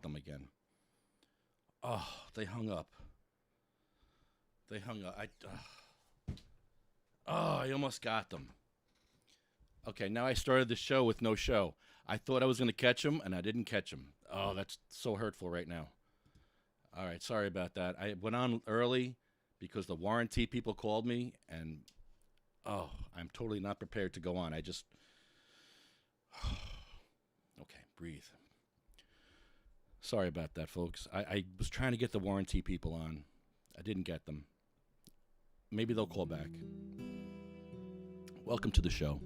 them again. Oh, they hung up. I almost got them. Okay, now I started the show with no show. I thought I was going to catch them, and I didn't catch them. Oh, that's so hurtful right now. All right, sorry about that. I went on early because the warranty people called me, and, I'm totally not prepared to go on. Okay, breathe. Sorry about that, folks. I was trying to get the warranty people on. I didn't get them. Maybe they'll call back. Welcome to the show.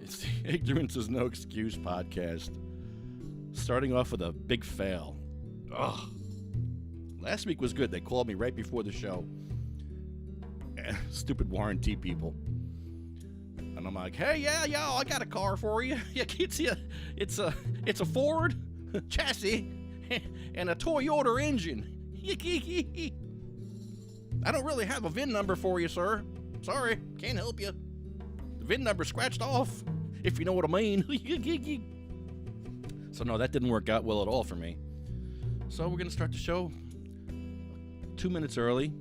It's the Ignorance is No Excuse podcast. Starting off with a big fail. Ugh. Last week was good. They called me right before the show. Stupid warranty people. And I'm like, hey, yeah, I got a car for you. It's a Ford chassis and a Toyota engine. I don't really have a VIN number for you, sir. Sorry, can't help you. The VIN number scratched off, if you know what I mean. So no, that didn't work out well at all for me. So we're going to start the show 2 minutes early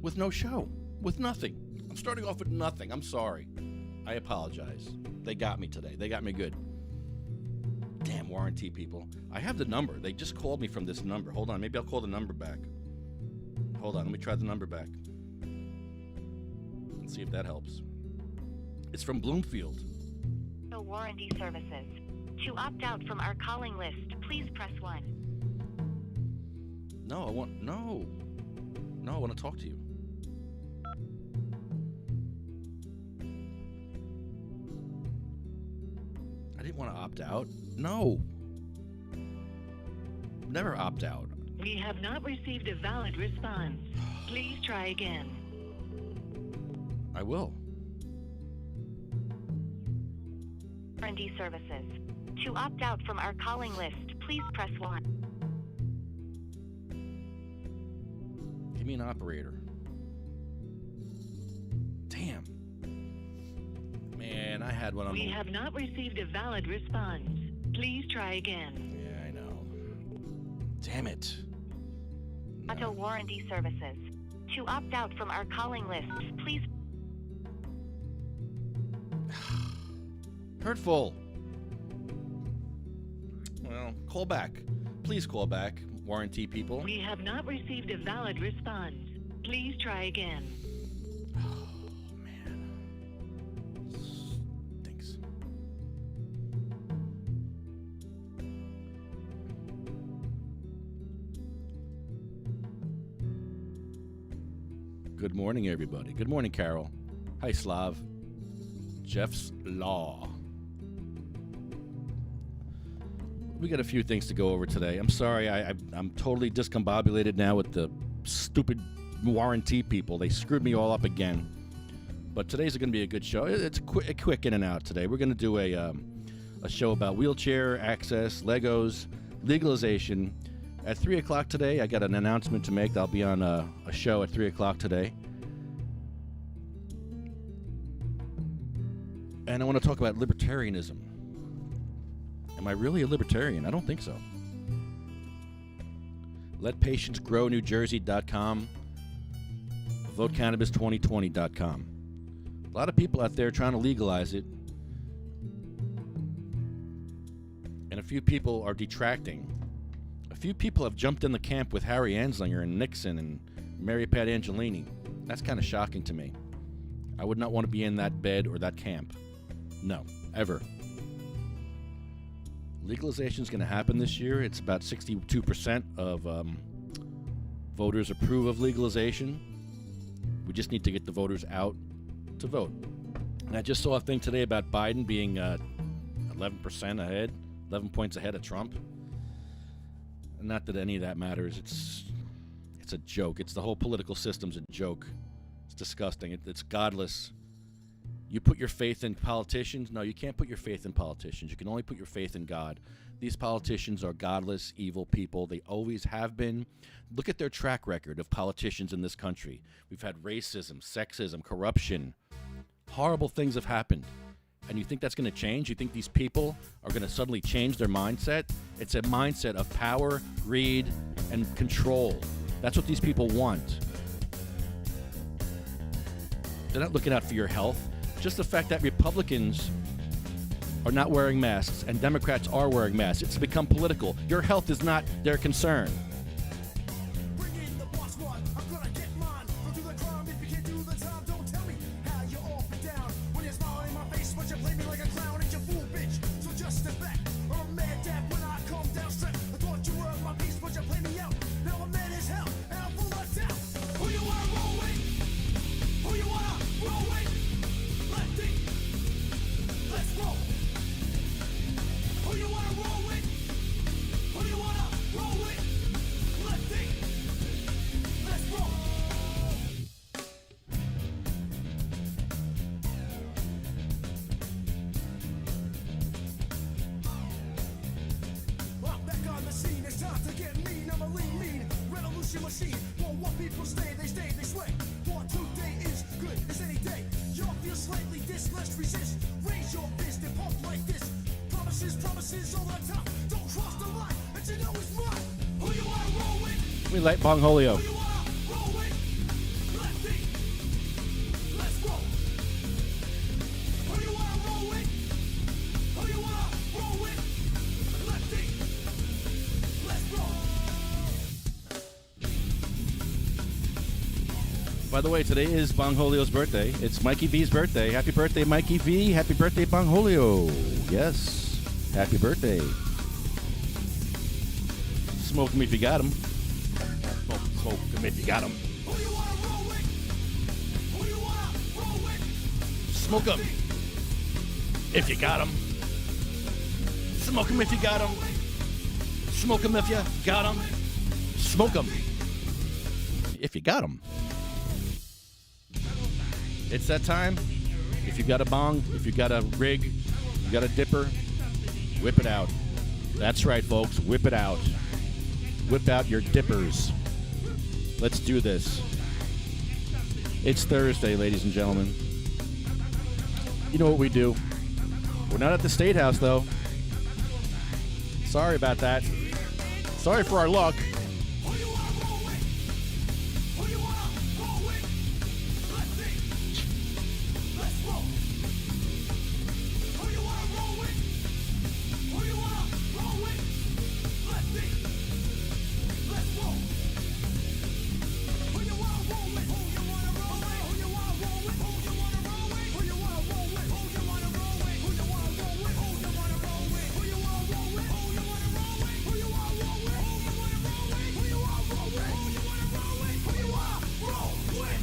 with no show, with nothing. I'm starting off with nothing. I'm sorry. I apologize. They got me today. They got me good. Damn warranty people. I have the number. They just called me from this number. Hold on. Maybe I'll call the number back. Hold on. Let me try the number back. Let's see if that helps. It's from Bloomfield. No warranty services. To opt out from our calling list, please press 1. No, I want to talk to you. I didn't want to opt out. No. Never opt out. We have not received a valid response. Please try again. I will. Warranty services. To opt out from our calling list, please press 1. Give me an operator. Damn. Man, I had one on We have not received a valid response. Please try again. Yeah, I know. Damn it. Auto warranty services. To opt out from our calling list, please. Hurtful. Well, call back. Please call back, warranty people. We have not received a valid response. Please try again. Oh, man. Stinks. Good morning, everybody. Good morning, Carol. Hi, Slav. Jeff's Law. We got a few things to go over today. I'm sorry, I'm totally discombobulated now with the stupid warranty people. They screwed me all up again. But today's going to be a good show. It's a quick in and out today. We're going to do a show about wheelchair access, Legos, legalization. At 3 o'clock today, I got an announcement to make. I'll be on a show at 3 o'clock today. And I want to talk about libertarianism. Am I really a libertarian? I don't think so. LetPatientsGrowNewJersey.com. VoteCannabis2020.com. A lot of people out there trying to legalize it. And a few people are detracting. A few people have jumped in the camp with Harry Anslinger and Nixon and Mary Pat Angelini. That's kind of shocking to me. I would not want to be in that bed or that camp. No, ever. Legalization is going to happen this year. It's about 62% of voters approve of legalization. We just need to get the voters out to vote. And I just saw a thing today about Biden being 11% ahead, 11 points ahead of Trump. Not that any of that matters. It's a joke. It's the whole political system's a joke. It's disgusting. It's godless. You put your faith in politicians? No, you can't put your faith in politicians. You can only put your faith in God. These politicians are godless, evil people. They always have been. Look at their track record of politicians in this country. We've had racism, sexism, corruption. Horrible things have happened. And you think that's going to change? You think these people are going to suddenly change their mindset? It's a mindset of power, greed, and control. That's what these people want. They're not looking out for your health. Just the fact that Republicans are not wearing masks and Democrats are wearing masks, it's become political. Your health is not their concern. Machine. For what people stay, they sway. For today is good as any day. Y'all feel slightly this, let's resist. Raise your fist and pump like this. Promises all the time. Don't cross the line, and you know it's mine. Who you wanna roll with? We like Bongholio. Who you wanna roll with? Lefty. Let's roll. Who you wanna roll with? Who you wanna roll with? Lefty. Let's roll. By the way, today is Bongholio's birthday. It's Mikey V's birthday. Happy birthday, Mikey V. Happy birthday, Bongholio. Yes. Happy birthday. Smoke him if you got him. Smoke him if you got him. Who you wanna roll with? Who you wanna roll with? Smoke him if you got him. Smoke him if you got him. Smoke him if you got him. Smoke him if you got him. It's that time. If you got a bong, if you got a rig, you got a dipper, whip it out. That's right, folks. Whip it out. Whip out your dippers. Let's do this. It's Thursday, ladies and gentlemen. You know what we do. We're not at the State House, though. Sorry about that. Sorry for our luck. Who you wanna roll with? Who you wanna roll with? Lefty. Let's roll. Who you wanna roll with? Who you wanna roll with? Lefty. Let's roll. Who you wanna roll with? Who you wanna roll with? Who you wanna roll with? Who you wanna roll with? Who you wanna roll with? Who you wanna roll with? Who you wanna roll with? Who you wanna roll with? Who you wanna roll with? Who you wanna roll with? Who you wanna roll with? Who you wanna roll with? Who you wanna roll with? Who you wanna roll with? Who you wanna roll with?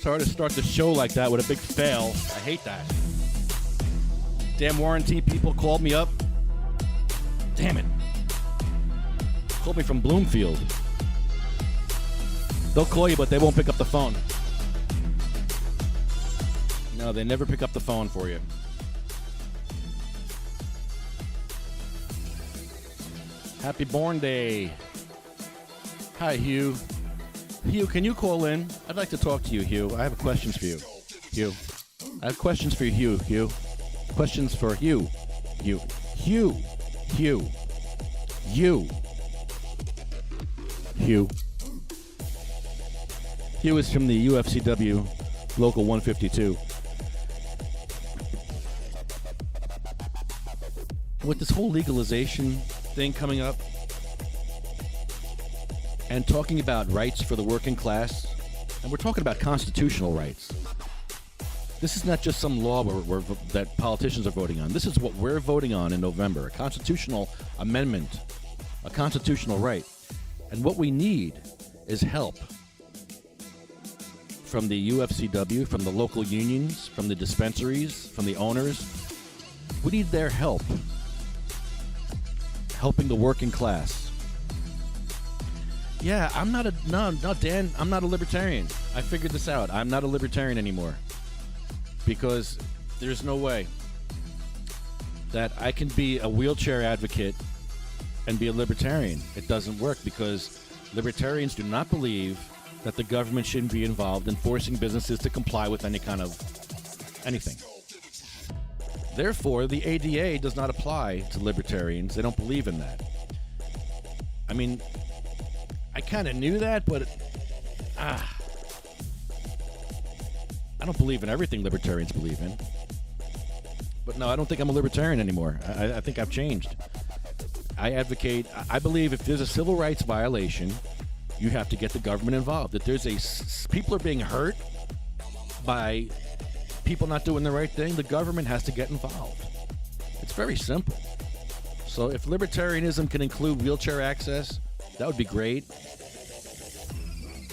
Sorry to start the show like that with a big fail. I hate that. Damn warranty people called me up. Damn it. Called me from Bloomfield. They'll call you, but they won't pick up the phone. No, they never pick up the phone for you. Happy Born Day. Hi, Hugh. Hugh, can you call in? I'd like to talk to you, Hugh. I have questions for you. Hugh. I have questions for you, Hugh. Questions for Hugh. Hugh. Hugh. Hugh. Hugh. Hugh. Hugh is from the UFCW Local 152. With this whole legalization thing coming up, and talking about rights for the working class, and we're talking about constitutional rights. This is not just some law that politicians are voting on. This is what we're voting on in November, a constitutional amendment, a constitutional right. And what we need is help from the UFCW, from the local unions, from the dispensaries, from the owners. We need their help, helping the working class. Yeah, Dan, I'm not a libertarian. I figured this out. I'm not a libertarian anymore. Because there's no way that I can be a wheelchair advocate and be a libertarian. It doesn't work because Libertarians do not believe that the government shouldn't be involved in forcing businesses to comply with any kind of anything. Therefore, the ADA does not apply to libertarians. They don't believe in that. I mean, I kind of knew that, but I don't believe in everything libertarians believe in. But no, I don't think I'm a libertarian anymore. I think I've changed. I believe if there's a civil rights violation, you have to get the government involved. If there's people are being hurt by people not doing the right thing, the government has to get involved. It's very simple. So if libertarianism can include wheelchair access, that would be great.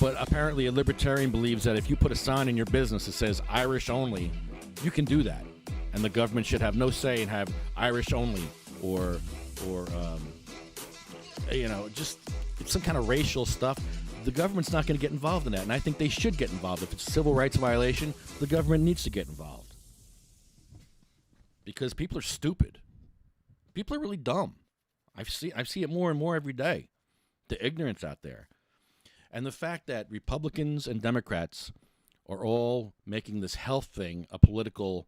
But apparently a libertarian believes that if you put a sign in your business that says Irish only, you can do that. And the government should have no say and have Irish only or just some kind of racial stuff. The government's not going to get involved in that. And I think they should get involved. If it's a civil rights violation, the government needs to get involved. Because people are stupid. People are really dumb. I see it more and more every day. The ignorance out there. And the fact that Republicans and Democrats are all making this health thing a political,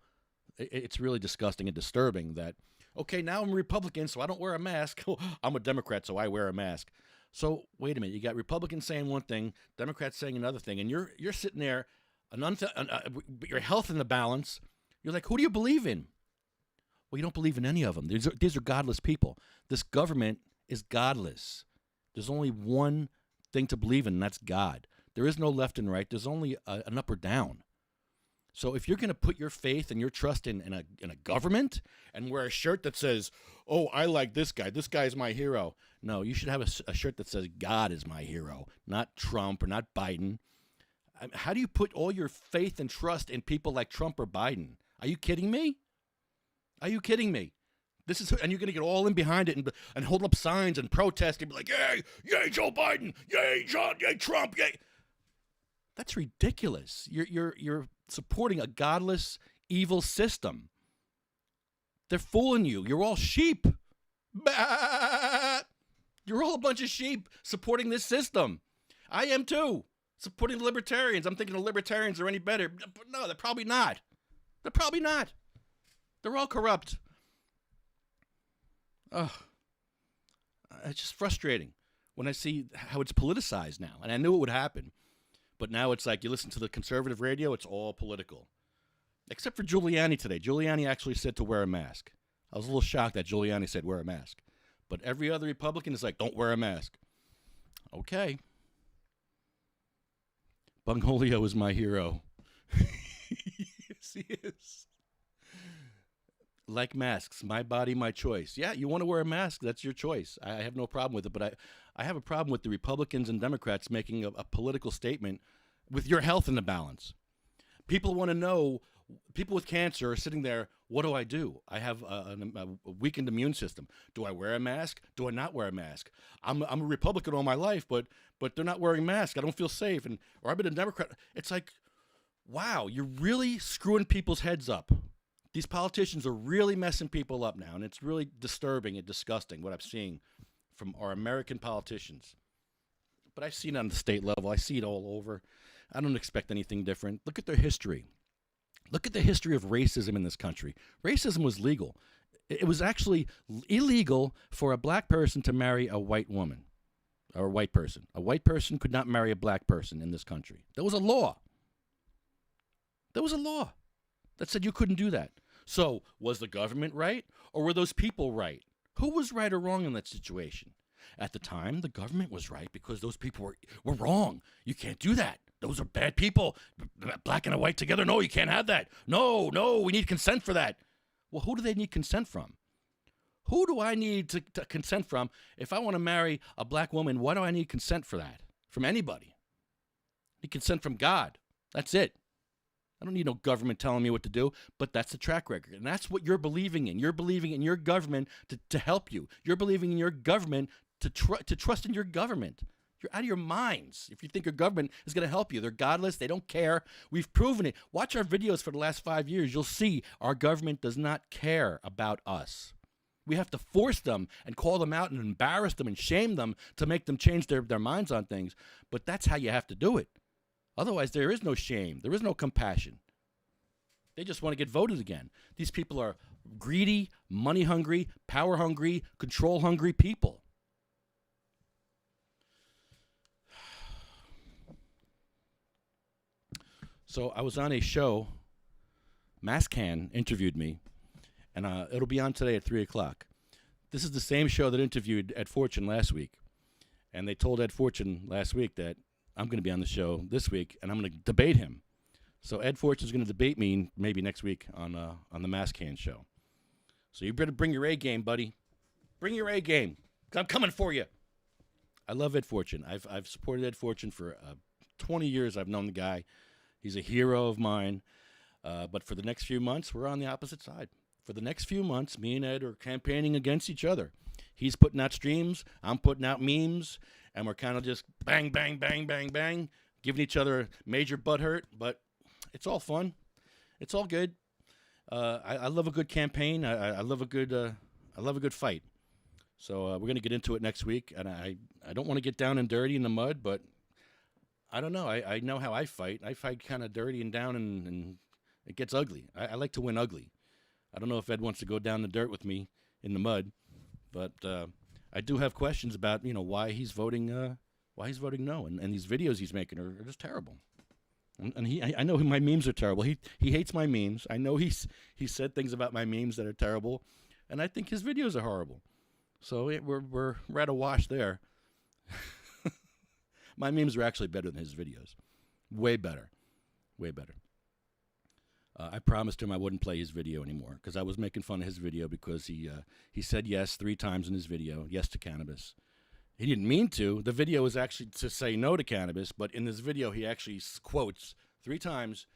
it's really disgusting and disturbing that, okay, now I'm a Republican, so I don't wear a mask. I'm a Democrat, so I wear a mask. So wait a minute, you got Republicans saying one thing, Democrats saying another thing, and you're sitting there, your health in the balance. You're like, who do you believe in? Well, you don't believe in any of them. These are godless people. This government is godless. There's only one thing to believe in, and that's God. There is no left and right. There's only an up or down. So if you're going to put your faith and your trust in a government and wear a shirt that says, oh, I like this guy. This guy is my hero. No, you should have a shirt that says God is my hero, not Trump or not Biden. How do you put all your faith and trust in people like Trump or Biden? Are you kidding me? Are you kidding me? And you're going to get all in behind it and hold up signs and protest and be like, yay, yay, Joe Biden, yay, John, yay, Trump, yay. That's ridiculous. You're supporting a godless, evil system. They're fooling you. You're all sheep. Bah! You're all a bunch of sheep supporting this system. I am too, supporting the libertarians. I'm thinking the libertarians are any better. No, they're probably not. They're probably not. They're all corrupt. Ugh. It's just frustrating when I see how it's politicized now. And I knew it would happen. But now it's like you listen to the conservative radio, it's all political. Except for Giuliani today. Giuliani actually said to wear a mask. I was a little shocked that Giuliani said wear a mask. But every other Republican is like, don't wear a mask. Okay. Bungholio is my hero. Yes, he is. Like masks, my body, my choice. Yeah, you want to wear a mask, that's your choice. I have no problem with it, but I have a problem with the Republicans and Democrats making a political statement with your health in the balance. People want to know, people with cancer are sitting there, what do I do? I have a weakened immune system. Do I wear a mask? Do I not wear a mask? I'm a Republican all my life, but they're not wearing masks. I don't feel safe. Or I've been a Democrat. It's like, wow, you're really screwing people's heads up. These politicians are really messing people up now, and it's really disturbing and disgusting what I'm seeing from our American politicians. But I've seen it on the state level. I see it all over. I don't expect anything different. Look at their history. Look at the history of racism in this country. Racism was legal. It was actually illegal for a black person to marry a white woman or a white person. A white person could not marry a black person in this country. There was a law. There was a law that said you couldn't do that. So, was the government right, or were those people right? Who was right or wrong in that situation? At the time, the government was right because those people were wrong. You can't do that. Those are bad people. Black and a white together, no, you can't have that. No, we need consent for that. Well, who do they need consent from? Who do I need to consent from? If I want to marry a black woman, why do I need consent for that? From anybody. I need consent from God. That's it. I don't need no government telling me what to do, but that's the track record. And that's what you're believing in. You're believing in your government to help you. You're believing in your government to trust in your government. You're out of your minds if you think your government is going to help you. They're godless. They don't care. We've proven it. Watch our videos for the last 5 years. You'll see our government does not care about us. We have to force them and call them out and embarrass them and shame them to make them change their minds on things. But that's how you have to do it. Otherwise, there is no shame. There is no compassion. They just want to get voted again. These people are greedy, money-hungry, power-hungry, control-hungry people. So I was on a show. Mascan interviewed me, and it'll be on today at 3 o'clock. This is the same show that interviewed Ed Fortune last week. And they told Ed Fortune last week that I'm going to be on the show this week, and I'm going to debate him. So Ed Fortune's going to debate me maybe next week on the Mascan show. So you better bring your A game, buddy. Bring your A game, 'cause I'm coming for you. I love Ed Fortune. I've supported Ed Fortune for 20 years. I've known the guy. He's a hero of mine. But for the next few months, we're on the opposite side. For the next few months, me and Ed are campaigning against each other. He's putting out streams, I'm putting out memes, and we're kind of just bang, bang, bang, bang, bang, giving each other a major butt hurt, but it's all fun. It's all good. I love a good campaign. I love a good fight. So we're going to get into it next week, and I don't want to get down and dirty in the mud, but I don't know. I know how I fight. I fight kind of dirty and down, and it gets ugly. I like to win ugly. I don't know if Ed wants to go down the dirt with me in the mud, but I do have questions about why he's voting no, and these videos he's making are just terrible. And I know my memes are terrible. He hates my memes. I know he said things about my memes that are terrible, and I think his videos are horrible. So we're at a wash there. My memes are actually better than his videos, way better, way better. I promised him I wouldn't play his video anymore because I was making fun of his video because he said yes 3 times in his video, yes to cannabis. He didn't mean to. The video was actually to say no to cannabis, but in this video he actually quotes 3 times,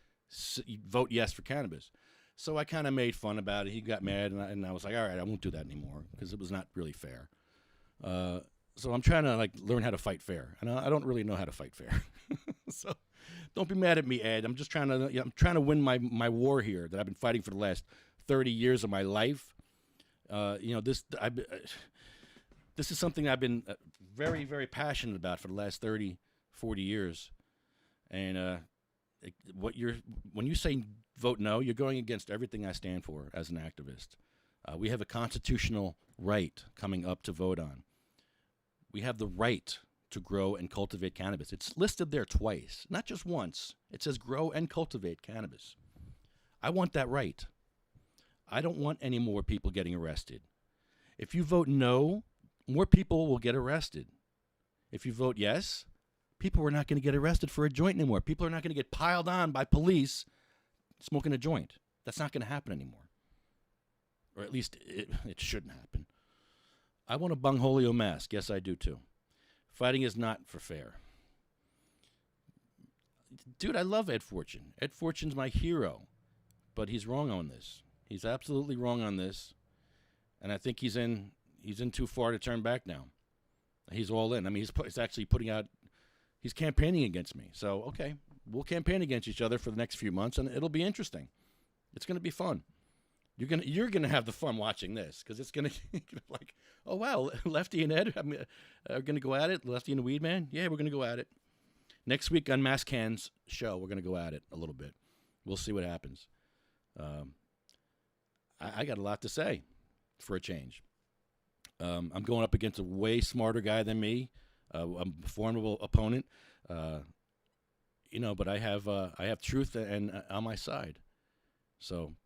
vote yes for cannabis. So I kind of made fun about it. He got mad, and I was like, all right, I won't do that anymore because it was not really fair. So I'm trying to learn how to fight fair, and I don't really know how to fight fair. So don't be mad at me, Ed. I'm just trying to win my war here that I've been fighting for the last 30 years of my life. This is something I've been very, very passionate about for the last 30, 40 years. And when you say vote no, you're going against everything I stand for as an activist. We have a constitutional right coming up to vote on. We have the right to grow and cultivate cannabis. It's listed there twice, not just once. It says grow and cultivate cannabis. I want that right. I don't want any more people getting arrested. If you vote no, more people will get arrested. If you vote yes, people are not going to get arrested for a joint anymore. People are not going to get piled on by police smoking a joint. That's not going to happen anymore. Or at least it shouldn't happen. I want a Bungholio mask. Yes, I do too. Fighting is not for fair. Dude, I love Ed Fortune. Ed Fortune's my hero. But he's wrong on this. He's absolutely wrong on this. And I think he's in too far to turn back now. He's all in. I mean, he's actually he's campaigning against me. So, okay, we'll campaign against each other for the next few months, and it'll be interesting. It's going to be fun. You're gonna have the fun watching this because it's gonna like, oh wow, Lefty and Ed are gonna go at it. Lefty and the Weed Man, yeah, we're gonna go at it. Next week on Mascan's show, we're gonna go at it a little bit. We'll see what happens. I got a lot to say for a change. I'm going up against a way smarter guy than me, a formidable opponent. But I have truth and on my side. So.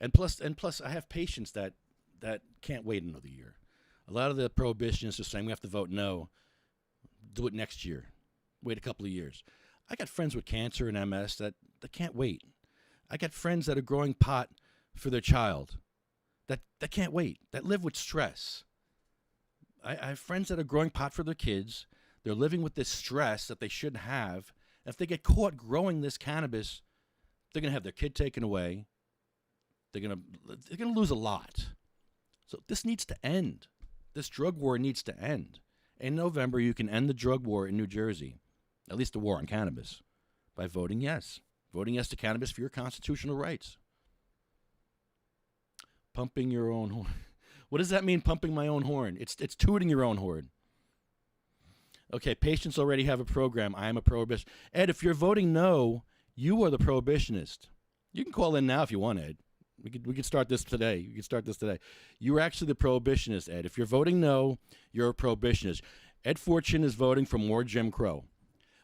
And plus, I have patients that can't wait another year. A lot of the prohibitionists are saying we have to vote no. Do it next year. Wait a couple of years. I got friends with cancer and MS that can't wait. I got friends that are growing pot for their child that can't wait, that live with stress. I have friends that are growing pot for their kids. They're living with this stress that they shouldn't have. And if they get caught growing this cannabis, they're going to have their kid taken away. They're gonna lose a lot. So this needs to end. This drug war needs to end. In November, you can end the drug war in New Jersey, at least the war on cannabis, by voting yes. Voting yes to cannabis for your constitutional rights. Pumping your own horn. What does that mean, pumping my own horn? It's tooting your own horn. Okay, patients already have a program. I am a prohibition. Ed, if you're voting no, you are the prohibitionist. You can call in now if you want, Ed. We could start this today. You can start this today. You're actually the prohibitionist, Ed. If you're voting no, you're a prohibitionist. Ed Fortune is voting for more Jim Crow.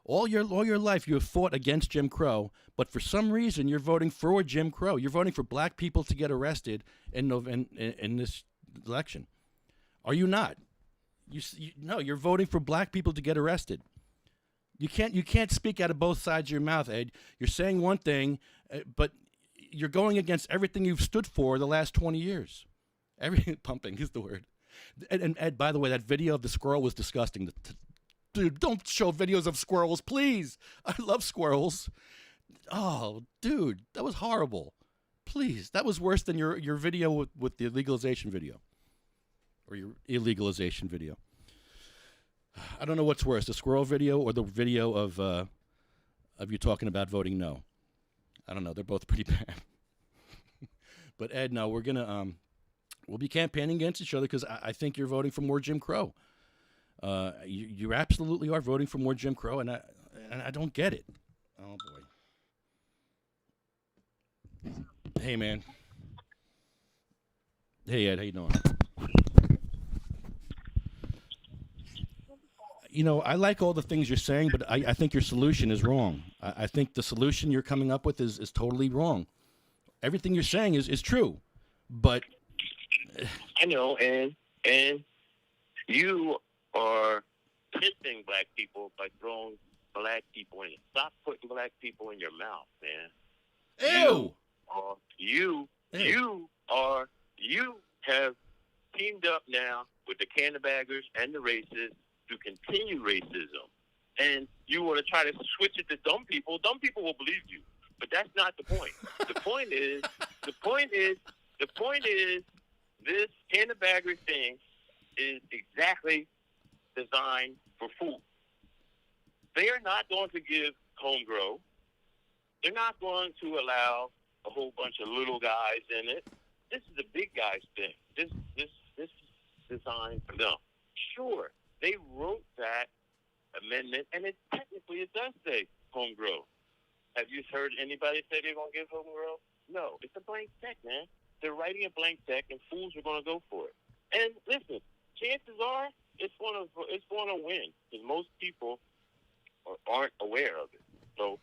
All your life you have fought against Jim Crow, but for some reason you're voting for Jim Crow. You're voting for black people to get arrested in this election. Are you not? No, you're voting for black people to get arrested. You can't speak out of both sides of your mouth, Ed. You're saying one thing, but you're going against everything you've stood for the last 20 years. Pumping is the word. And Ed, by the way, that video of the squirrel was disgusting. Dude, don't show videos of squirrels, please. I love squirrels. Oh, dude, that was horrible. Please, that was worse than your video with the legalization video. Or your illegalization video. I don't know what's worse, the squirrel video or the video of you talking about voting no. I don't know. They're both pretty bad. But Ed, no, we're gonna we'll be campaigning against each other because I think you're voting for more Jim Crow. You absolutely are voting for more Jim Crow, and I don't get it. Oh boy. Hey man. Hey Ed, how you doing? You know, I like all the things you're saying, but I think your solution is wrong. I think the solution you're coming up with is totally wrong. Everything you're saying is true, but I know, and you are pissing black people by throwing black people in it. Stop putting black people in your mouth, man. Ew! You have teamed up now with the cannabaggers and the racists to continue racism. And you want to try to switch it to dumb people. Dumb people will believe you. But that's not the point. The point is this cannabagger thing is exactly designed for food. They are not going to give home grow. They're not going to allow a whole bunch of little guys in it. This is a big guys thing. This is designed for them. Sure, they wrote that amendment, and it does say home grow. Have you heard anybody say they're going to give home grow? No, it's a blank check, man. They're writing a blank check, and fools are going to go for it. And listen, chances are it's going to win because most people aren't aware of it. So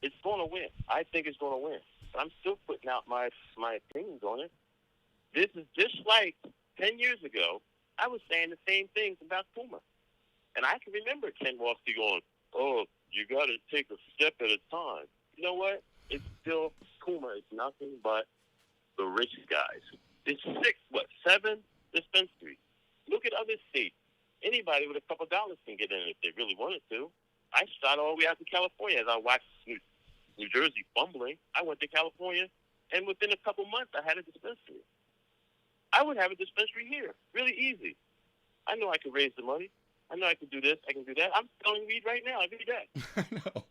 it's going to win. I think it's going to win. But I'm still putting out my opinions on it. This is just like 10 years ago. I was saying the same things about Puma. And I can remember Ken Walski going, oh, you got to take a step at a time. You know what? It's still Puma. It's nothing but the rich guys. It's 7 dispensaries. Look at other states. Anybody with a couple dollars can get in if they really wanted to. I shot all the way out to California as I watched New Jersey fumbling. I went to California, and within a couple months, I had a dispensary. I would have a dispensary here. Really easy. I know I could raise the money. I know I can do this. I can do that. I'm selling weed right now every day. I know.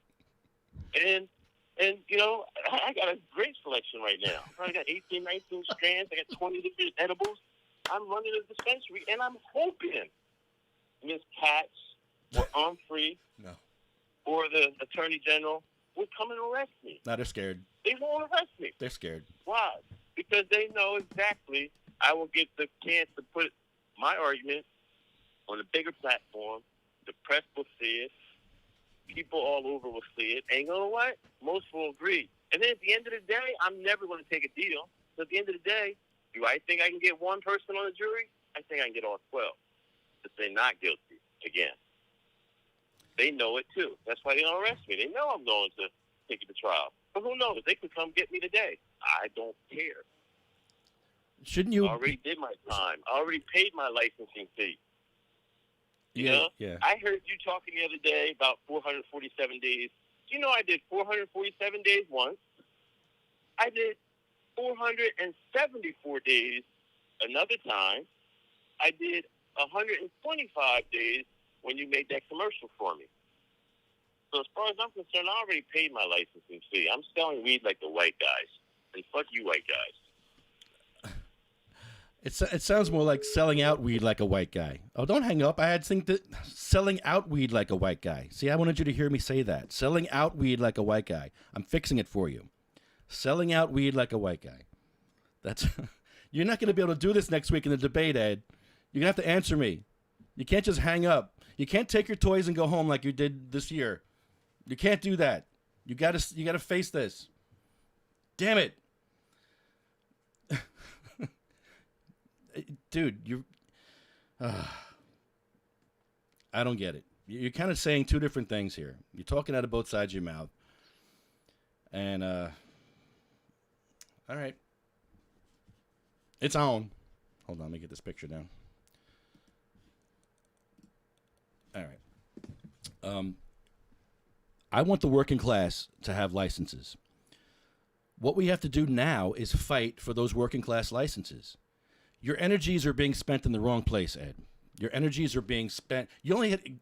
And you know, I got a great selection right now. I got 18, 19 strands. I got 20 different edibles. I'm running a dispensary, and I'm hoping Ms. Katz or Humphrey or the Attorney General will come and arrest me. No, they're scared. They won't arrest me. They're scared. Why? Because they know exactly I will get the chance to put my argument on a bigger platform. The press will see it. People all over will see it. And you know what? Most will agree. And then at the end of the day, I'm never going to take a deal. So at the end of the day, do I think I can get one person on the jury? I think I can get all 12 to say not guilty again. They know it too. That's why they don't arrest me. They know I'm going to take it to trial. But who knows? They could come get me today. I don't care. Shouldn't you? I already did my time. I already paid my licensing fee. You Yeah, know? yeah. I heard you talking the other day about 447 days. You know I did 447 days once. I did 474 days another time. I did 125 days when you made that commercial for me. So as far as I'm concerned, I already paid my licensing fee. I'm selling weed like the white guys. And fuck you white guys. It sounds more like selling out weed like a white guy. Oh, don't hang up. I had to think that selling out weed like a white guy. See, I wanted you to hear me say that. Selling out weed like a white guy. I'm fixing it for you. Selling out weed like a white guy. That's You're not going to be able to do this next week in the debate, Ed. You're going to have to answer me. You can't just hang up. You can't take your toys and go home like you did this year. You can't do that. You got to face this. Damn it. Dude, I don't get it. You're kind of saying two different things here. You're talking out of both sides of your mouth. And, all right. It's on. Hold on, let me get this picture down. All right. I want the working class to have licenses. What we have to do now is fight for those working class licenses. Your energies are being spent in the wrong place, Ed. Your energies are being spent.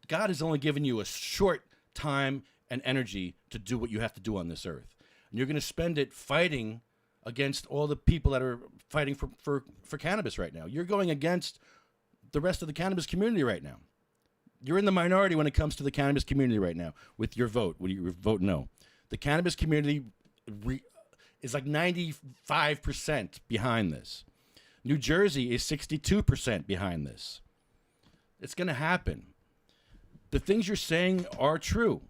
God has only given you a short time and energy to do what you have to do on this earth. And you're going to spend it fighting against all the people that are fighting for cannabis right now. You're going against the rest of the cannabis community right now. You're in the minority when it comes to the cannabis community right now with your vote, when you vote no. The cannabis community is like 95% behind this. New Jersey is 62% behind this. It's going to happen. The things you're saying are true,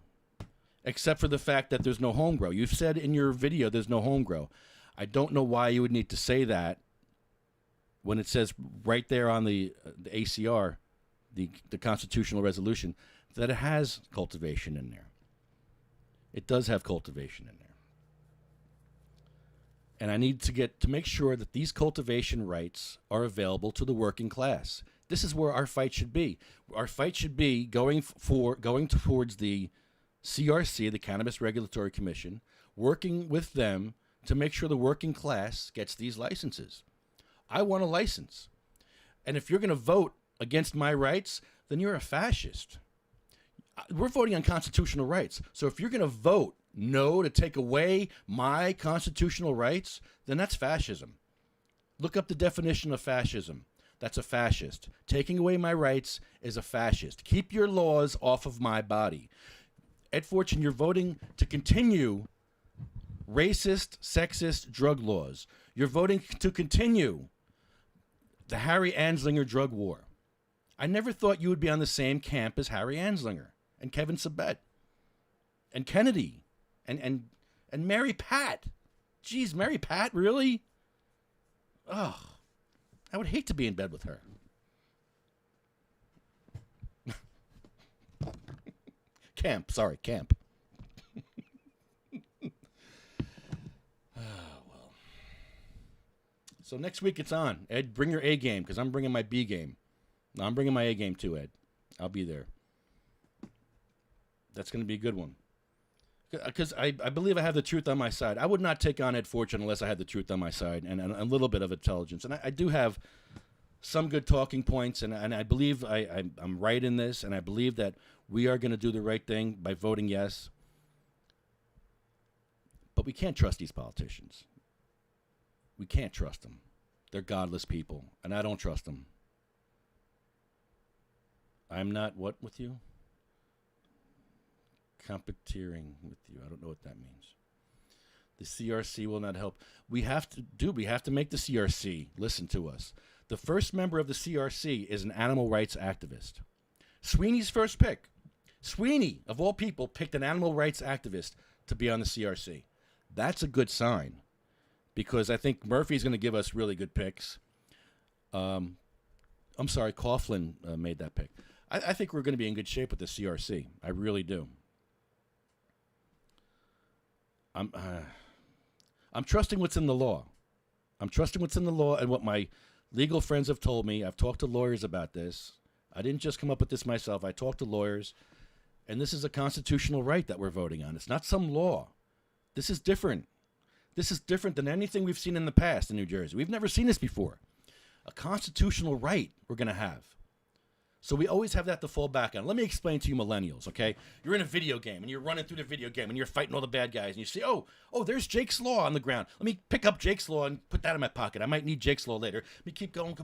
except for the fact that there's no home grow. You've said in your video there's no home grow. I don't know why you would need to say that when it says right there on the ACR, the constitutional resolution, that it has cultivation in there. It does have cultivation in there. And I need to make sure that these cultivation rights are available to the working class. This is where our fight should be. Our fight should be going towards the CRC, the Cannabis Regulatory Commission, working with them to make sure the working class gets these licenses. I want a license. And if you're going to vote against my rights, then you're a fascist. We're voting on constitutional rights. So if you're going to vote no to take away my constitutional rights, then that's fascism. Look up the definition of fascism. That's a fascist. Taking away my rights is a fascist. Keep your laws off of my body. Ed Fortune, you're voting to continue racist, sexist drug laws. You're voting to continue the Harry Anslinger drug war. I never thought you would be on the same camp as Harry Anslinger and Kevin Sabet and Kennedy and Mary Pat. Jeez, Mary Pat, really? Oh, I would hate to be in bed with her. Camp. Well. So next week it's on. Ed, bring your A game, because I'm bringing my B game. No, I'm bringing my A game too, Ed. I'll be there. That's going to be a good one. Because I believe I have the truth on my side. I would not take on Ed Fortune unless I had the truth on my side and a little bit of intelligence. And I do have some good talking points, and I believe I'm right in this, and I believe that we are going to do the right thing by voting yes. But we can't trust these politicians. We can't trust them. They're godless people, and I don't trust them. I'm not what with you? Competeering with you. I don't know what that means. The CRC will not help. We have to make the CRC listen to us. The first member of the CRC is an animal rights activist. Sweeney's first pick. Sweeney, of all people, picked an animal rights activist to be on the CRC. That's a good sign, because I think Murphy's going to give us really good picks. I'm sorry, Coughlin made that pick. I think we're going to be in good shape with the CRC. I really do. I'm trusting what's in the law. I'm trusting what's in the law and what my legal friends have told me. I've talked to lawyers about this. I didn't just come up with this myself. I talked to lawyers, and this is a constitutional right that we're voting on. It's not some law. This is different. This is different than anything we've seen in the past in New Jersey. We've never seen this before. A constitutional right we're going to have. So we always have that to fall back on. Let me explain to you millennials, okay? You're in a video game, and you're running through the video game, and you're fighting all the bad guys, and you see, oh, there's Jake's Law on the ground. Let me pick up Jake's Law and put that in my pocket. I might need Jake's Law later. Let me keep going.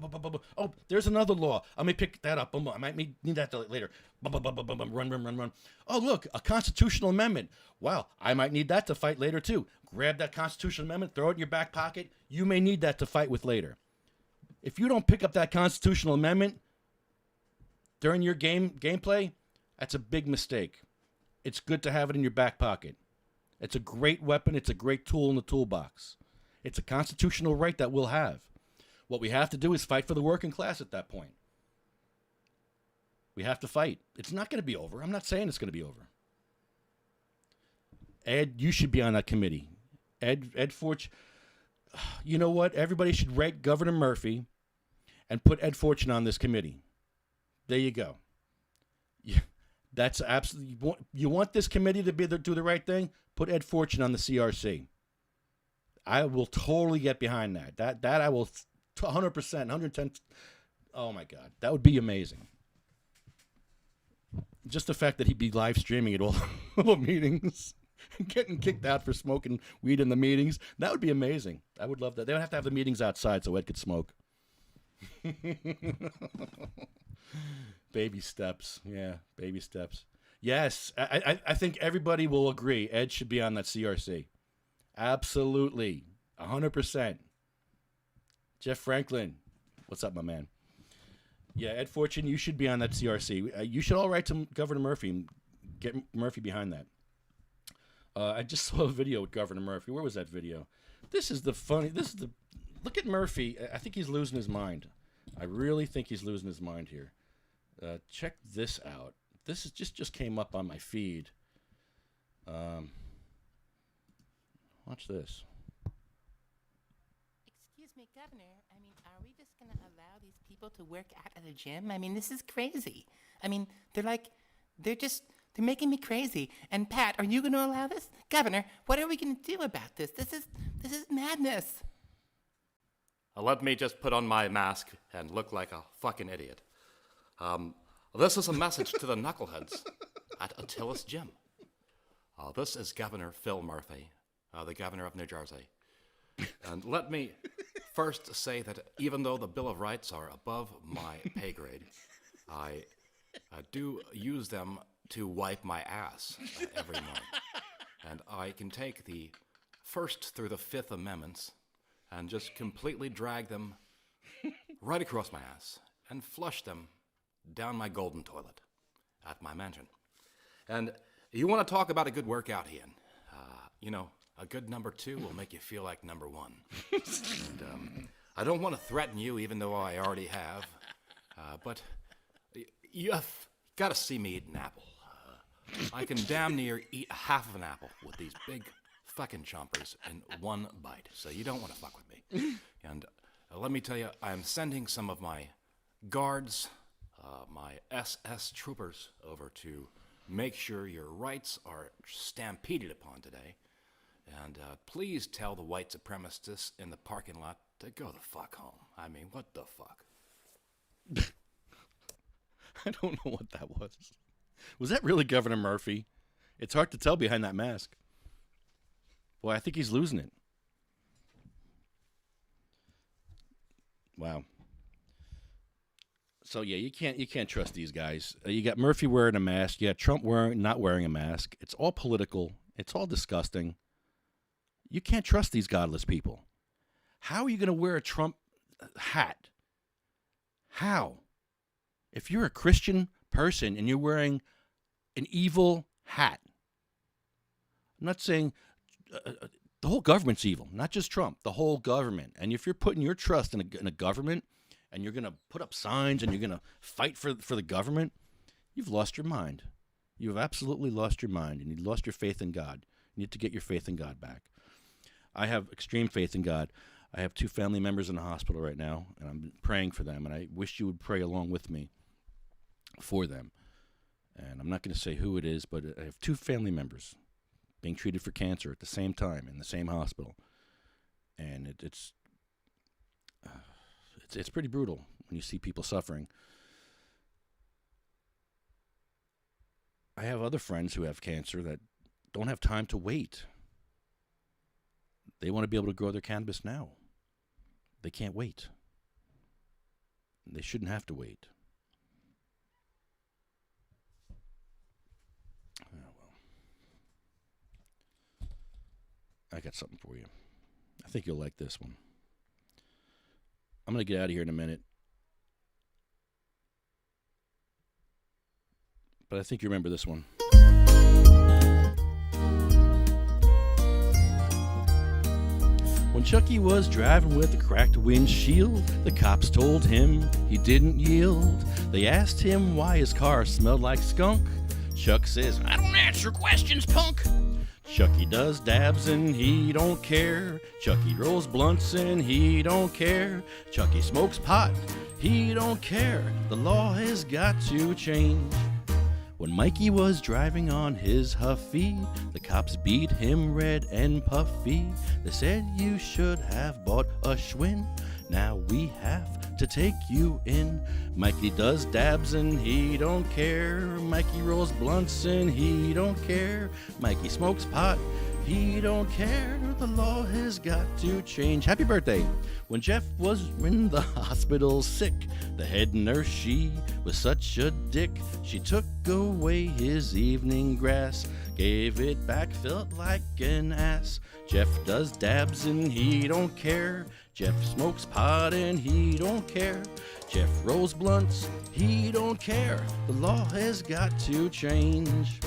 Oh, there's another law. I may pick that up. I might need that later. Run. Oh, look, a constitutional amendment. Wow, I might need that to fight later, too. Grab that constitutional amendment, throw it in your back pocket. You may need that to fight with later. If you don't pick up that constitutional amendment during your gameplay, that's a big mistake. It's good to have it in your back pocket. It's a great weapon. It's a great tool in the toolbox. It's a constitutional right that we'll have. What we have to do is fight for the working class at that point. We have to fight. It's not going to be over. I'm not saying it's going to be over. Ed, you should be on that committee. Ed Fortune, you know what? Everybody should rate Governor Murphy and put Ed Fortune on this committee. There you go. Yeah, that's absolutely. You want this committee to do the right thing? Put Ed Fortune on the CRC. I will totally get behind that. That I will 100%, 110. Oh my God, that would be amazing. Just the fact that he'd be live streaming at all meetings, getting kicked out for smoking weed in the meetings. That would be amazing. I would love that. They would have to have the meetings outside so Ed could smoke. Baby steps. Yeah, baby steps. Yes, I think everybody will agree Ed should be on that CRC. Absolutely. 100%. Jeff Franklin. What's up, my man? Yeah, Ed Fortune, you should be on that CRC. You should all write to Governor Murphy and get Murphy behind that. I just saw a video with Governor Murphy. Where was that video? Look at Murphy. I think he's losing his mind. I really think he's losing his mind here. Check this out. This is just came up on my feed. Watch this. Excuse me, Governor. I mean, are we just going to allow these people to work out at a gym? I mean, this is crazy. I mean, they're making me crazy. And Pat, are you going to allow this? Governor, what are we going to do about this? This is madness. Let me just put on my mask and look like a fucking idiot. This is a message to the knuckleheads at Attila's Gym. This is Governor Phil Murphy, the governor of New Jersey. And let me first say that even though the Bill of Rights are above my pay grade, I do use them to wipe my ass every morning. And I can take the First through the Fifth Amendments and just completely drag them right across my ass and flush them down my golden toilet at my mansion. And you want to talk about a good workout, Ian? A good number 2 will make you feel like number 1. And I don't want to threaten you, even though I already have, but you've got to see me eat an apple. I can damn near eat half of an apple with these big fucking chompers in one bite, so you don't want to fuck with me. And let me tell you, I'm sending some of my guards, my SS troopers, over to make sure your rights are stampeded upon today. And please tell the white supremacists in the parking lot to go the fuck home. I mean, what the fuck? I don't know what that was. Was that really Governor Murphy? It's hard to tell behind that mask. Boy, I think he's losing it. Wow. So yeah, you can't trust these guys. You got Murphy wearing a mask. You got Trump not wearing a mask. It's all political. It's all disgusting. You can't trust these godless people. How are you going to wear a Trump hat? How? If you're a Christian person and you're wearing an evil hat, I'm not saying the whole government's evil, not just Trump, the whole government. And if you're putting your trust in a government and you're going to put up signs and you're going to fight for the government, you've lost your mind. You have absolutely lost your mind, and you've lost your faith in God. You need to get your faith in God back. I have extreme faith in God. I have 2 family members in the hospital right now, and I'm praying for them, and I wish you would pray along with me for them. And I'm not going to say who it is, but I have 2 family members being treated for cancer at the same time in the same hospital. And it's pretty brutal when you see people suffering. I have other friends who have cancer that don't have time to wait. They want to be able to grow their cannabis now. They can't wait. They shouldn't have to wait. Oh, well. I got something for you. I think you'll like this one. I'm going to get out of here in a minute. But I think you remember this one. When Chucky was driving with a cracked windshield, the cops told him he didn't yield. They asked him why his car smelled like skunk. Chuck says, "I don't answer questions, punk." Chucky does dabs and he don't care. Chucky rolls blunts and he don't care. Chucky smokes pot, he don't care. The law has got to change. When Mikey was driving on his Huffy, the cops beat him red and puffy. They said you should have bought a Schwinn. Now we have to take you in. Mikey does dabs and he don't care. Mikey rolls blunts and he don't care. Mikey smokes pot, he don't care. The law has got to change. Happy birthday. When Jeff was in the hospital sick, the head nurse, she was such a dick. She took away his evening grass, gave it back, felt like an ass. Jeff does dabs and he don't care. Jeff smokes pot and he don't care. Jeff rolls blunts, he don't care. The law has got to change.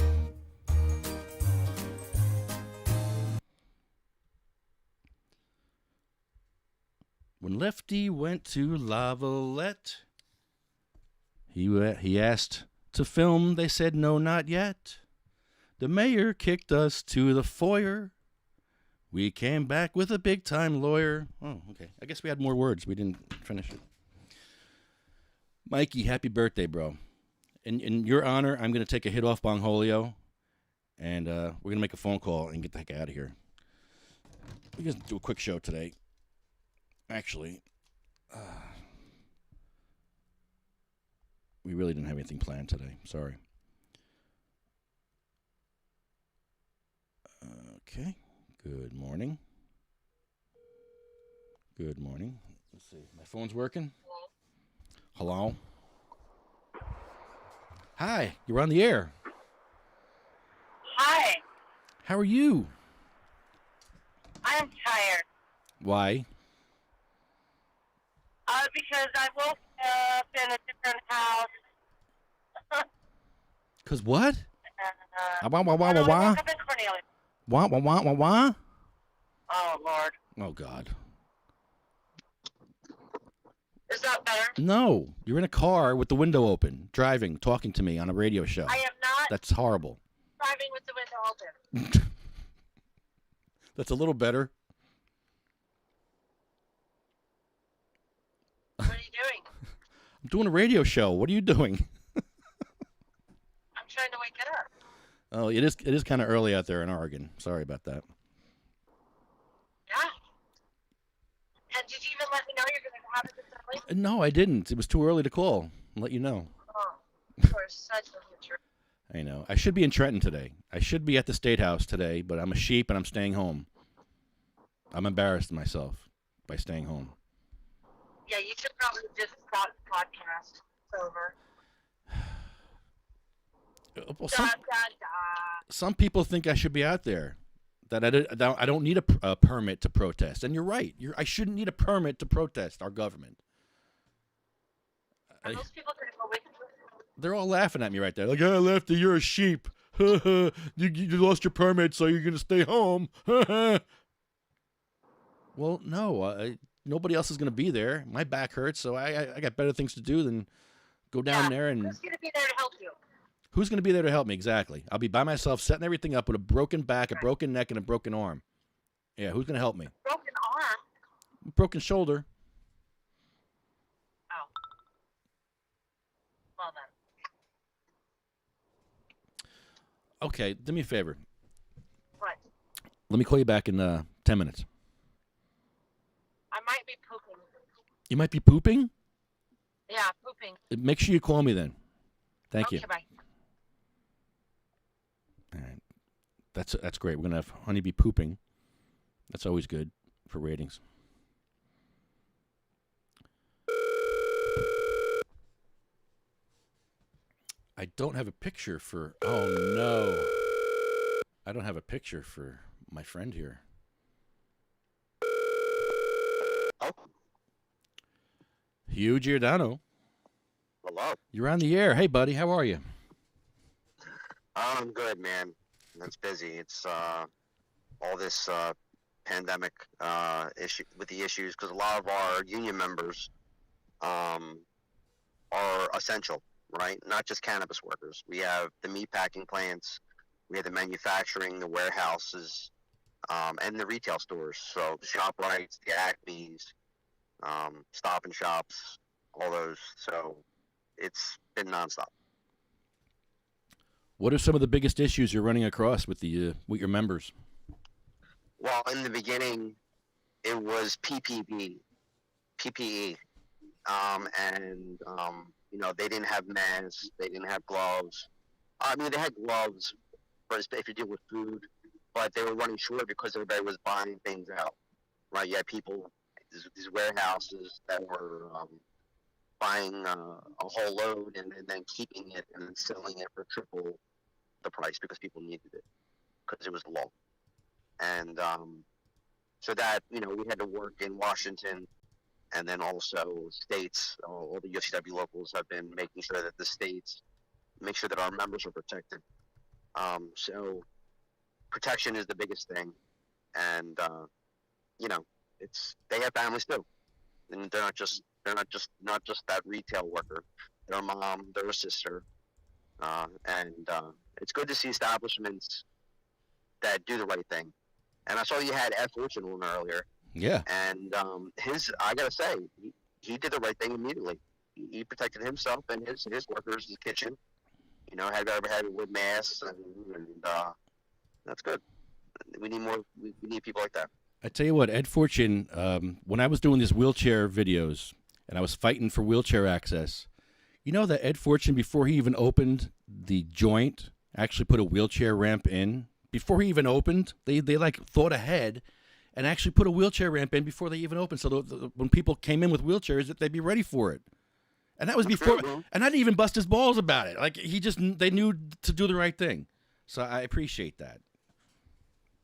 When Lefty went to Lavalette, he asked to film. They said no, not yet. The mayor kicked us to the foyer. We came back with a big-time lawyer. Oh, okay. I guess we had more words. We didn't finish it. Mikey, happy birthday, bro. In your honor, I'm going to take a hit off Bongholio, and we're going to make a phone call and get the heck out of here. We're going to do a quick show today. Actually, we really didn't have anything planned today. Sorry. Okay. Good morning. Good morning. Let's see. My phone's working? Hello? Hi. You're on the air. Hi. How are you? I'm tired. Why? Because I woke up in a different house. Cause what? Wah, wah, wah, I wah, woke wah. up in Cornelius. Wah, wah, wah, wah, wah. Oh, Lord. Oh, God. Is that better? No. You're in a car with the window open, driving, talking to me on a radio show. I am not That's horrible. driving with the window open. That's a little better. What are you doing? I'm doing a radio show. What are you doing? I'm trying to wake it up. Oh, it is kind of early out there in Oregon. Sorry about that. Yeah. And did you even let me know you're going to have it this early? No, I didn't. It was too early to call. I'll let you know. Oh, you are such a loser. I know. I should be in Trenton today. I should be at the State House today, but I'm a sheep and I'm staying home. I'm embarrassed of myself by staying home. Yeah, you should probably just stop the podcast. It's over. Well, Da, da, da. some people think I should be out there. That I don't need a permit to protest. And you're right. I shouldn't need a permit to protest our government. Are those people going to go with you? They're all laughing at me right there. Like, oh, Lefty, you're a sheep. you lost your permit, so you're going to stay home. Well, no. Nobody else is going to be there. My back hurts, so I got better things to do than go down there. And who's going to be there to help you? who's going to be there to help me? Exactly. I'll be by myself, setting everything up with a broken back, a broken neck, and a broken arm. Yeah, who's going to help me? Broken arm? Broken shoulder. Oh. Well then. Okay, do me a favor. What? Let me call you back in 10 minutes. I might be pooping. You might be pooping? Yeah, pooping. Make sure you call me then. Thank you. Okay, bye. All right. That's great. We're gonna have honeybee pooping. That's always good for ratings. I don't have a picture for. Oh no! I don't have a picture for my friend here. Oh, Hugh Giordano, hello. you're on the air. Hey, buddy, how are you? I'm good, man. It's busy. It's all this pandemic issue with the issues because a lot of our union members are essential, right? Not just cannabis workers. We have the meat packing plants, we have the manufacturing, the warehouses, and the retail stores. So the ShopRites, the Acme's, Stop and Shops, all those. So it's been nonstop. What are some of the biggest issues you're running across with with your members? Well, in the beginning, it was PPE, and they didn't have masks, they didn't have gloves. I mean, they had gloves for if you deal with food, but they were running short because everybody was buying things out. Right? You had people, these warehouses that were buying a whole load and then keeping it and then selling it for triple the price because people needed it because it was low. And so that, we had to work in Washington and then also states. All the UFCW locals have been making sure that the states make sure that our members are protected. So protection is the biggest thing. And, they have families too. And they're not just that retail worker. They're a mom, they're a sister. And it's good to see establishments that do the right thing. And I saw you had Ed Fortune on earlier. Yeah. And I gotta say, he did the right thing immediately. He protected himself and his workers, his kitchen. Had everybody with masks, and that's good. We need more. We need people like that. I tell you what, Ed Fortune. When I was doing these wheelchair videos and I was fighting for wheelchair access, you know that Ed Fortune, before he even opened the joint, actually put a wheelchair ramp in. Before he even opened, they thought ahead and actually put a wheelchair ramp in before they even opened. So when people came in with wheelchairs, that they'd be ready for it. And that was before, and I didn't even bust his balls about it. Like they knew to do the right thing. So I appreciate that.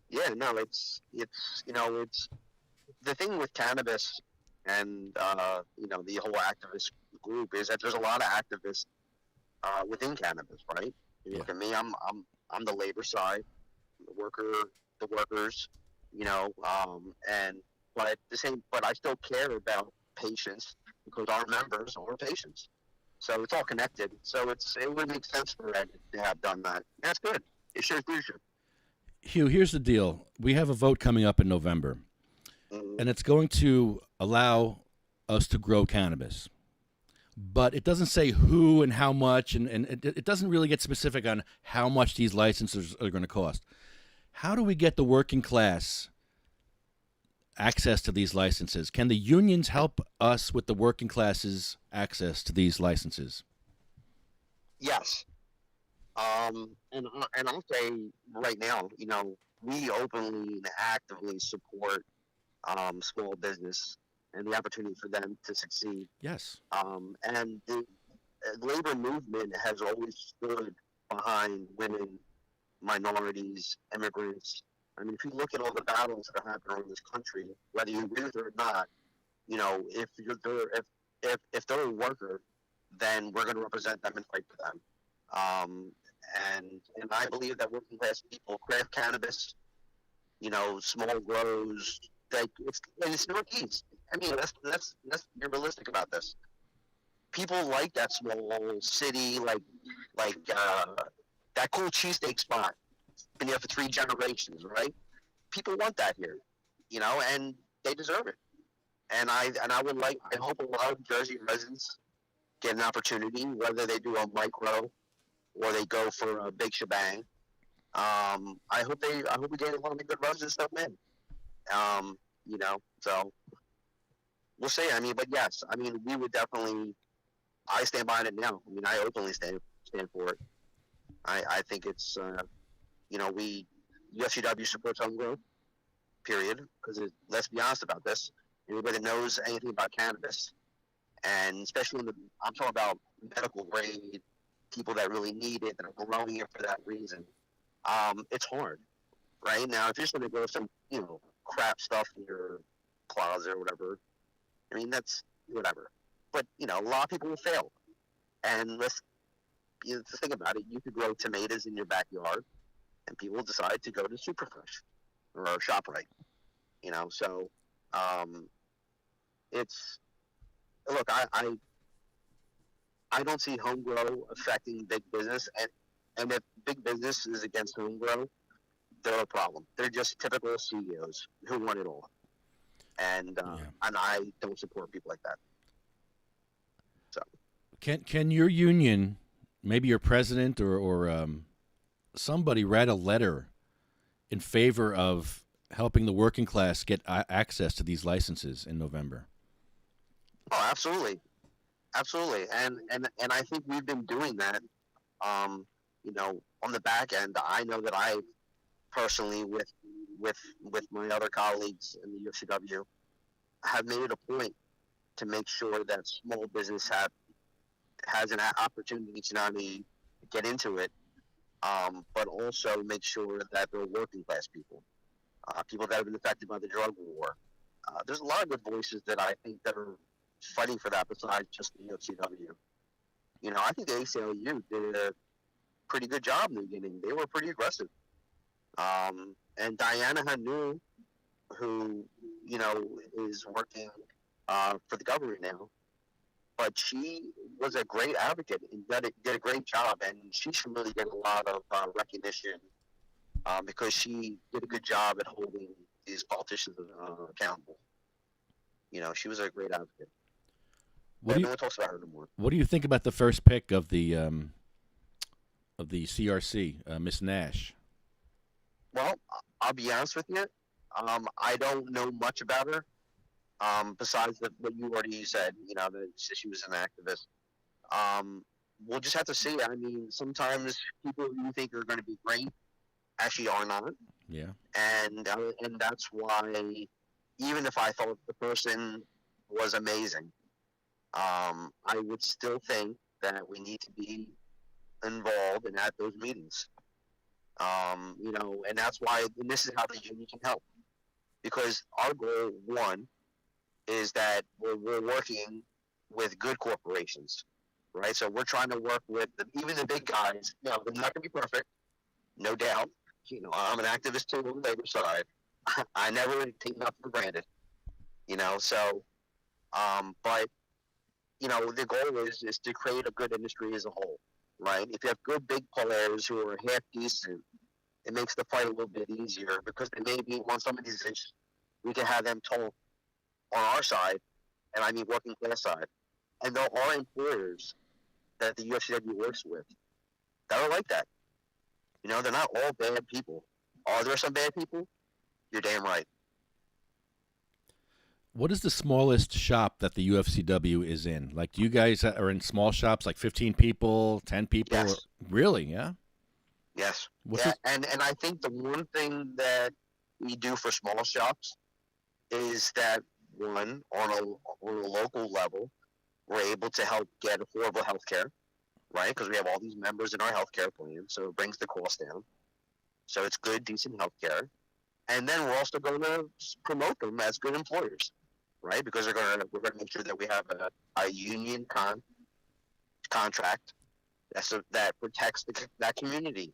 Yeah, no, it's the thing with cannabis and the whole activist group is that there's a lot of activists within cannabis, right? You look at me, I'm the labor side, the workers, but I still care about patients because our members are patients. So it's all connected. So it would make sense for Ed to have done that. That's good. It shows leadership. Hugh, here's the deal. We have a vote coming up in November, and it's going to allow us to grow cannabis. But it doesn't say who and how much, and it doesn't really get specific on how much these licenses are going to cost. How do we get the working class access to these licenses? Can the unions help us with the working class's access to these licenses? Yes. And I'll say right now, we openly and actively support small business and the opportunity for them to succeed. Yes. And the labor movement has always stood behind women, minorities, immigrants. I mean, if you look at all the battles that are happening in this country, whether you agree with it or not, if they're a worker, then we're going to represent them and fight for them. And I believe that working class people, craft cannabis, small grows, it's Northeast. I mean, let's be realistic about this. People like that small city, like that cool cheesesteak spot. Been there for 3 generations, right? People want that here, and they deserve it. And I hope a lot of Jersey residents get an opportunity, whether they do a micro or they go for a big shebang. I hope we get a lot of good residents stuff in. So we'll see. I mean, but yes, I mean, we would definitely. I stand behind it now. I mean, I openly stand for it. I think it's UFCW supports home growth, period. Because let's be honest about this. Anybody that knows anything about cannabis, and especially I'm talking about medical grade people that really need it, that are growing it for that reason. It's hard, right? Now, if you're just going to grow some, crap stuff in your closet or whatever, I mean, that's whatever. But, a lot of people will fail. And let's think about it. You could grow tomatoes in your backyard, and people decide to go to Superfresh or ShopRite, So, it's, look, I don't see home grow affecting big business, and if big business is against home grow, they're a problem. They're just typical CEOs who want it all, and I don't support people like that. So, can your union, maybe your president or somebody, write a letter in favor of helping the working class get access to these licenses in November? Oh, absolutely. Absolutely, and I think we've been doing that. On the back end, I know that I personally, with my other colleagues in the UFCW, have made it a point to make sure that small business has an opportunity to not only get into it, but also make sure that they're working class people, people that have been affected by the drug war. There's a lot of good voices that I think that are fighting for that besides just the UFCW. I think the ACLU did a pretty good job in the beginning. They were pretty aggressive. And Diana Hanu, who, is working for the government now, but she was a great advocate and did a great job, and she should really get a lot of recognition because she did a good job at holding these politicians accountable. She was a great advocate. What do no one talks about her anymore. What do you think about the first pick of the CRC, Miss Nash? Well, I'll be honest with you. I don't know much about her. Besides what you already said, that she was an activist. We'll just have to see. I mean, sometimes people you think are going to be great actually are not. Yeah. And that's why, even if I thought the person was amazing, I would still think that we need to be involved and at those meetings. And that's why, and this is how the union can help. Because our goal, one, is that we're working with good corporations, right? So we're trying to work with even the big guys. They're not going to be perfect, no doubt. I'm an activist too on the labor side. I never take nothing for granted, So, but the goal is to create a good industry as a whole, right? If you have good big players who are half decent, it makes the fight a little bit easier because they maybe want some of these issues. We can have them talk on our side, and I mean working class side. And there are employers that the UFCW works with that are like that. They're not all bad people. Are there some bad people? You're damn right. What is the smallest shop that the UFCW is in? Like, do you guys are in small shops, like 15 people, 10 people? Yes. Or, really? Yeah. Yes. What's yeah. And I think the one thing that we do for small shops is that, one, on a local level, we're able to help get affordable health care, right? Because we have all these members in our health care plan, so it brings the cost down. So it's good, decent health care. And then we're also going to promote them as good employers, right? Because we're going to make sure that we have a union contract that protects that community.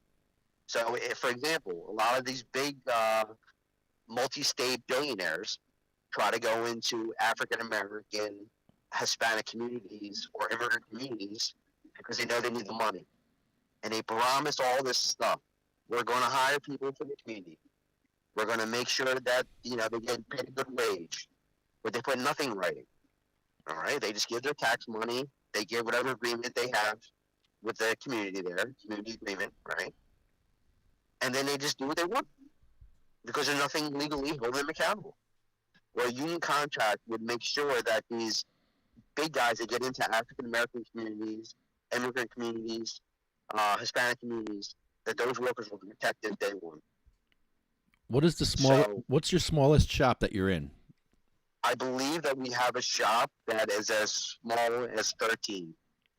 So, if, for example, a lot of these big multi-state billionaires try to go into African-American, Hispanic communities or immigrant communities because they know they need the money. And they promise all this stuff. We're going to hire people for the community. We're going to make sure that, they get paid a good wage. But they put nothing in writing. All right? They just give their tax money. They give whatever agreement they have with the community there, community agreement, right? And then they just do what they want because there's nothing legally holding them accountable. Well, a union contract would make sure that these big guys that get into African-American communities, immigrant communities, Hispanic communities, that those workers will be protected day one. What is the So what's your smallest shop that you're in? I believe that we have a shop that is as small as 13.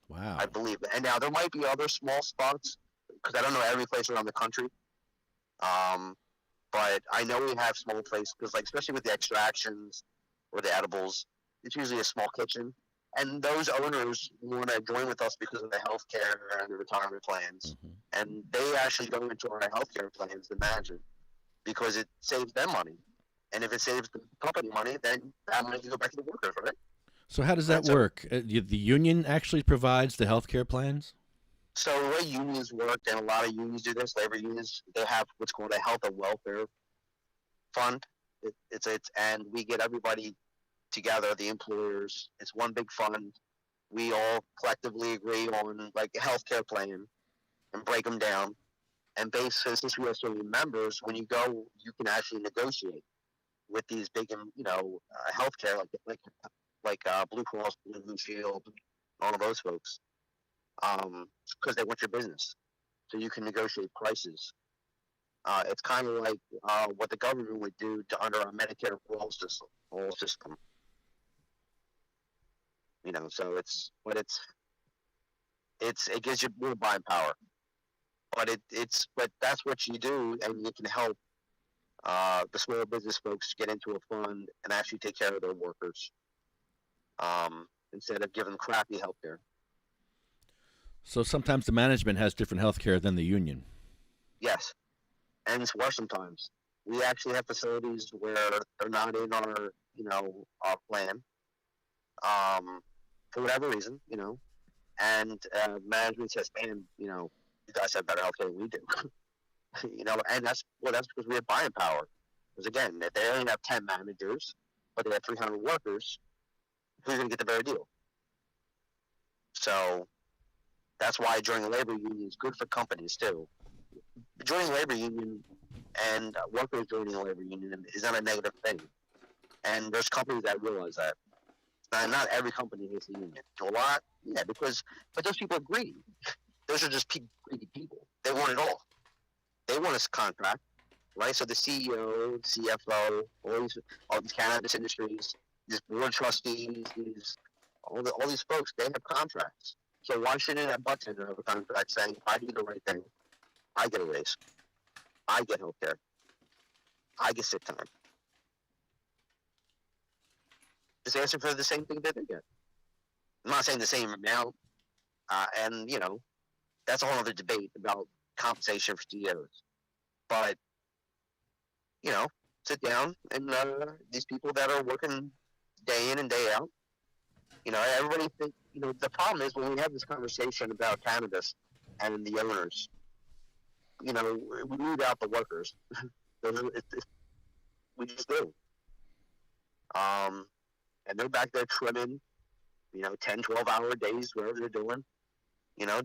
Wow. I believe. And now there might be other small spots because I don't know every place around the country. But I know we have small places because, like, especially with the extractions or the edibles, it's usually a small kitchen. And those owners want to join with us because of the healthcare and the retirement plans. Mm-hmm. And they actually go into our healthcare plans to manage it because it saves them money. And if it saves the company money, then that money can go back to the workers, right? So how does that work? The union actually provides the healthcare plans? So the way unions work, and a lot of unions do this, labor unions, they have what's called a health and welfare fund. And we get everybody together, the employers. It's one big fund. We all collectively agree on like a healthcare plan and break them down. And basically, since we have so many members, when you go, you can actually negotiate with these big, healthcare like Blue Cross, Blue Shield, all of those folks, because they want your business, so you can negotiate prices. It's kind of like what the government would do under our Medicare roll system. So it gives you more buying power, but but that's what you do, and you can help the small business folks get into a fund and actually take care of their workers, instead of giving them crappy health care. So sometimes the management has different health care than the union. Yes, and it's worse sometimes. We actually have facilities where they're not in our plan, for whatever reason, and management says, "Man, you guys have better health care than we do." And that's because we have buying power. Because again, if they only have 10 managers, but they have 300 workers, who's going to get the better deal? So that's why joining a labor union is good for companies too. Joining a labor union and workers joining a labor union is not a negative thing. And there's companies that realize that. Not every company hates the union. A lot, yeah, but those people are greedy. Those are just greedy people. They want it all. They want a contract, right? So the CEO, CFO, all these cannabis industries, these board trustees, all these folks, they have contracts. So why shouldn't a bartender have a contract saying, if I do the right thing, I get a raise, I get health care, I get sick time? Just answer for the same thing that they get. I'm not saying the same amount, and that's a whole other debate about compensation for CEOs. But sit down and these people that are working day in and day out, everybody think the problem is when we have this conversation about cannabis and the owners, we leave out the workers. We just do. And they're back there trimming, 10, 12-hour days, whatever they're doing,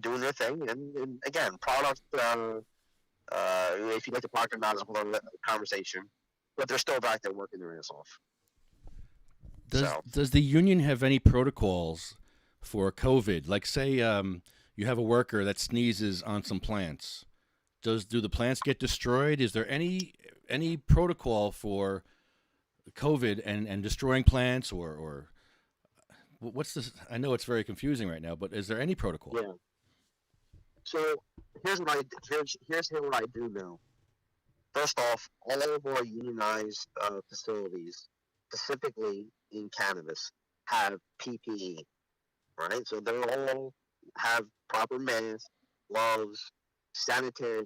doing their thing. And again, product, if you like to talk about it, it's a whole other conversation, but they're still back there working their ass off. Does the union have any protocols for COVID? Like, say you have a worker that sneezes on some plants. Do the plants get destroyed? Is there any protocol for COVID and destroying plants or what's this? I know it's very confusing right now, but is there any protocol? Yeah. So here's what I do know. First off, all of our unionized facilities, specifically in cannabis, have PPE, right? So they all have proper masks, gloves, sanitation.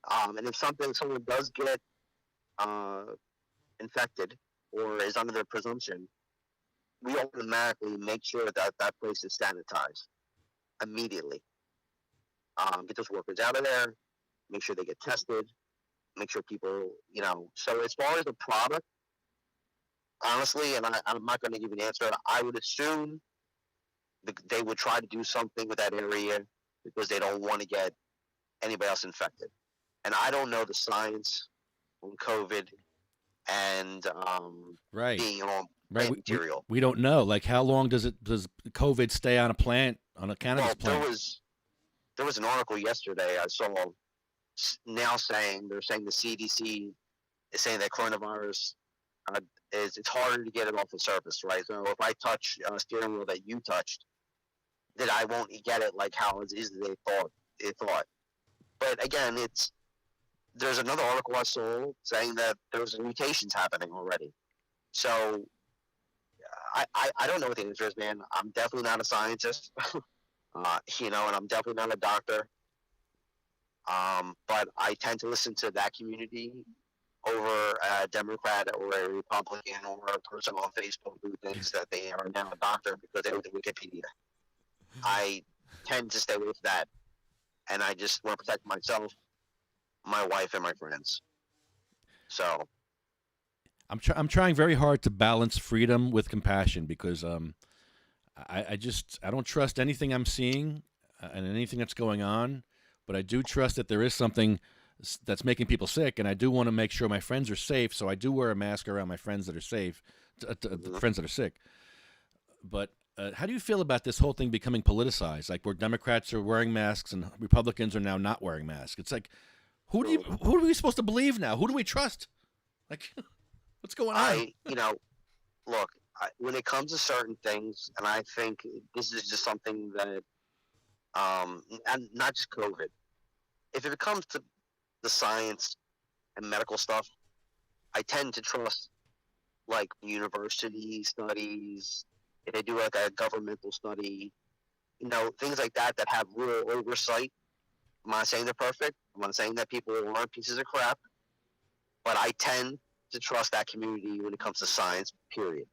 And if someone does get infected or is under their presumption, we automatically make sure that that place is sanitized immediately. Get those workers out of there, make sure they get tested, make sure people, So as far as the product, honestly, and I'm not going to give you an answer, I would assume they would try to do something with that area because they don't want to get anybody else infected. And I don't know the science on COVID and being on plant material. We don't know. Like, how long does COVID stay on a plant, on a cannabis plant? there was an article yesterday I saw now saying they're saying the CDC is saying that coronavirus it's harder to get it off the surface, right? So if I touch a steering wheel that you touched, that I won't get it like how it is they thought. But again, there's another article I saw saying that there's mutations happening already. So I don't know what the answer is, man. I'm definitely not a scientist, and I'm definitely not a doctor. But I tend to listen to that community over a Democrat or a Republican or a person on Facebook who thinks that they are now a doctor because they don't do Wikipedia. I tend to stay away from that, and I just want to protect myself, my wife, and my friends. So I'm trying very hard to balance freedom with compassion because I don't trust anything I'm seeing and anything that's going on, but I do trust that there is something that's making people sick, and I do want to make sure my friends are safe, so I do wear a mask around my friends that are safe, friends that are sick. But how do you feel about this whole thing becoming politicized? Like where Democrats are wearing masks and Republicans are now not wearing masks. It's like, who are we supposed to believe now? Who do we trust? Like, what's going on? Look, when it comes to certain things, and I think this is just something that, and not just COVID, if it comes to the science and medical stuff, I tend to trust like university studies. If they do like a governmental study, things like that have real oversight. I'm not saying they're perfect. I'm not saying that people aren't pieces of crap, but I tend to trust that community when it comes to science, period.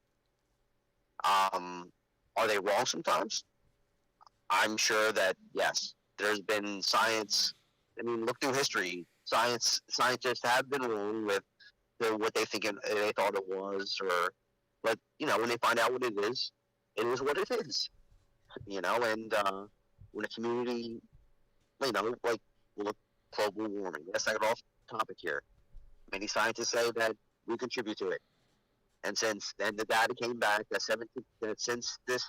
Are they wrong sometimes? I'm sure that, yes, there's been science. I mean, look through history. Scientists have been wrong with what they thought it was, but when they find out what it is what it is. And when a community, like look, global warming. Let's not get off topic here. Many scientists say that we contribute to it, and since then the data came back that since this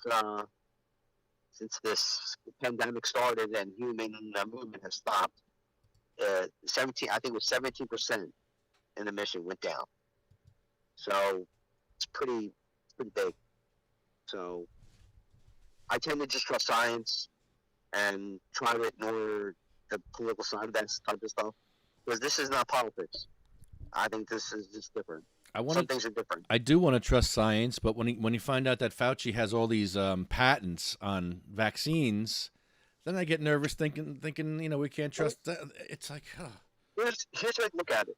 pandemic started and human movement has stopped, 17 I think it was 17% in emission went down. So it's pretty big. So I tend to just trust science and try to ignore the political side of that type of stuff because this is not politics. I think this is just different. Some things are different. I do want to trust science, but when you find out that Fauci has all these patents on vaccines, then I get nervous thinking we can't trust that. It's like, Here's how I look at it.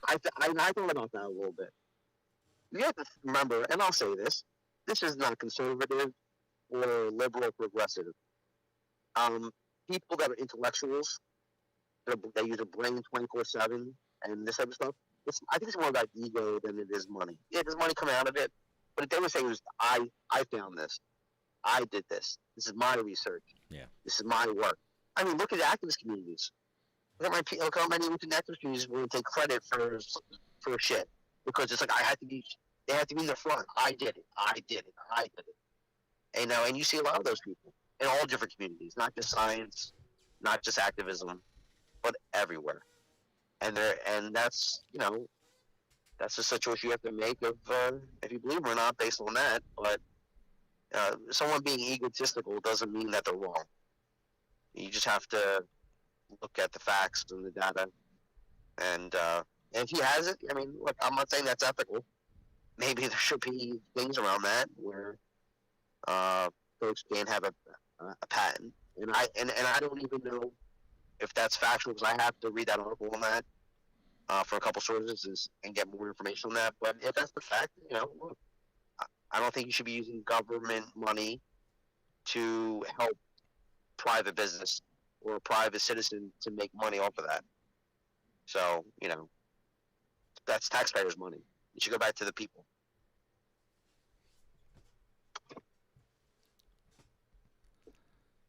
I thought about that a little bit. You have to remember, and I'll say this is not conservative or liberal or progressive. People that are intellectuals, they use a brain 24/7 and this type of stuff. I think it's more about ego than it is money. Yeah, there's money coming out of it, but if they were saying I found this, I did this. This is my research. Yeah, this is my work. I mean, look at the activist communities. Look how many activist communities will take credit for shit because it's like they have to be in the front. I did it. And you see a lot of those people in all different communities, not just science, not just activism, but everywhere. And that's that's a situation you have to make of if you believe or not based on that. But someone being egotistical doesn't mean that they're wrong. You just have to look at the facts and the data. And if he has it, I mean, look, I'm not saying that's ethical. Maybe there should be things around that where folks can't have a patent. And I don't even know if that's factual because I have to read that article on that for a couple sources and get more information on that. But if that's the fact, look, I don't think you should be using government money to help private business or a private citizen to make money off of that. So, that's taxpayers' money. It should go back to the people.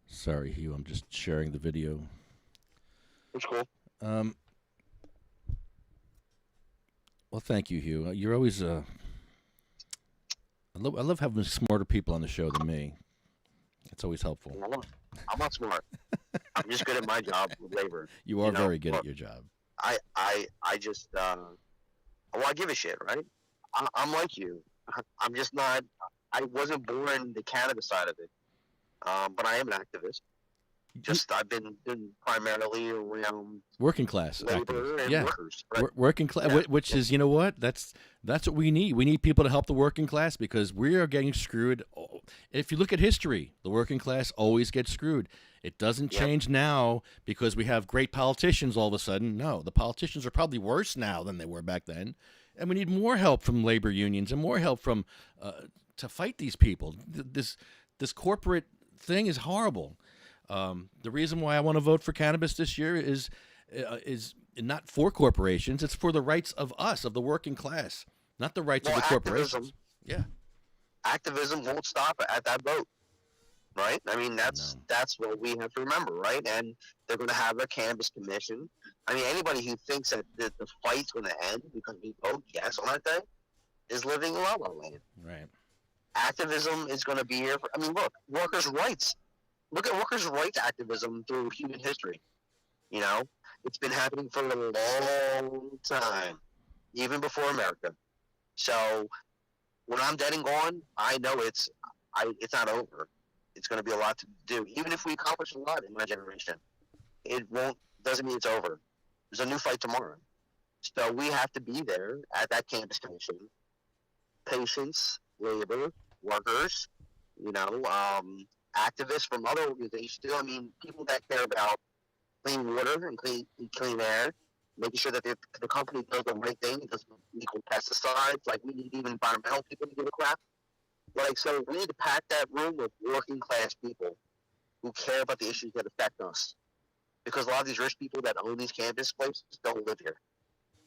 Sorry, Hugh. I'm just sharing the video. That's cool. Well, thank you, Hugh. You're always I love having smarter people on the show than me. It's always helpful. I'm not smart. I'm just good at my job with labor. You are know, very good look, at your job. I just, well, I give a shit, right? I'm like you. I'm just not. I wasn't born the cannabis side of it, but I am an activist. Just I've been primarily around Working class labor activists. and Yeah. workers. Right? Working class, Yeah. which is, you know what? That's what we need. We need people to help the working class because we are getting screwed. If you look at history, the working class always gets screwed. It doesn't Yep. change now because we have great politicians all of a sudden. No, the politicians are probably worse now than they were back then. And we need more help from labor unions and more help from to fight these people. This corporate thing is horrible. The reason why I want to vote for cannabis this year is not for corporations. It's for the rights of us, of the working class, not the rights of the corporations. Yeah. Activism won't stop at that vote, right? I mean, that's what we have to remember, right? And they're going to have a cannabis commission. I mean, anybody who thinks that the fight's going to end because we vote yes on that day is living in la la land. Right. Activism is going to be here. I mean, look, workers' rights. Look at workers' rights activism through human history. You know, it's been happening for a long time, even before America. So when I'm dead and gone, I know it's not over. It's going to be a lot to do. Even if we accomplish a lot in my generation, doesn't mean it's over. There's a new fight tomorrow. So we have to be there at that campus commission. Patients, labor, workers, activists from other organizations. I mean, people that care about clean water and clean air, making sure that the company does the right thing, doesn't equal pesticides. Like, we need even environmental people to give a crap. Like, so we need to pack that room with working class people who care about the issues that affect us. Because a lot of these rich people that own these campus places don't live here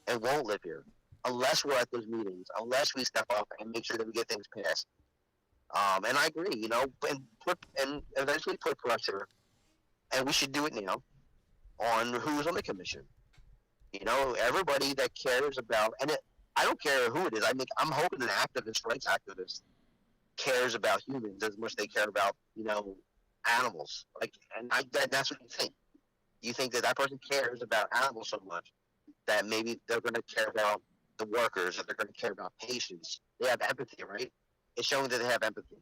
and won't live here unless we're at those meetings, unless we step up and make sure that we get things passed. And I agree, and eventually put pressure, and we should do it now, on who's on the commission. Everybody that cares about, I don't care who it is. I'm hoping an activist, rights activist, cares about humans as much as they care about, animals. That's what you think. You think that person cares about animals so much that maybe they're going to care about the workers, or they're going to care about patients. They have empathy, right? It's showing that they have empathy.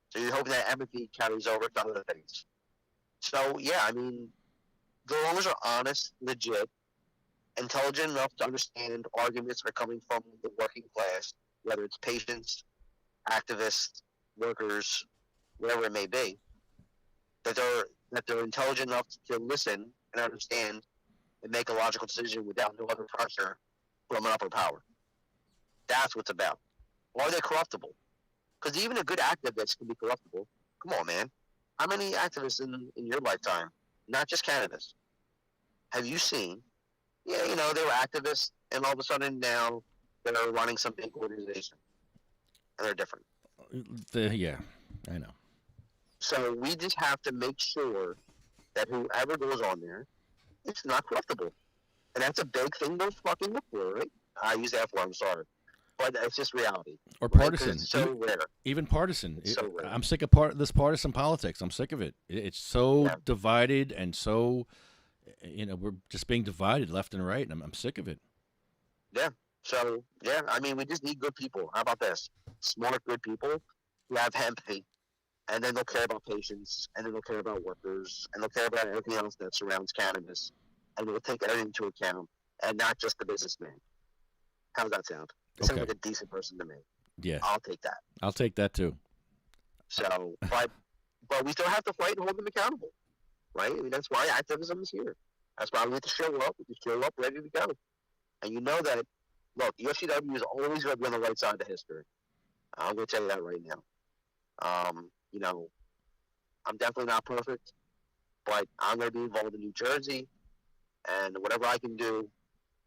So you're hoping that empathy carries over to other things. So, yeah, I mean, the lawyers are honest, legit, intelligent enough to understand arguments that are coming from the working class, whether it's patients, activists, workers, whatever it may be, that they're intelligent enough to listen and understand and make a logical decision without no other pressure from an upper power. That's what's about. Or are they corruptible? Because even a good activist can be corruptible. Come on, man. How many activists in your lifetime, not just cannabis, have you seen? Yeah, they were activists, and all of a sudden now they're running some big organization, and they're different. Yeah, I know. So we just have to make sure that whoever goes on there, it's not corruptible. And that's a big thing to fucking look for, right? I use that word, I'm sorry. But it's just reality. Or partisan. Right? It's so rare. Even partisan. So rare. I'm sick of this partisan politics. I'm sick of it. It's so divided and so, we're just being divided left and right. And I'm sick of it. Yeah. So, yeah, I mean, we just need good people. How about this? Smart, good people who have empathy. And then they'll care about patients, and then they'll care about workers, and they'll care about everything else that surrounds cannabis. And they'll take everything into account, and not just the businessman. How does that sound? It sounds like a decent person to me. Yeah. I'll take that. I'll take that too. So, but we still have to fight and hold them accountable, right? I mean, that's why activism is here. That's why we have to show up. We show up ready to go. And you know that, look, the UFCW is always going to be on the right side of history. I'm going to tell you that right now. I'm definitely not perfect, but I'm going to be involved in New Jersey, and whatever I can do,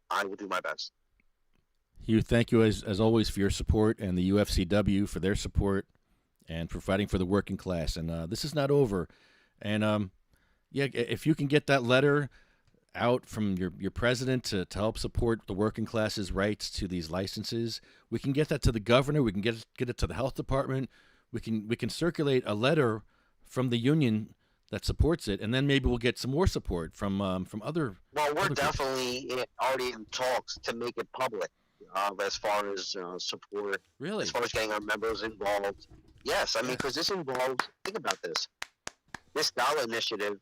I will do my best. Hugh, thank you as always for your support, and the UFCW for their support, and for fighting for the working class. And this is not over. And if you can get that letter out from your president to help support the working class's rights to these licenses, we can get that to the governor. We can get it to the health department. We can circulate a letter from the union that supports it, and then maybe we'll get some more support from other. Well, we're other groups. definitely already in talks to make it public as far as support. Really? As far as getting our members involved. Yes, I mean, because this involves, think about this. This ballot initiative,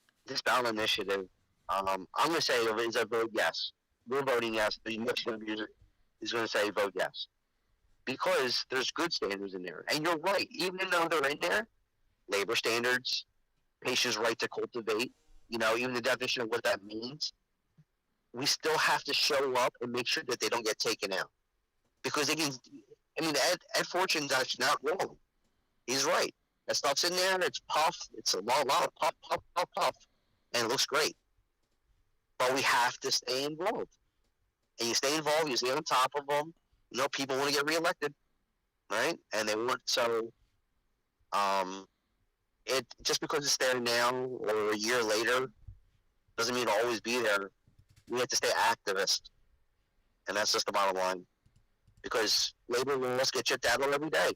I'm going to say is a vote yes. We're voting yes. The Michigan user is going to say vote yes. Because there's good standards in there. And you're right, even though they're in there, labor standards, patients' right to cultivate, even the definition of what that means, we still have to show up and make sure that they don't get taken out. Because they can, Ed Fortune's actually not wrong. He's right. That stuff's in there, it's puff, it's a lot of puff, and it looks great. But we have to stay involved. And you stay involved, you stay on top of them. People want to get reelected, right? And they want, so, it just because it's there now or a year later doesn't mean it'll always be there. We have to stay activist, and that's just the bottom line. Because labor laws get chipped out on every day.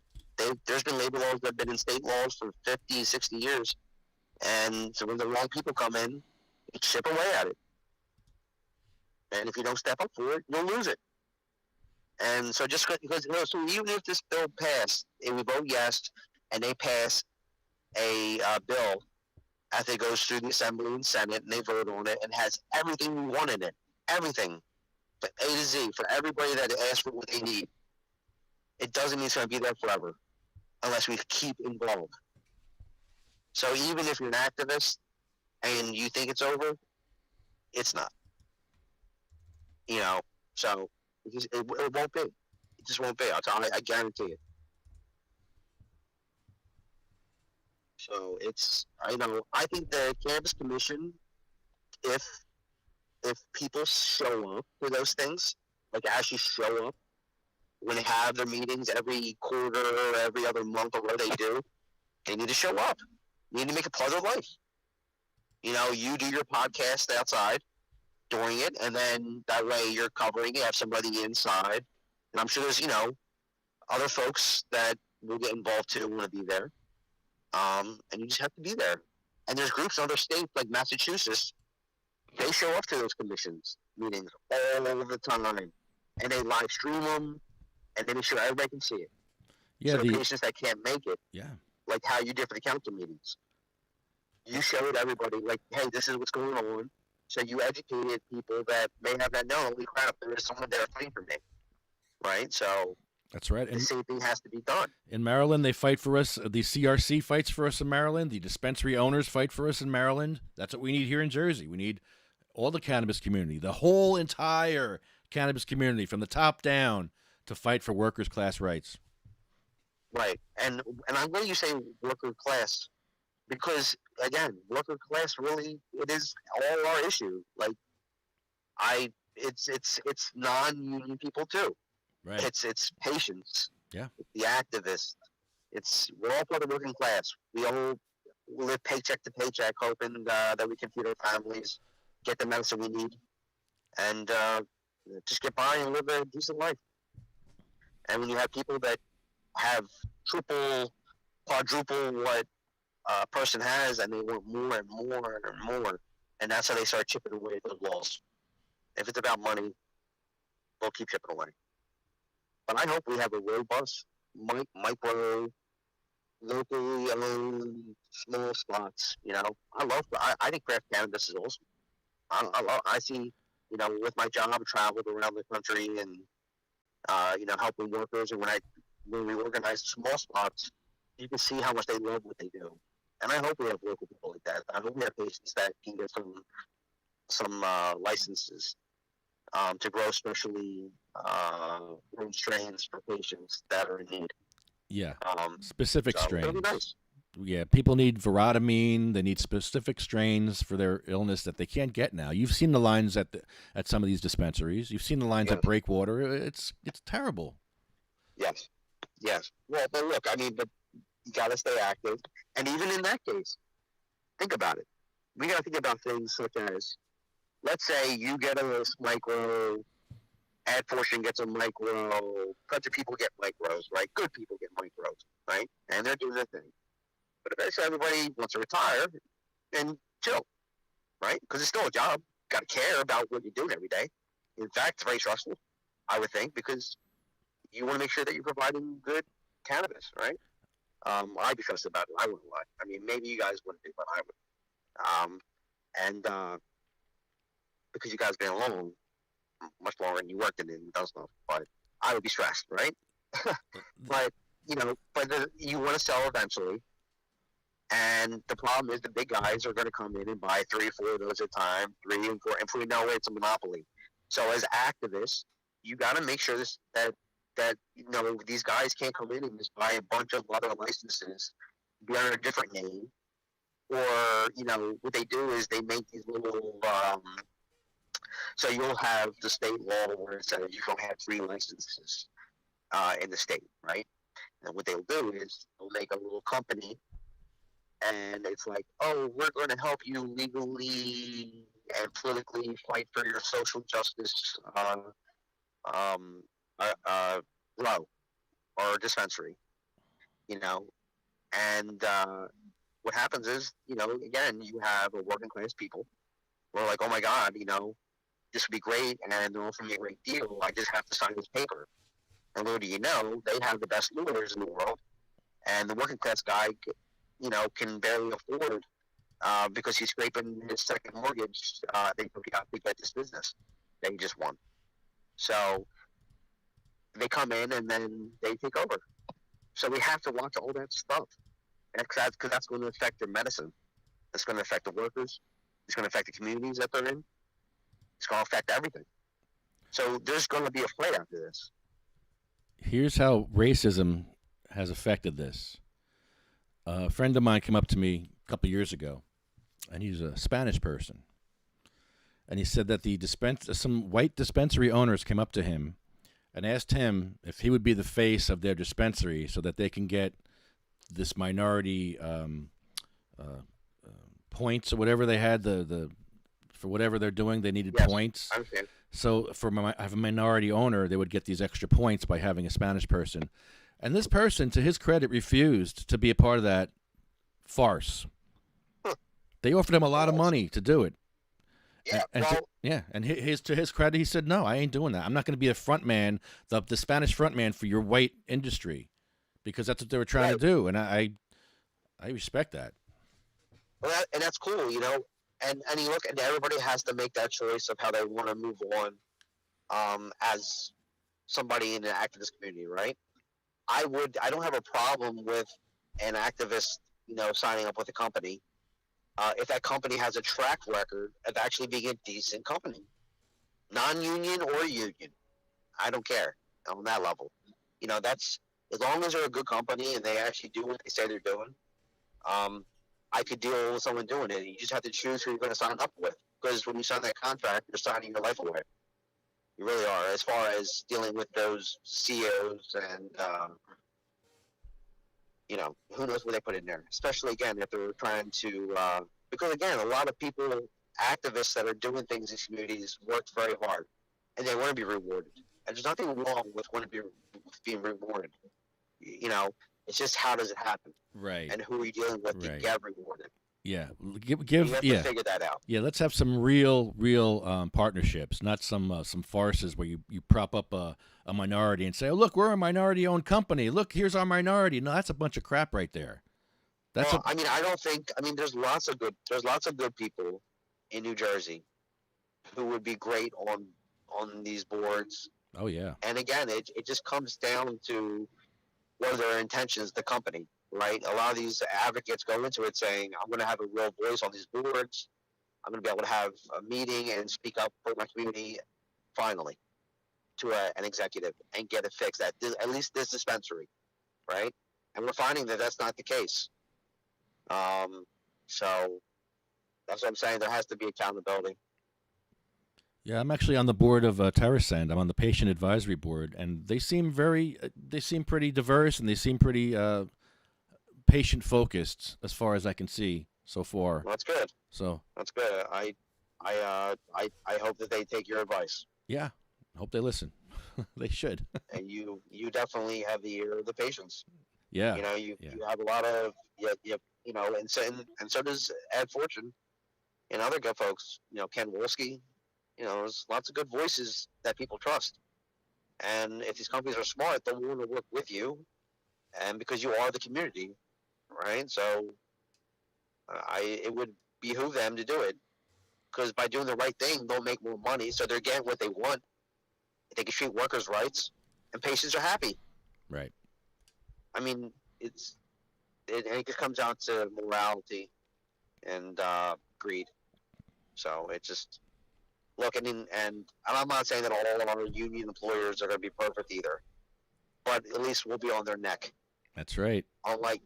There's been labor laws that have been in state laws for 50, 60 years, and so when the wrong people come in, you chip away at it. And if you don't step up for it, you'll lose it. And so just because, so even if this bill passed, and we vote yes, and they pass a bill after it goes through the Assembly and Senate, and they vote on it, and has everything we want in it, everything, from A to Z, for everybody that asks for what they need, it doesn't mean it's going to be there forever, unless we keep involved. So even if you're an activist, and you think it's over, it's not. So it won't be. It just won't be. I guarantee it. So I think the Cannabis Commission, if people show up for those things, like actually show up when they have their meetings every quarter or every other month or what they do, they need to show up. You need to make it part of their life. You do your podcast outside during it, and then that way you're covering it, have somebody inside. And I'm sure there's, other folks that will get involved too, want to be there. And you just have to be there. And there's groups in other states like Massachusetts, they show up to those commissions meetings all over the time, and they live stream them, and they make sure everybody can see it. Yeah, so the patients that can't make it, yeah, like how you did for the council meetings, you showed everybody, like, hey, this is what's going on. So you educated people that may have not known, holy crap, there is someone there fighting for me, right? So that's right. The same thing has to be done. In Maryland, they fight for us. The CRC fights for us in Maryland. The dispensary owners fight for us in Maryland. That's what we need here in Jersey. We need all the cannabis community, the whole entire cannabis community, from the top down, to fight for workers' class rights. Right. And I'm glad you say worker class, because, again, worker class really, it is all our issue. Like, it's non-union people too. Right. It's patients. Yeah. The activists. We're all part of the working class. We all live paycheck to paycheck, hoping that we can feed our families, get the medicine we need, and just get by and live a decent life. And when you have people that have triple, quadruple what a person has, and they want more and more and more, and that's how they start chipping away at those walls. If it's about money, they'll keep chipping away. But I hope we have a robust, micro, locally owned, small spots. I think craft cannabis is awesome. I see, with my job, I traveled around the country and, helping workers. And when we organize small spots, you can see how much they love what they do. And I hope we have local people like that. I hope we have patients that can get some licenses to grow specially grown strains for patients that are in need. Yeah, specific strains. It'll be nice. Yeah, people need viridomine. They need specific strains for their illness that they can't get now. You've seen the lines at some of these dispensaries. You've seen the lines at Breakwater. It's terrible. Yes. Well, but look, but you got to stay active. And even in that case, think about it. We got to think about things such as, let's say you get a micro, ad portion gets a micro, a bunch of people get micros, right? Good people get micros, right? And they're doing their thing. But eventually everybody wants to retire, and chill, right? Because it's still a job. You got to care about what you're doing every day. In fact, it's very stressful, I would think, because you want to make sure that you're providing good cannabis, right? I'd be stressed about it. I wouldn't lie. I mean, maybe you guys wouldn't be, but I would. And because you guys been alone much longer and you worked in it and done stuff, but I would be stressed, right? But you want to sell eventually, and the problem is the big guys are going to come in and buy 3 or 4 of those at a time, 3 and 4, and before you know it, it's a monopoly. So as activists, you got to make sure that these guys can't come in and just buy a bunch of other licenses, be under a different name, or what they do is they make these little. So you'll have the state law where it says you can have 3 licenses in the state, right? And what they'll do is they'll make a little company, and it's like, oh, we're going to help you legally and politically fight for your social justice grow or dispensary, and what happens is, again, you have a working class people who are like, oh my God, this would be great, and they're offering me a great deal. I just have to sign this paper. And little do you know, they have the best lawyers in the world, and the working class guy, can barely afford because he's scraping his second mortgage. They got to get this business that he just won. So they come in and then they take over. So we have to watch all that stuff, because that's going to affect their medicine. It's going to affect the workers. It's going to affect the communities that they're in. It's going to affect everything. So there's going to be a fight after this. Here's how racism has affected this. A friend of mine came up to me a couple years ago, and he's a Spanish person. And he said that some white dispensary owners came up to him and asked him if he would be the face of their dispensary so that they can get this minority points or whatever they had. For whatever they're doing, they needed points. I understand. So for a minority owner, they would get these extra points by having a Spanish person. And this person, to his credit, refused to be a part of that farce. Huh. They offered him a lot of money to do it. Yeah, and to his credit, he said, no, I ain't doing that. I'm not going to be a front man, the Spanish front man for your white industry, because that's what they were trying to do. And I respect that. Well, that's cool, And you look, and everybody has to make that choice of how they want to move on as somebody in the activist community, right? I don't have a problem with an activist, signing up with a company if that company has a track record of actually being a decent company, non-union or union. I don't care on that level. That's as long as they're a good company and they actually do what they say they're doing. I could deal with someone doing it. You just have to choose who you're going to sign up with, because when you sign that contract, you're signing your life away. You really are, as far as dealing with those CEOs and, who knows what they put in there. Especially, again, if they're trying to, because, again, a lot of people, activists that are doing things in communities work very hard, and they want to be rewarded. And there's nothing wrong with being rewarded. It's just, how does it happen? Right. And who are you dealing with to get rewarded? Yeah. You have to figure that out. Yeah, let's have some real partnerships, not some farces where you prop up a minority and say, oh, look, we're a minority-owned company. Look, here's our minority. No, that's a bunch of crap right there. I mean, there's lots of good people in New Jersey who would be great on these boards. Oh, yeah. And again, it just comes down to what are their intentions, the company, right? A lot of these advocates go into it saying, I'm going to have a real voice on these boards. I'm going to be able to have a meeting and speak up for my community, finally, to an executive and get it fixed at least this dispensary, right? And we're finding that that's not the case. So that's what I'm saying. There has to be accountability. Yeah, I'm actually on the board of TerraSend. I'm on the patient advisory board, and they seem pretty diverse, and they seem pretty patient focused as far as I can see so far. Well, that's good. So that's good. I hope that they take your advice. Yeah, I hope they listen. They should. And you definitely have the ear of the patients. Yeah. You have a lot of And so does Ed Fortune and other good folks. Ken Wolski. There's lots of good voices that people trust. And if these companies are smart, they'll want to work with you, and because you are the community, right? So, it would behoove them to do it, because by doing the right thing, they'll make more money. So they're getting what they want. They can treat workers' rights, and patients are happy. Right. I mean, it just comes down to morality and greed. So it just look. I mean, and I'm not saying that all our union employers are going to be perfect either, but at least we'll be on their neck. That's right. Unlike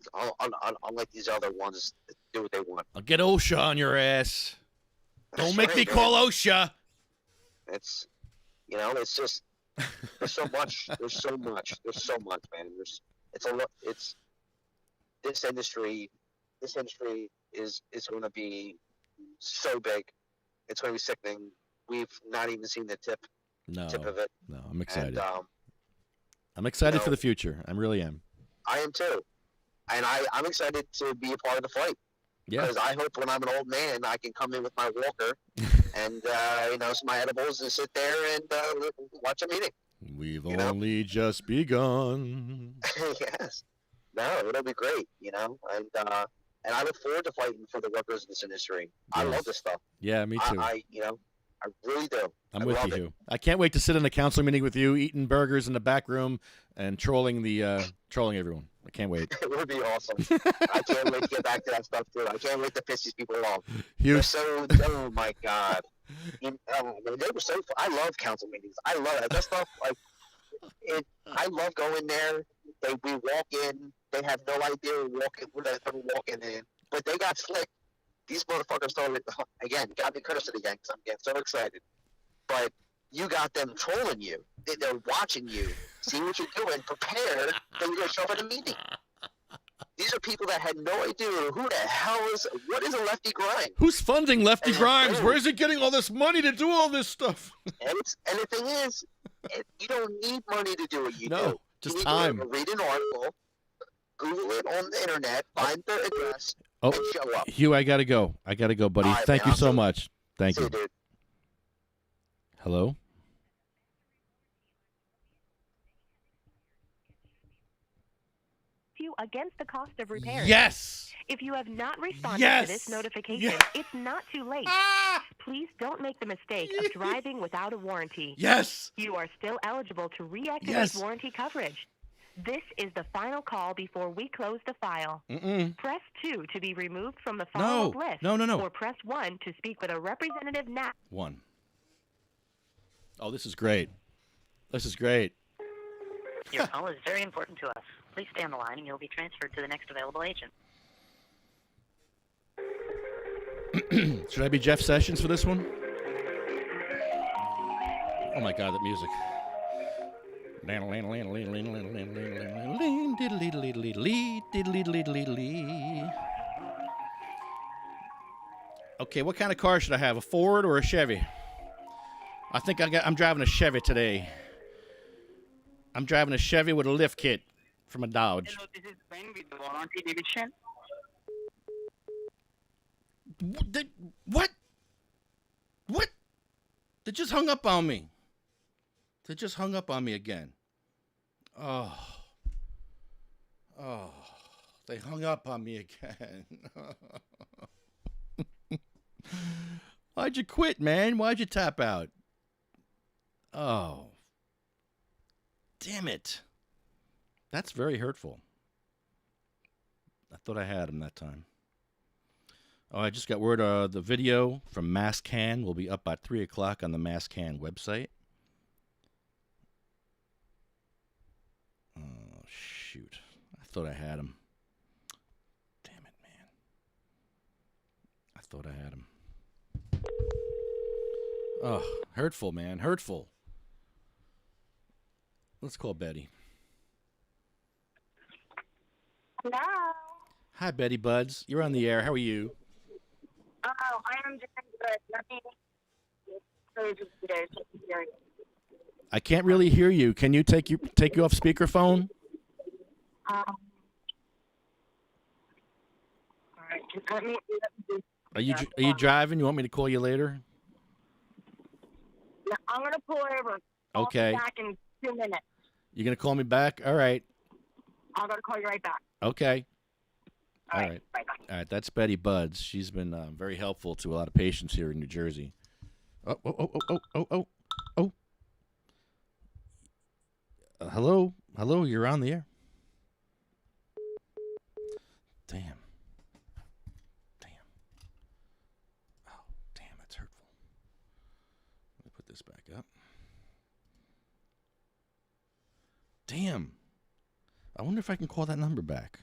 these other ones that do what they want. I'll get OSHA on your ass. That's Don't make me right, call man. OSHA. It's it's just there's so much. There's so much, man. It's this industry. This industry is going to be so big. It's going to be sickening. We've not even seen the tip of it. No, I'm excited. And, I'm excited for the future. I really am. I am too. And I'm excited to be a part of the fight. Yeah. Because I hope when I'm an old man, I can come in with my walker and, some my edibles and sit there and watch a meeting. We've only just begun. Yes. No, it'll be great, and I look forward to fighting for the workers in this industry. Yes. I love this stuff. Yeah, me too. I really do. I'm with you, Hugh. I can't wait to sit in a council meeting with you, eating burgers in the back room and trolling everyone. I can't wait. It would be awesome. I can't wait to get back to that stuff too. I can't wait to piss these people off. Hugh. Oh my God. They were so. I love council meetings. I love it. That stuff. I love going there. We walk in. They have no idea we're walking in, but they got slick. These motherfuckers started again. Got me cursing again because I'm getting so excited. But you got them trolling you. They're watching you, seeing what you're doing, prepared that you're going to show up at a meeting. These are people that had no idea what is a lefty grind. Who's funding Lefty Grimes? Where is he getting all this money to do all this stuff? And the thing is, you don't need money to do what you do. No, just you need time. To read an article, Google it on the internet, find their address, and show up. Hugh, I gotta go, buddy. Right, Thank man, you so much. Thank See you. Dude. Hello? You against the cost of repairs. Yes! If you have not responded Yes! to this notification, Yes! it's not too late. Ah! Please don't make the mistake of driving without a warranty. Yes! You are still eligible to reactivate Yes! warranty coverage. This is the final call before we close the file. Mm-mm. Press 2 to be removed from the follow-up list. No. Or press 1 to speak with a representative now. 1. Oh, this is great. This is great. Your call is very important to us. Please stay on the line and you'll be transferred to the next available agent. Should I be Jeff Sessions for this one? Oh my God, that music. Okay, what kind of car should I have? A Ford or a Chevy? I think I'm driving a Chevy today. I'm driving a Chevy with a lift kit from a Dodge. Hello, this is Ben with the warranty division. What? What? They just hung up on me. They just hung up on me again. Oh, they hung up on me again. Why'd you quit, man? Why'd you tap out? Oh, damn it. That's very hurtful. I thought I had him that time. Oh, I just got word the video from MassCan will be up at 3 o'clock on the MassCan website. Oh, shoot. I thought I had him. Damn it, man. I thought I had him. Oh, hurtful, man. Hurtful. Let's call Betty. Hello. Hi, Betty Buds. You're on the air. How are you? Oh, I am doing good. Nothing crazy today. I can't really hear you. Can you take you off speakerphone? Are you driving? You want me to call you later? I'm gonna pull over. I'll Okay. be back in 2 minutes. You're gonna call me back? All right. I'm gonna call you right back. Okay. All right. Bye-bye. All right. That's Betty Buds. She's been very helpful to a lot of patients here in New Jersey. Oh. Hello? Hello? You're on the air. Damn. Oh, damn. That's hurtful. Let me put this back up. Damn. I wonder if I can call that number back.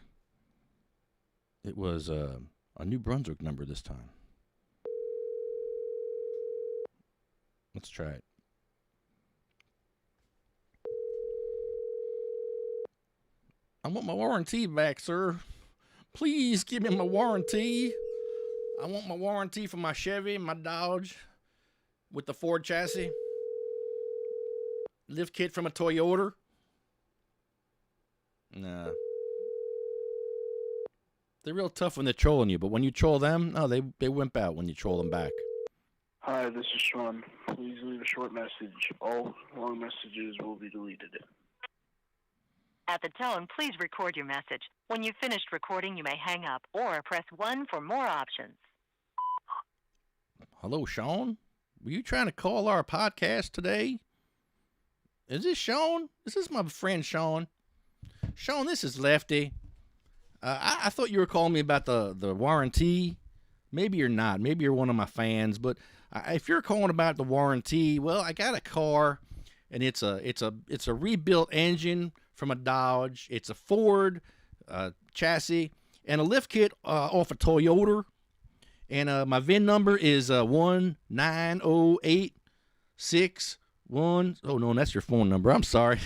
It was a New Brunswick number this time. Let's try it. I want my warranty back, sir. Please give me my warranty. I want my warranty for my Chevy, my Dodge, with the Ford chassis. Lift kit from a Toyota. Nah. They're real tough when they're trolling you, but when you troll them, no, they wimp out when you troll them back. Hi, this is Sean. Please leave a short message. All long messages will be deleted. At the tone, please record your message. When you've finished recording, you may hang up or press 1 for more options. Hello, Sean? Were you trying to call our podcast today? Is this Sean? This is my friend Sean. Sean, this is Lefty. I thought you were calling me about the warranty. Maybe you're not. Maybe you're one of my fans. But if you're calling about the warranty, well, I got a car, and it's a rebuilt engine from a Dodge. It's a Ford chassis and a lift kit off a Toyota. And my VIN number is 19086. Oh no, that's your phone number. I'm sorry.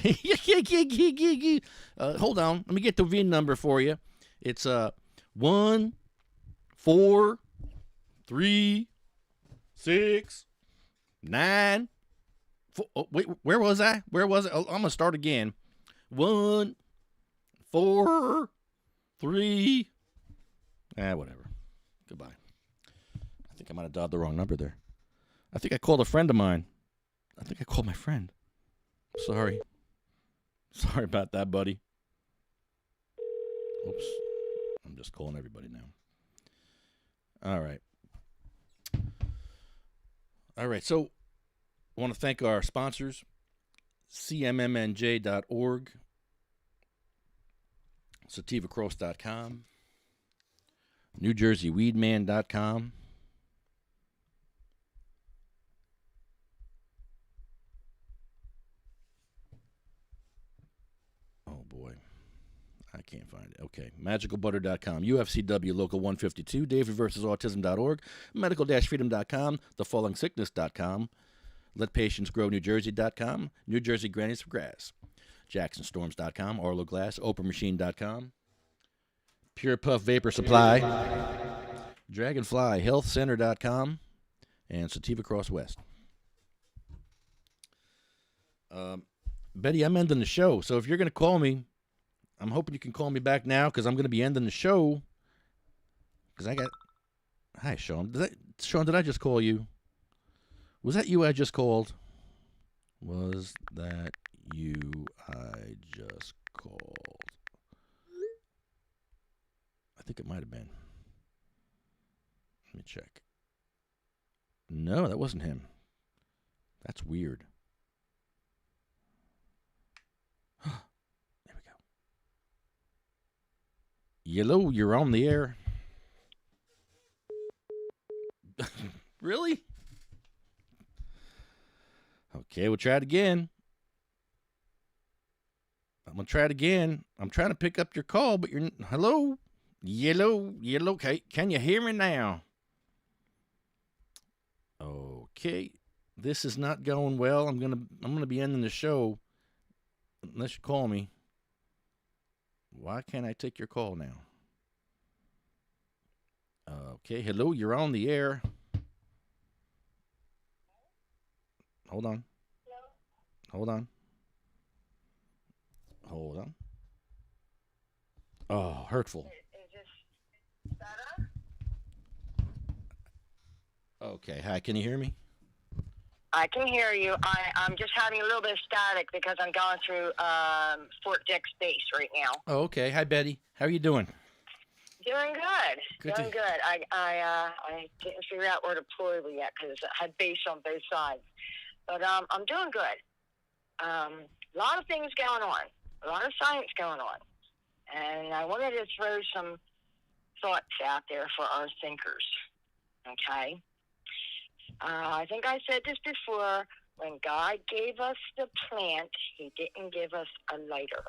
Hold on. Let me get the VIN number for you. It's 14369. Oh, wait, where was I? Where was it? Oh, I'm gonna start again. 1 4 3. Whatever. Goodbye. I think I might have dialed the wrong number there. I think I called a friend of mine. I think I called my friend. Sorry. Sorry about that, buddy. Oops. I'm just calling everybody now. All right. All right. So I want to thank our sponsors, cmmnj.org, sativacross.com, NewJerseyWeedman.com, oh boy, I can't find it. Okay, magicalbutter.com, UFCW Local 152, DavidVersusAutism.org, medical-freedom.com, thefallingsickness.com, LetPatientsGrowNewJersey.com, New Jersey Grannies for Grass, JacksonStorms.com, Arlo Glass, OprahMachine.com, Pure Puff Vapor Supply, Dragonfly HealthCenter.com, and Sativa Cross West. Betty, I'm ending the show, so if you're going to call me, I'm hoping you can call me back now because I'm going to be ending the show. Because I got... Hi, Sean. Sean, did I just call you? Was that you I just called? Was that you I just called? I think it might have been. Let me check. No, that wasn't him. That's weird. There we go. Yellow, you're on the air. Really? Okay, we'll try it again. I'm going to try it again. I'm trying to pick up your call, but you're... Hello? Yellow. Okay, can you hear me now? Okay. This is not going well. I'm gonna be ending the show unless you call me. Why can't I take your call now? Okay, hello, you're on the air. Hold on. Oh, hurtful. Is this better? Okay. Hi. Can you hear me? I can hear you. I'm just having a little bit of static because I'm going through Fort Dix base right now. Oh, okay. Hi, Betty. How are you doing? Doing good. Good Doing good. I didn't figure out where to deploy yet because I had base on both sides. But I'm doing good. A lot of things going on. A lot of science going on. And I wanted to throw some thoughts out there for our thinkers. Okay? I think I said this before. When God gave us the plant, he didn't give us a lighter.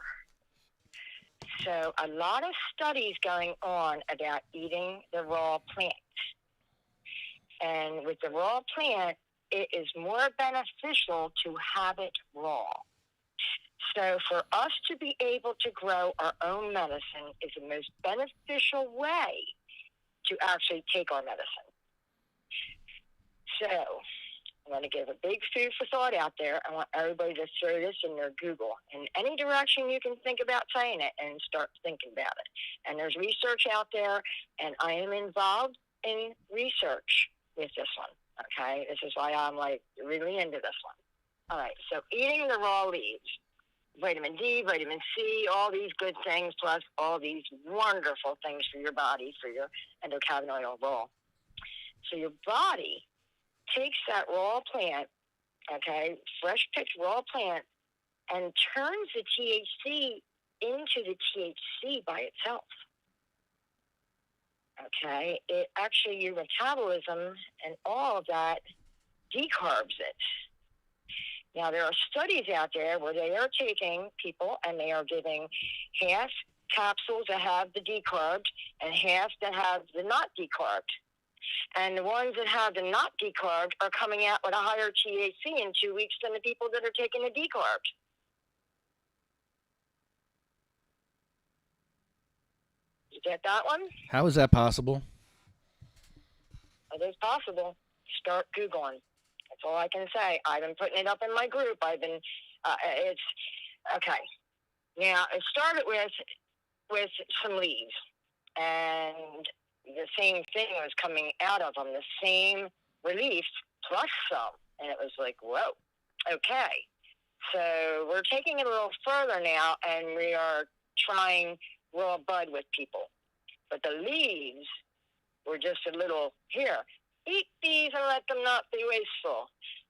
So a lot of studies going on about eating the raw plant. And with the raw plant, it is more beneficial to have it raw. So for us to be able to grow our own medicine is the most beneficial way to actually take our medicine. So I'm going to give a big food for thought out there. I want everybody to throw this in their Google in any direction you can think about saying it and start thinking about it. And there's research out there, and I am involved in research with this one, okay? This is why I'm, like, really into this one. All right, so eating the raw leaves, vitamin D, vitamin C, all these good things, plus all these wonderful things for your body, for your endocannabinoid raw. So your body takes that raw plant, okay, fresh picked raw plant, and turns the THC into the THC by itself. Okay, it actually, your metabolism and all of that decarbs it. Now, there are studies out there where they are taking people and they are giving half capsules that have the decarbed and half that have the not decarbed. And the ones that have the not decarbed are coming out with a higher THC in 2 weeks than the people that are taking the decarbed. You get that one? How is that possible? It is possible. Start Googling. That's all I can say. I've been putting it up in my group. It's, okay. Now, it started with some leaves. And the same thing was coming out of them, the same relief plus some. And it was like, whoa, okay. So we're taking it a little further now, and we are trying raw bud with people. But the leaves were just a little, here, eat these and let them not be wasteful.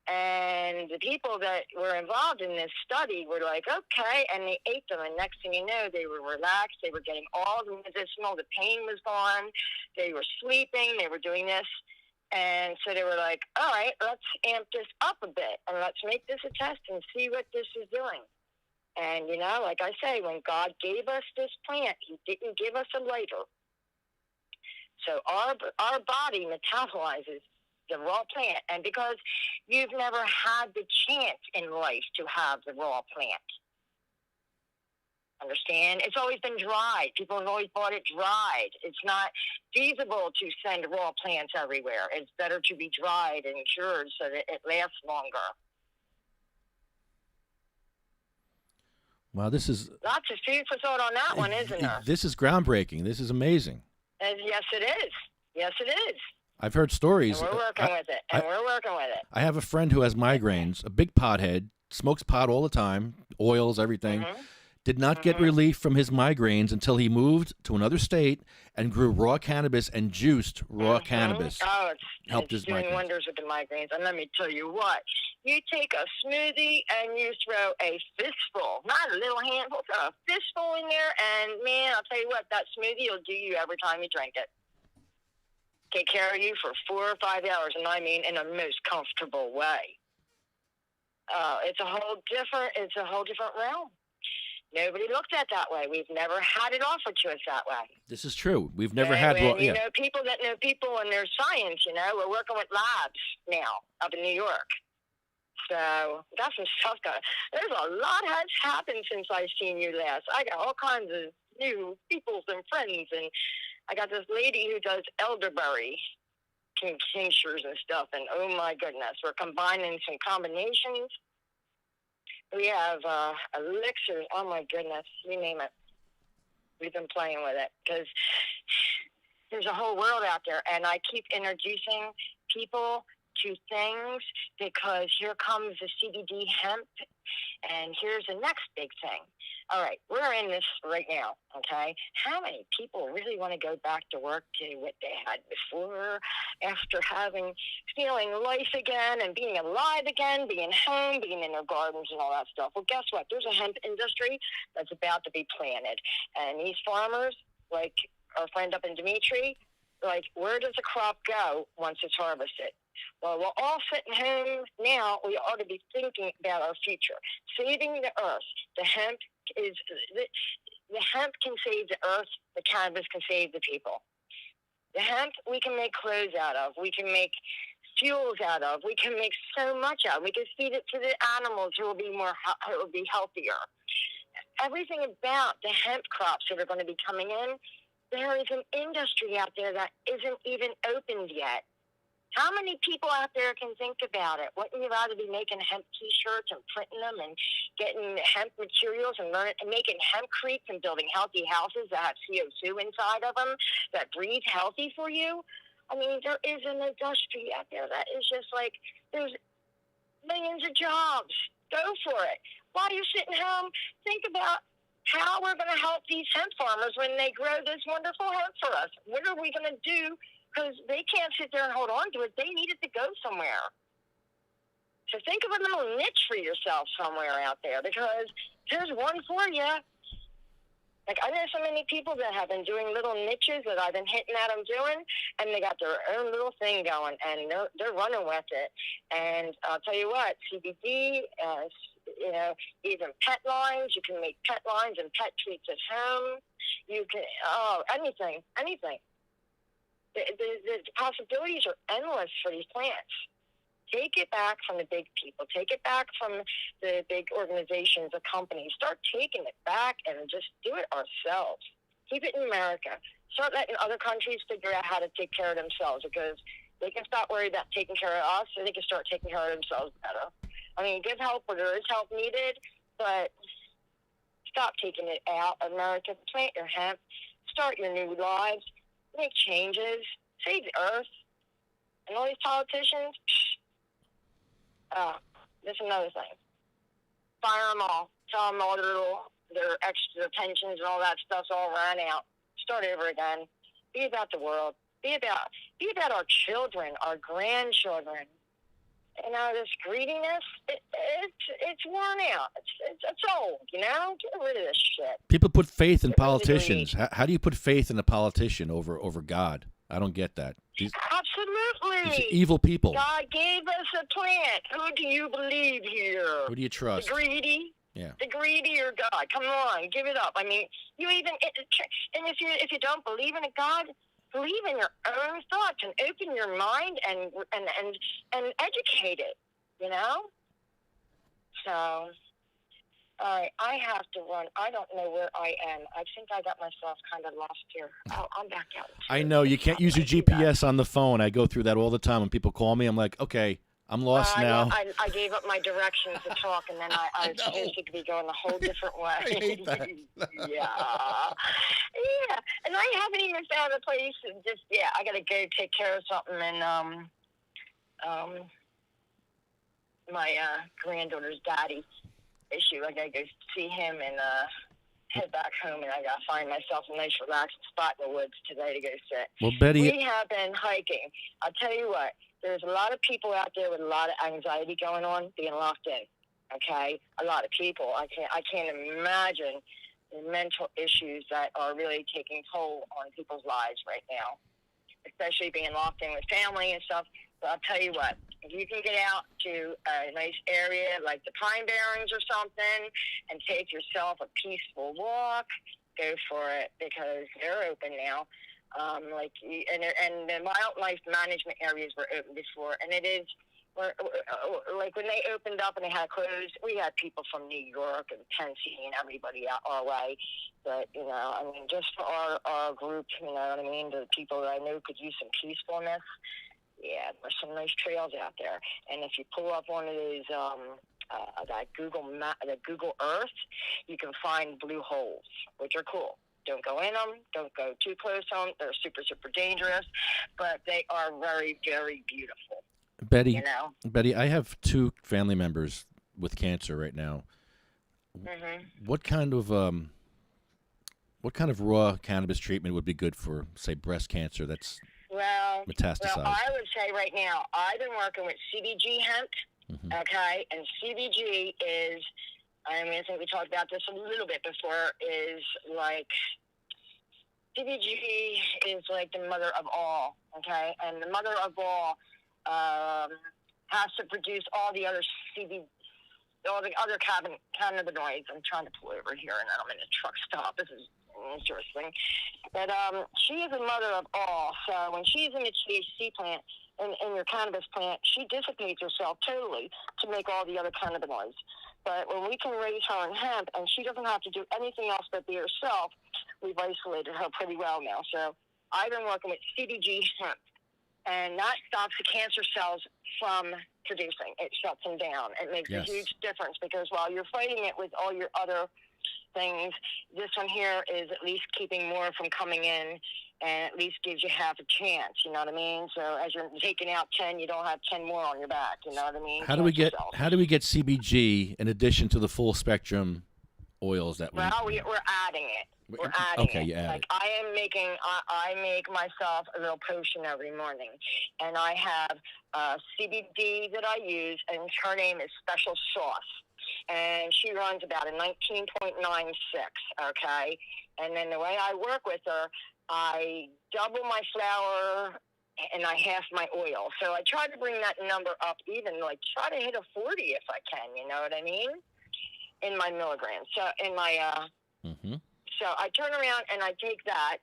And the people that were involved in this study were like, okay, and they ate them. And next thing you know, they were relaxed. They were getting all the medicinal. The pain was gone. They were sleeping. They were doing this. And so they were like, all right, let's amp this up a bit. And let's make this a test and see what this is doing. And, you know, like I say, when God gave us this plant, he didn't give us a lighter. So our body metabolizes the raw plant. And because you've never had the chance in life to have the raw plant, understand? It's always been dried. People have always bought it dried. It's not feasible to send raw plants everywhere. It's better to be dried and cured so that it lasts longer. Wow, this is... Lots of food for thought on that one, isn't there? This is groundbreaking. This is amazing. And yes, it is. Yes, it is. I've heard stories. And we're working with it. We're working with it. I have a friend who has migraines, a big pothead, smokes pot all the time, oils, everything. Mm-hmm. Did not get relief from his migraines until he moved to another state and grew raw cannabis and juiced raw cannabis. Oh, helped it's his doing migraines. wonders with the migraines. And let me tell you what, you take a smoothie and you throw a fistful, not a little handful, throw a fistful in there, and man, I'll tell you what, that smoothie will do you every time you drink it. Take care of you for 4 or 5 hours, and I mean in a most comfortable way. It's a whole different realm. Nobody looked at it that way. We've never had it offered to us that way. This is true. We've never had raw... You know, people that know people and there's science, you know. We're working with labs now up in New York. So got some stuff going. There's a lot has happened since I've seen you last. I got all kinds of new peoples and friends, and I got this lady who does elderberry tinctures and stuff, and oh my goodness, we're combining some combinations. We have elixirs, oh my goodness, you name it. We've been playing with it because there's a whole world out there, and I keep introducing people to things, because here comes the CBD hemp, and here's the next big thing. All right, we're in this right now, okay? How many people really want to go back to work to what they had before, after feeling life again and being alive again, being home, being in their gardens and all that stuff? Well, guess what? There's a hemp industry that's about to be planted. And these farmers, like our friend up in Dimitri, like, where does the crop go once it's harvested? Well, we're all sitting home now. We ought to be thinking about our future, saving the earth. The hemp can save the earth. The cannabis can save the people. The hemp we can make clothes out of. We can make fuels out of. We can make so much out of. We can feed it to the animals who will be healthier. Everything about the hemp crops that are going to be coming in, there is an industry out there that isn't even opened yet. How many people out there can think about it? Wouldn't you rather be making hemp T-shirts and printing them and getting hemp materials and making hempcretes and building healthy houses that have CO2 inside of them that breathe healthy for you? I mean, there is an industry out there that is just like, there's millions of jobs. Go for it. While you're sitting home, think about how we're going to help these hemp farmers when they grow this wonderful hemp for us. What are we going to do? Because they can't sit there and hold on to it. They need it to go somewhere. So think of a little niche for yourself somewhere out there, because there's one for you. Like, I know so many people that have been doing little niches that I've been hitting at them doing, and they got their own little thing going, and they're running with it. And I'll tell you what, CBD, even pet lines. You can make pet lines and pet treats at home. You can, anything. The possibilities are endless for these plants. Take it back from the big people. Take it back from the big organizations, the companies. Start taking it back and just do it ourselves. Keep it in America. Start letting other countries figure out how to take care of themselves, because they can stop worrying about taking care of us, and they can start taking care of themselves better. I mean, give help where there is help needed, but stop taking it out. America, plant your hemp. Start your new lives. Make changes. Save the earth. And all these politicians, there's another thing. Fire them all. Tell them all their extra pensions and all that stuff's all ran out. Start over again. Be about the world. Be about our children, our grandchildren. You know, this greediness, it's worn out. It's old, you know? Get rid of this shit. People put faith in politicians. How do you put faith in a politician over God? I don't get that. Absolutely. These evil people. God gave us a plant. Who do you believe here? Who do you trust? The greedy? Yeah. The greedy or God? Come on, give it up. I mean, and if you don't believe in a God, believe in your own thoughts and open your mind and educate it, you know? So, all right, I have to run. I don't know where I am. I think I got myself kind of lost here. I'm back out. I know. You can't use your GPS on the phone. I go through that all the time. When people call me, I'm like, okay, I'm lost now. I gave up my directions to talk, and then I was supposed to be going a whole different way. I hate that. Yeah. And I haven't even found a place. I got to go take care of something, and my granddaughter's daddy issue. I got to go see him and head back home, and I got to find myself a nice relaxed spot in the woods today to go sit. Well, Betty, we have been hiking. I'll tell you what. There's a lot of people out there with a lot of anxiety going on, being locked in. Okay, a lot of people. I can't imagine the mental issues that are really taking toll on people's lives right now, especially being locked in with family and stuff. But I'll tell you what, if you can get out to a nice area like the Pine Barrens or something and take yourself a peaceful walk, go for it, because they're open now. And the wildlife management areas were open before, and it is like when they opened up and they had closed, we had people from New York and Tennessee and everybody out our way. But you know, I mean, just for our group, you know what I mean, the people that I knew could use some peacefulness. Yeah, there's some nice trails out there, and if you pull up one of these that Google Earth, you can find blue holes, which are cool. Don't go in them. Don't go too close to them. They're super, super dangerous, but they are very, very beautiful. Betty, You know? Betty, I have 2 family members with cancer right now. Mm-hmm. What kind of raw cannabis treatment would be good for, say, breast cancer that's metastasized? Well, I would say right now, I've been working with CBG hemp, okay? And CBG is, I mean, I think we talked about this a little bit before, is like, CBG is like the mother of all, okay? And the mother of all has to produce all the other all the other cannabinoids. I'm trying to pull over here, and I'm in a truck stop. This is interesting. But she is the mother of all. So when she's in the THC plant, in your cannabis plant, she dissipates herself totally to make all the other cannabinoids. But when we can raise her in hemp, and she doesn't have to do anything else but be herself, we've isolated her pretty well now. So I've been working with CBG hemp, and that stops the cancer cells from producing. It shuts them down. It makes a huge difference, because while you're fighting it with all your other things, this one here is at least keeping more from coming in, and at least gives you half a chance, you know what I mean? So as you're taking out 10, you don't have 10 more on your back, you know what I mean? How do we get CBG in addition to the full spectrum oils that we? Well, we're adding it. We're adding okay, it. you add like it. I make myself a little potion every morning, and I have CBD that I use, and her name is Special Sauce. And she runs about a 19.96, okay? And then the way I work with her, I double my flour and I half my oil. So I try to bring that number up even, like try to hit a 40 if I can, you know what I mean? In my milligrams. So in my, so I turn around and I take that,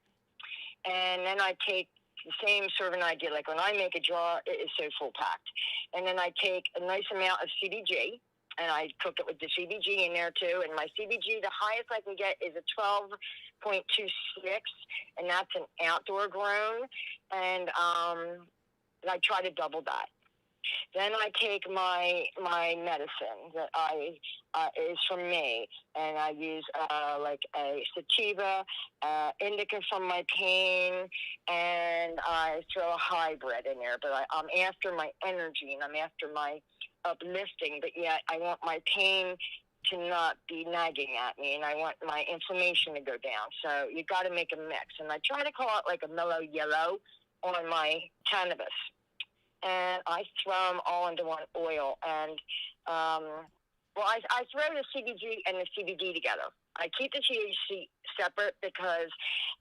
and then I take the same serving idea. Like when I make a jar, it is so full packed. And then I take a nice amount of CBG, and I cook it with the CBG in there too. And my CBG, the highest I can get is a 12.26, and that's an outdoor grown. And I try to double that. Then I take my medicine that is from me, and I use like a sativa, indica from my pain, and I throw a hybrid in there. But I'm after my energy, and I'm after my uplifting, but yet I want my pain to not be nagging at me, and I want my inflammation to go down. So you got to make a mix, and I try to call it like a mellow yellow on my cannabis. And I throw them all into one oil. And, I throw the CBG and the CBD together. I keep the THC separate because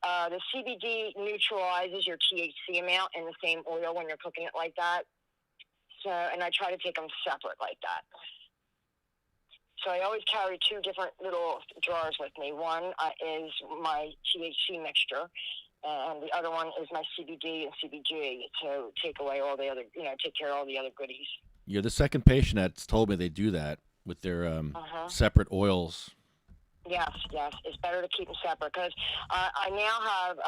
the CBD neutralizes your THC amount in the same oil when you're cooking it like that. So, and I try to take them separate like that. So I always carry 2 different little jars with me. One is my THC mixture, and the other one is my CBD and CBG to take away all the other, take care of all the other goodies. You're the second patient that's told me they do that with their separate oils. Yes, it's better to keep them separate, because I now have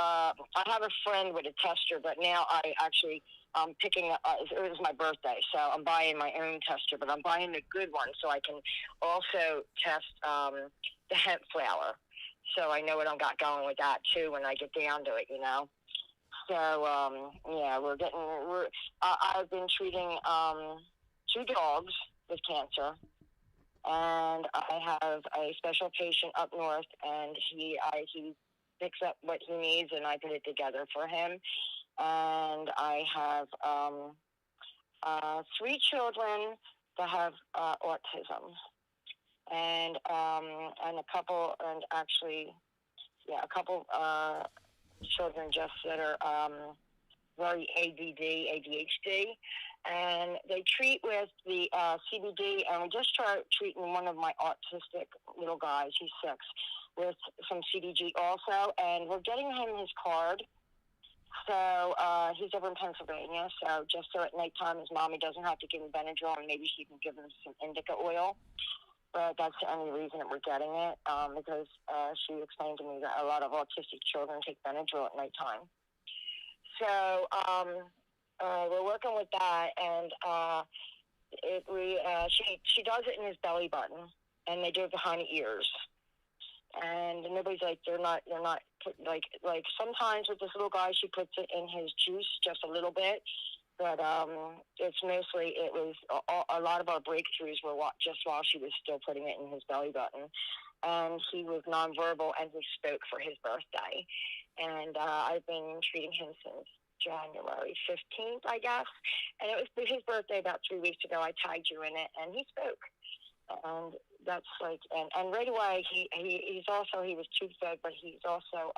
I have a friend with a tester, but now I actually picking up. It was my birthday, so I'm buying my own tester, but I'm buying the good one so I can also test the hemp flower. So I know what I've got going with that too when I get down to it, So I've been treating 2 dogs with cancer, and I have a special patient up north, and he picks up what he needs, and I put it together for him. And I have 3 children that have autism. And a couple children just that are very ADHD, and they treat with the CBD, and we just started treating one of my autistic little guys, he's 6, with some CBG also, and we're getting him his card. So he's over in Pennsylvania, so just so at nighttime his mommy doesn't have to give him Benadryl, and maybe she can give him some indica oil. But that's the only reason that we're getting it, because she explained to me that a lot of autistic children take Benadryl at nighttime. So we're working with that, and she does it in his belly button, and they do it behind the ears. and nobody's like, they're not like sometimes with this little guy, she puts it in his juice just a little bit, but it's mostly, it was a lot of our breakthroughs were just while she was still putting it in his belly button. And he was nonverbal, and he spoke for his birthday. And I've been treating him since January 15th, I guess. And it was his birthday about 3 weeks ago. I tagged you in it, and he spoke. And that's like, and right away, he was tooth-fed, but he's also,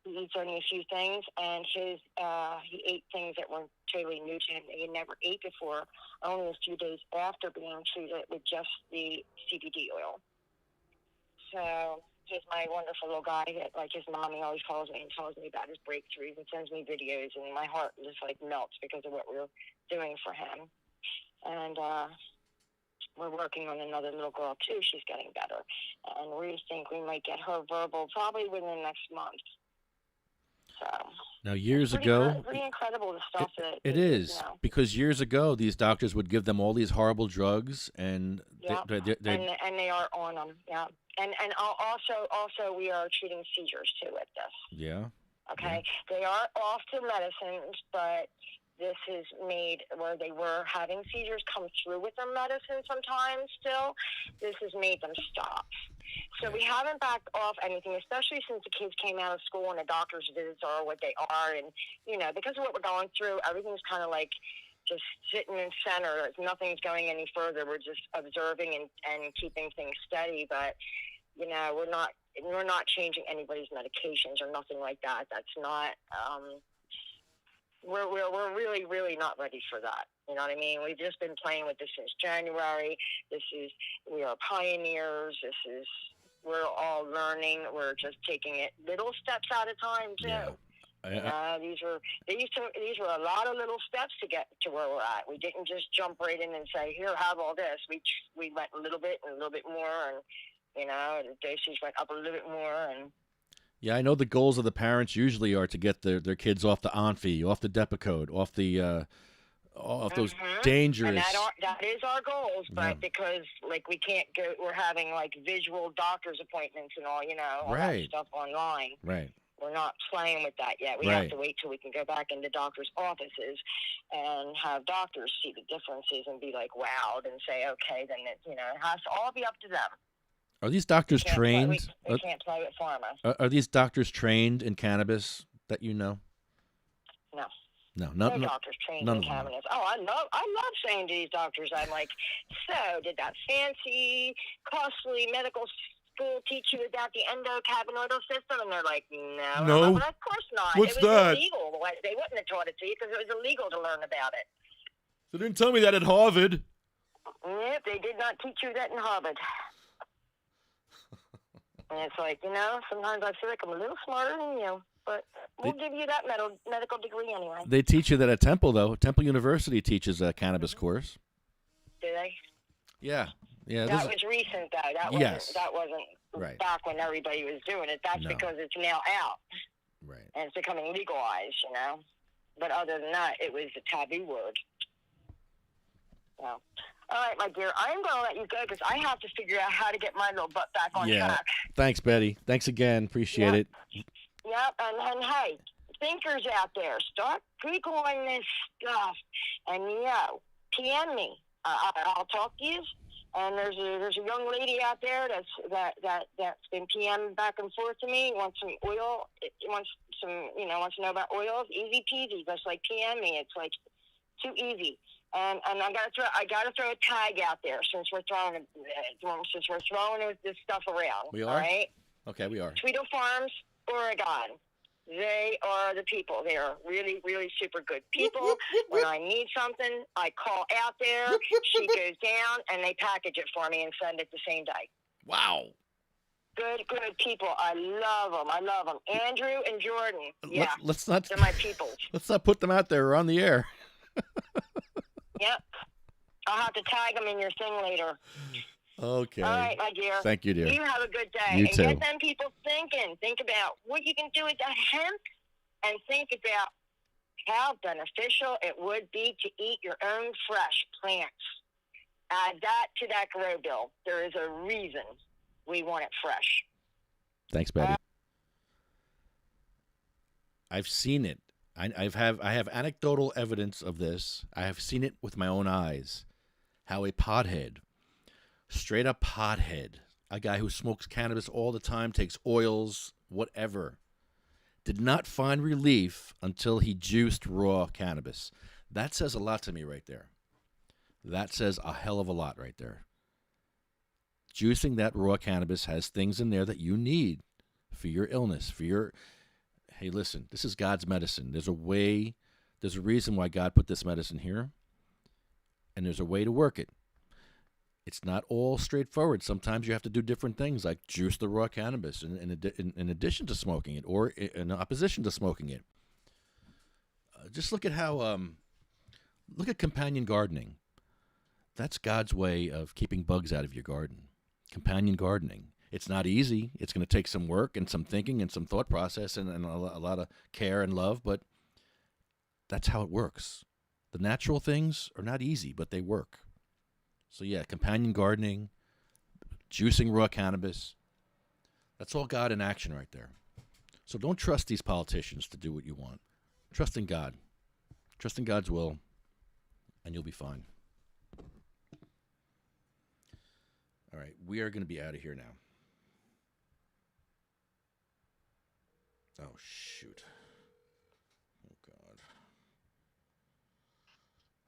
he eats only a few things, and he ate things that were totally new to him that he never ate before, only a few days after being treated with just the CBD oil. So he's my wonderful little guy that, like, his mommy always calls me and tells me about his breakthroughs and sends me videos, and my heart just, like, melts because of what we're doing for him. And we're working on another little girl, too. She's getting better. And we think we might get her verbal probably within the next month. So now, years pretty ago, pretty incredible the stuff that it is, because years ago these doctors would give them all these horrible drugs, and they are on them. Yeah, and also we are treating seizures too with this. Yeah. Okay, they are off to medicines, but this is made where they were having seizures come through with their medicine sometimes still. This has made them stop. So we haven't backed off anything, especially since the kids came out of school and the doctor's visits are what they are. And, because of what we're going through, everything's kind of like just sitting in center. Nothing's going any further. We're just observing and keeping things steady. But, we're not changing anybody's medications or nothing like that. That's not... We're really, really not ready for that. You know what I mean? We've just been playing with this since January. We are pioneers. We're all learning. We're just taking it little steps at a time, too. Yeah. These were a lot of little steps to get to where we're at. We didn't just jump right in and say, here, have all this. We went a little bit and a little bit more, and, the dosage went up a little bit more, and... Yeah, I know the goals of the parents usually are to get their kids off the Onfi, off the Depakote, off the off those dangerous. And that is our goals, but because we can't go, we're having visual doctor's appointments and all, all that stuff online. Right. We're not playing with that yet. We have to wait till we can go back into doctors' offices and have doctors see the differences and be like wowed and say, okay, then it has to all be up to them. Are these doctors trained? We can't play with pharma. Are these doctors trained in cannabis that you know? No. No doctors trained in cannabis. Oh, I love saying to these doctors, I'm like, so did that fancy, costly medical school teach you about the endocannabinoidal system? And they're like, no. But of course not. What's it was that? illegal. They wouldn't have taught it to you because it was illegal to learn about it. They didn't tell me that at Harvard. Yep, they did not teach you that in Harvard. And it's like, sometimes I feel like I'm a little smarter than you, but we'll give you that medical degree anyway. They teach you that at Temple, though. Temple University teaches a cannabis course. Do they? Yeah. That was recent, though. That wasn't back when everybody was doing it. That's because it's now out. Right. And it's becoming legalized, But other than that, it was a taboo word. So. All right, my dear, I'm going to let you go because I have to figure out how to get my little butt back on track. Thanks, Betty. Thanks again. Appreciate it. Yep, and hey, thinkers out there, start Googling this stuff, and PM me. I'll talk to you. And there's a young lady out there that's been PM back and forth to me. Wants some oil. Wants to know about oils. Easy peasy. Just like PM me. It's like too easy. And I gotta throw a tag out there since we're throwing this stuff around. We are? All right. Okay, we are. Tweedle Farms, Oregon. They are the people. They are really, really super good people. When I need something, I call out there. She goes down, and they package it for me and send it the same day. Wow. Good people. I love them. Andrew and Jordan. Yeah. Let's not. They're my people. Let's not put them out there. We're on the air. Yep. I'll have to tag them in your thing later. Okay. All right, my dear. Thank you, dear. You have a good day. You and too. Get them people thinking. Think about what you can do with that hemp and think about how beneficial it would be to eat your own fresh plants. Add that to that grow bill. There is a reason we want it fresh. Thanks, Betty. I've seen it. I have anecdotal evidence of this. I have seen it with my own eyes. How a pothead, straight up pothead, a guy who smokes cannabis all the time, takes oils, whatever, did not find relief until he juiced raw cannabis. That says a lot to me right there. That says a hell of a lot right there. Juicing that raw cannabis has things in there that you need for your illness, for your... Hey, listen, this is God's medicine. There's a way, there's a reason why God put this medicine here, and there's a way to work it. It's not all straightforward. Sometimes you have to do different things, like juice the raw cannabis in addition to smoking it, or in opposition to smoking it. Just look at how, look at companion gardening. That's God's way of keeping bugs out of your garden. Companion gardening. It's not easy. It's going to take some work and some thinking and some thought process and a lot of care and love, but that's how it works. The natural things are not easy, but they work. So yeah, companion gardening, juicing raw cannabis, that's all God in action right there. So don't trust these politicians to do what you want. Trust in God. Trust in God's will, and you'll be fine. All right, we are going to be out of here now. Oh, shoot. Oh, God.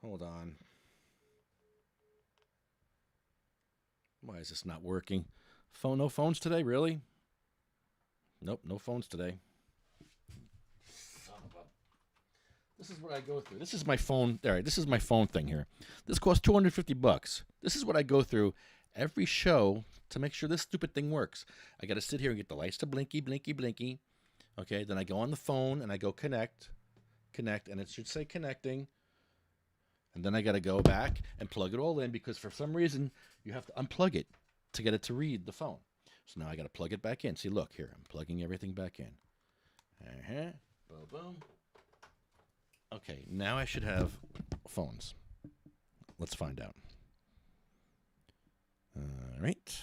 Hold on. Why is this not working? No phones today, really? Nope, no phones today. This is what I go through. This is my phone. All right, this is my phone thing here. This costs $250. This is what I go through every show to make sure this stupid thing works. I got to sit here and get the lights to blinky, blinky, blinky. Okay, then I go on the phone and I go connect, and it should say connecting. And then I got to go back and plug it all in because for some reason you have to unplug it to get it to read the phone. So now I got to plug it back in. See, look here, I'm plugging everything back in. Boom, boom. Okay, now I should have phones. Let's find out. All right.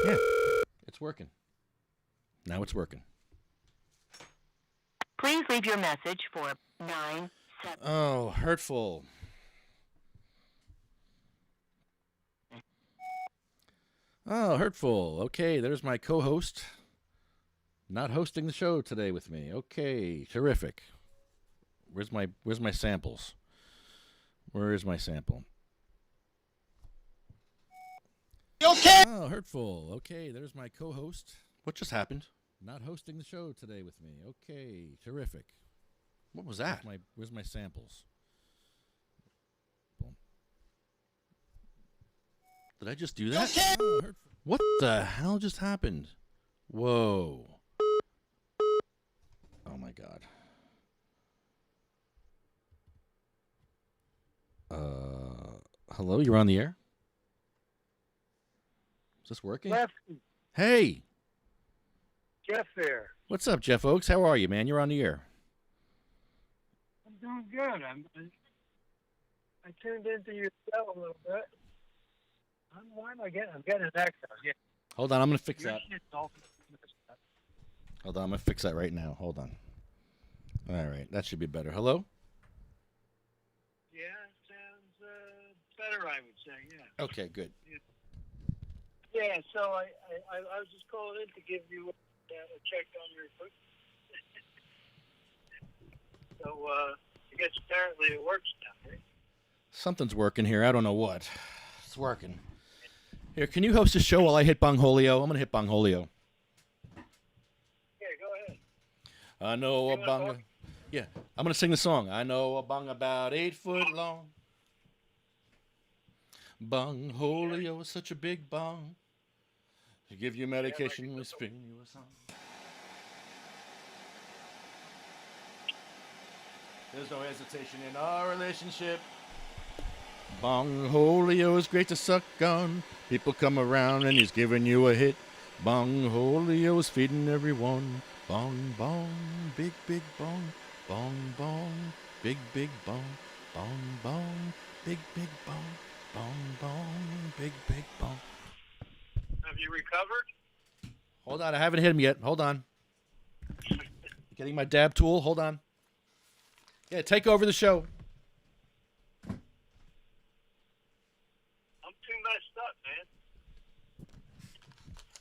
Yeah, it's working. Now it's working. Please leave your message for 9-7. Oh, hurtful. Oh, hurtful. Okay, there's my co-host. Not hosting the show today with me. Okay, terrific. Where's my samples? Where is my sample? Okay. Oh, hurtful. Okay, there's my co-host. What just happened? Not hosting the show today with me. Okay, terrific. What was that? Where's my samples? Boom. Did I just do that? Okay. Oh, what the hell just happened? Whoa. Oh my God. Hello, you're on the air? Is this working? Lefty. Hey. Jeff there. What's up, Jeff Oakes? How are you, man? You're on the air. I'm doing good. I tuned into your show a little bit. Why am I getting? I'm getting an echo. Yeah. Hold on, I'm gonna fix Your that. shit's all- Hold on, I'm gonna fix that right now. Hold on. All right, that should be better. Hello? Yeah, sounds better, I would say. Yeah. Okay, good. Yeah. So I was just calling in to give you a check on your equipment. So I guess apparently it works now, right? Something's working here. I don't know what. It's working. Here, can you host a show while I hit Bongholio? I'm gonna hit Bongholio. Yeah, go ahead. I know a bong. Yeah, I'm gonna sing the song. I know a bong about 8 foot long. Bongholio is such a big bong. To give you medication, we spin you a song. There's no hesitation in our relationship. Bongholio is great to suck on. People come around and he's giving you a hit. Bongholio is feeding everyone. Bong, bong, big, big bong. Bong, bong, big, big bong. Bong, bong, big, big bong. Bong, bong, big, big bong. Have you recovered? Hold on, I haven't hit him yet. Hold on. Getting my dab tool. Hold on. Yeah, take over the show. I'm too messed up, man.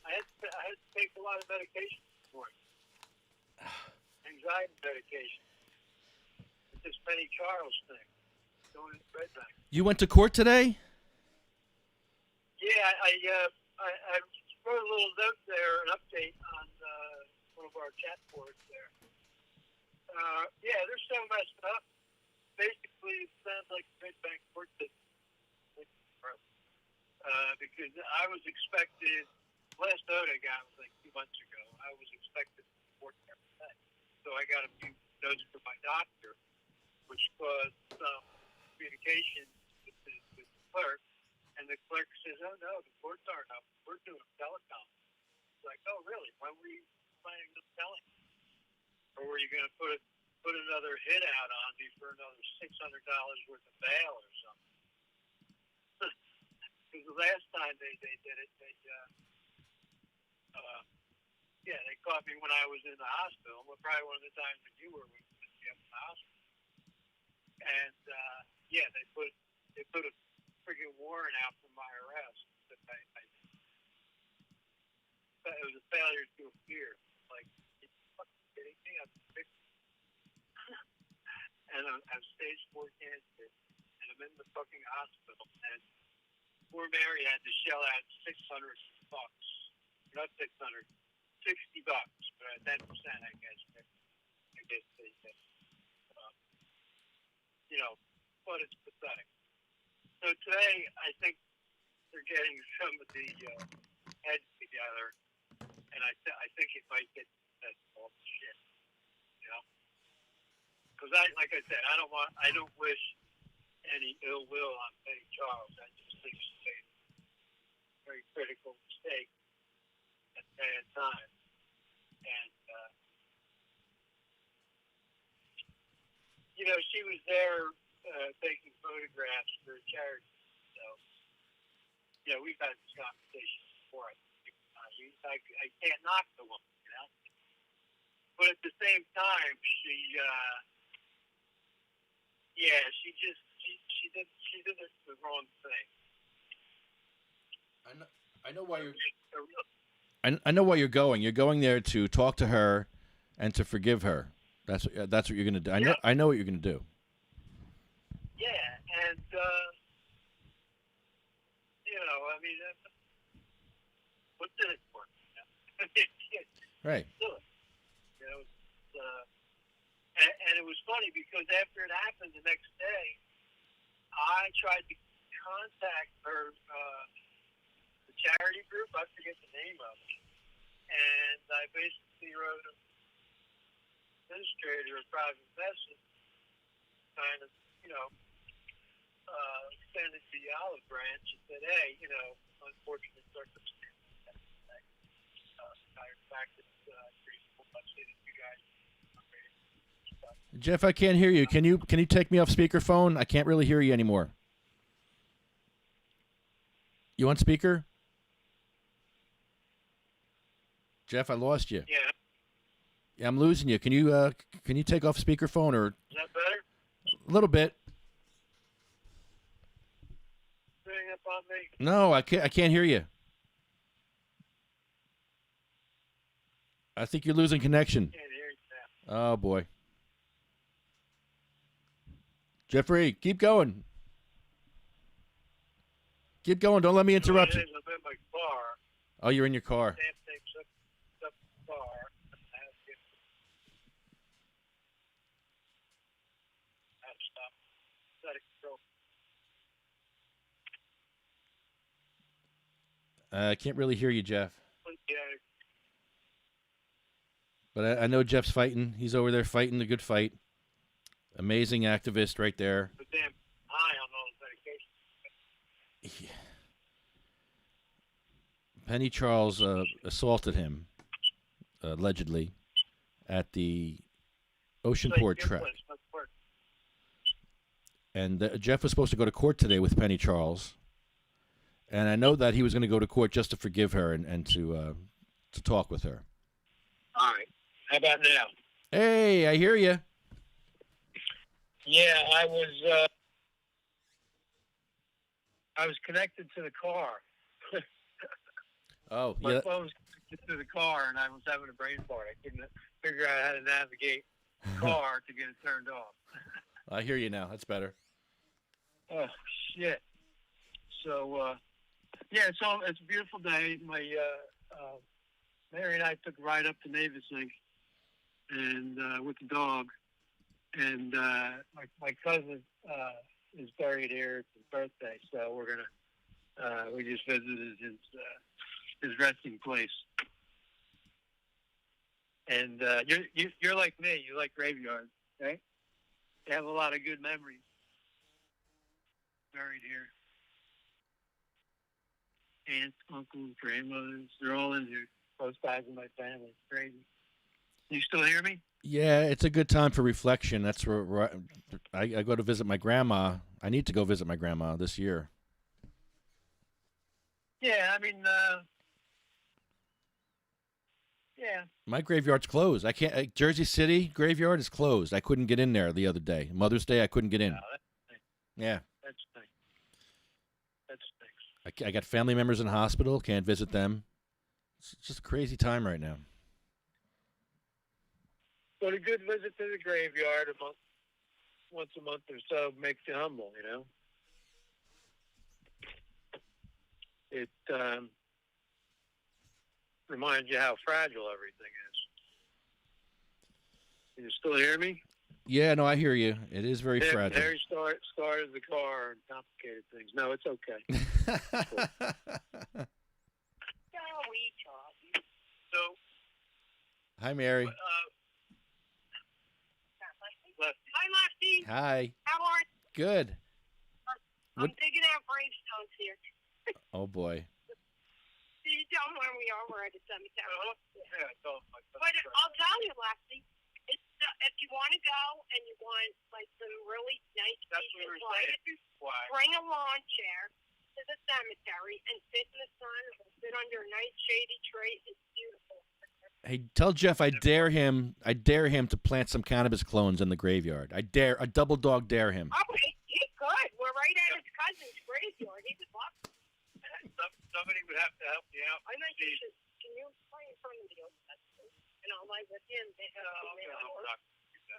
I had to take a lot of medication for it. Anxiety medication. It's this Penny Charles thing. Going in bed back. You went to court today? Yeah, I wrote a little note there, an update on one of our chat boards there. Yeah, they're so messed up. Basically, it sounds like Red Bank court system. Because I was expected, last note I got was like 2 months ago, I was expected to report every day. So I got a few notes from my doctor, which caused some communication with the clerk. And the clerk says, oh, no, the courts aren't up. We're doing telecom. It's like, oh, really? When were you planning on telling? Or were you going to put another hit out on me for another $600 worth of bail or something? Because the last time they did it, they caught me when I was in the hospital. Well, probably one of the times that you were with me in the hospital. And, they put a freaking warrant out for my arrest. It was a failure to appear. Like, are you fucking kidding me? And I'm stage 4 cancer, and I'm in the fucking hospital, and poor Mary had to shell out $600. Not 600, $60, but at 10%, I guess. I guess they said, but it's pathetic. So today, I think they're getting some of the heads together, and I think it might get that all shit, Because like I said, I don't wish any ill will on Penny Charles. I just think she made a very critical mistake at a bad time, and she was there taking photographs for a charity. So, we've had this conversation before. I can't knock the woman, But at the same time, she did the wrong thing. I know why you're. I know why you're going. You're going there to talk to her and to forgive her. That's what you're going to do. I know what you're going to do. Yeah, and what's in it for? Right. And it was funny because after it happened the next day, I tried to contact her, the charity group. I forget the name of it, and I basically wrote an administrator a private message, kind of, send it to the olive branch and said, hey, unfortunate circumstances. Jeff, I can't hear you. Can you take me off speakerphone? I can't really hear you anymore. You on speaker? Jeff, I lost you. Yeah. Yeah, I'm losing you. Can you take off speakerphone or? Is that better? A little bit. Up on me? No, I can't hear you. I think you're losing connection. Can't hear you now. Oh boy. Jeffrey, keep going. Keep going. Don't let me interrupt you. I'm in my car. Oh, you're in your car. Sam takes up the car. I have to stop. Let it go. I can't really hear you, Jeff. Yeah. But I know Jeff's fighting. He's over there fighting the good fight. Amazing activist right there. But damn high on all the medication. Yeah. Penny Charles assaulted him, allegedly, at the Oceanport track. And Jeff was supposed to go to court today with Penny Charles. And I know that he was going to go to court just to forgive her and to talk with her. All right. How about now? Hey, I hear you. Yeah, I was connected to the car. Oh, My yeah. phone was connected to the car, and I was having a brain fart. I couldn't figure out how to navigate the car to get it turned off. I hear you now. That's better. Oh, shit. So, yeah, it's a beautiful day. Mary and I took a ride up to Navesink and with the dog. And my cousin is buried here. It's his birthday, so we're gonna we just visited his resting place. And you're like me. You like graveyards, right? You have a lot of good memories buried here. Aunts, uncles, grandmothers, they're all in here. Both sides of my family. It's crazy. You still hear me? Yeah, it's a good time for reflection. That's where I go to visit my grandma. I need to go visit my grandma this year. Yeah, I mean, yeah. My graveyard's closed. I can't. Jersey City graveyard is closed. I couldn't get in there the other day. Mother's Day, I couldn't get in. No, that's nice. Yeah. That's nice. That's nice. I got family members in hospital. Can't visit them. It's just a crazy time right now. But a good visit to the graveyard once a month or so makes you humble, you know? It reminds you how fragile everything is. Can you still hear me? Yeah, no, I hear you. It is very fragile. Harry started the car and complicated things. No, it's okay. So, Hi, Mary. Hi, Lefty. Hi. How are you? Good. I'm What- digging out gravestones here. Oh, boy. You tell them where we are. We're at the cemetery. Yeah, it's all my But I'll tell you, Lefty, it's, if you want to go and you want like some really nice pieces, bring a lawn chair to the cemetery and sit in the sun or sit under a nice shady tree. It's beautiful. Hey, tell Jeff I dare him to plant some cannabis clones in the graveyard. I double dog dare him. Oh, he could. We're right at his cousin's graveyard. He would love it. Somebody would have to help me out. I think you should. Can you play in front of the old testament? And I'll lay with him.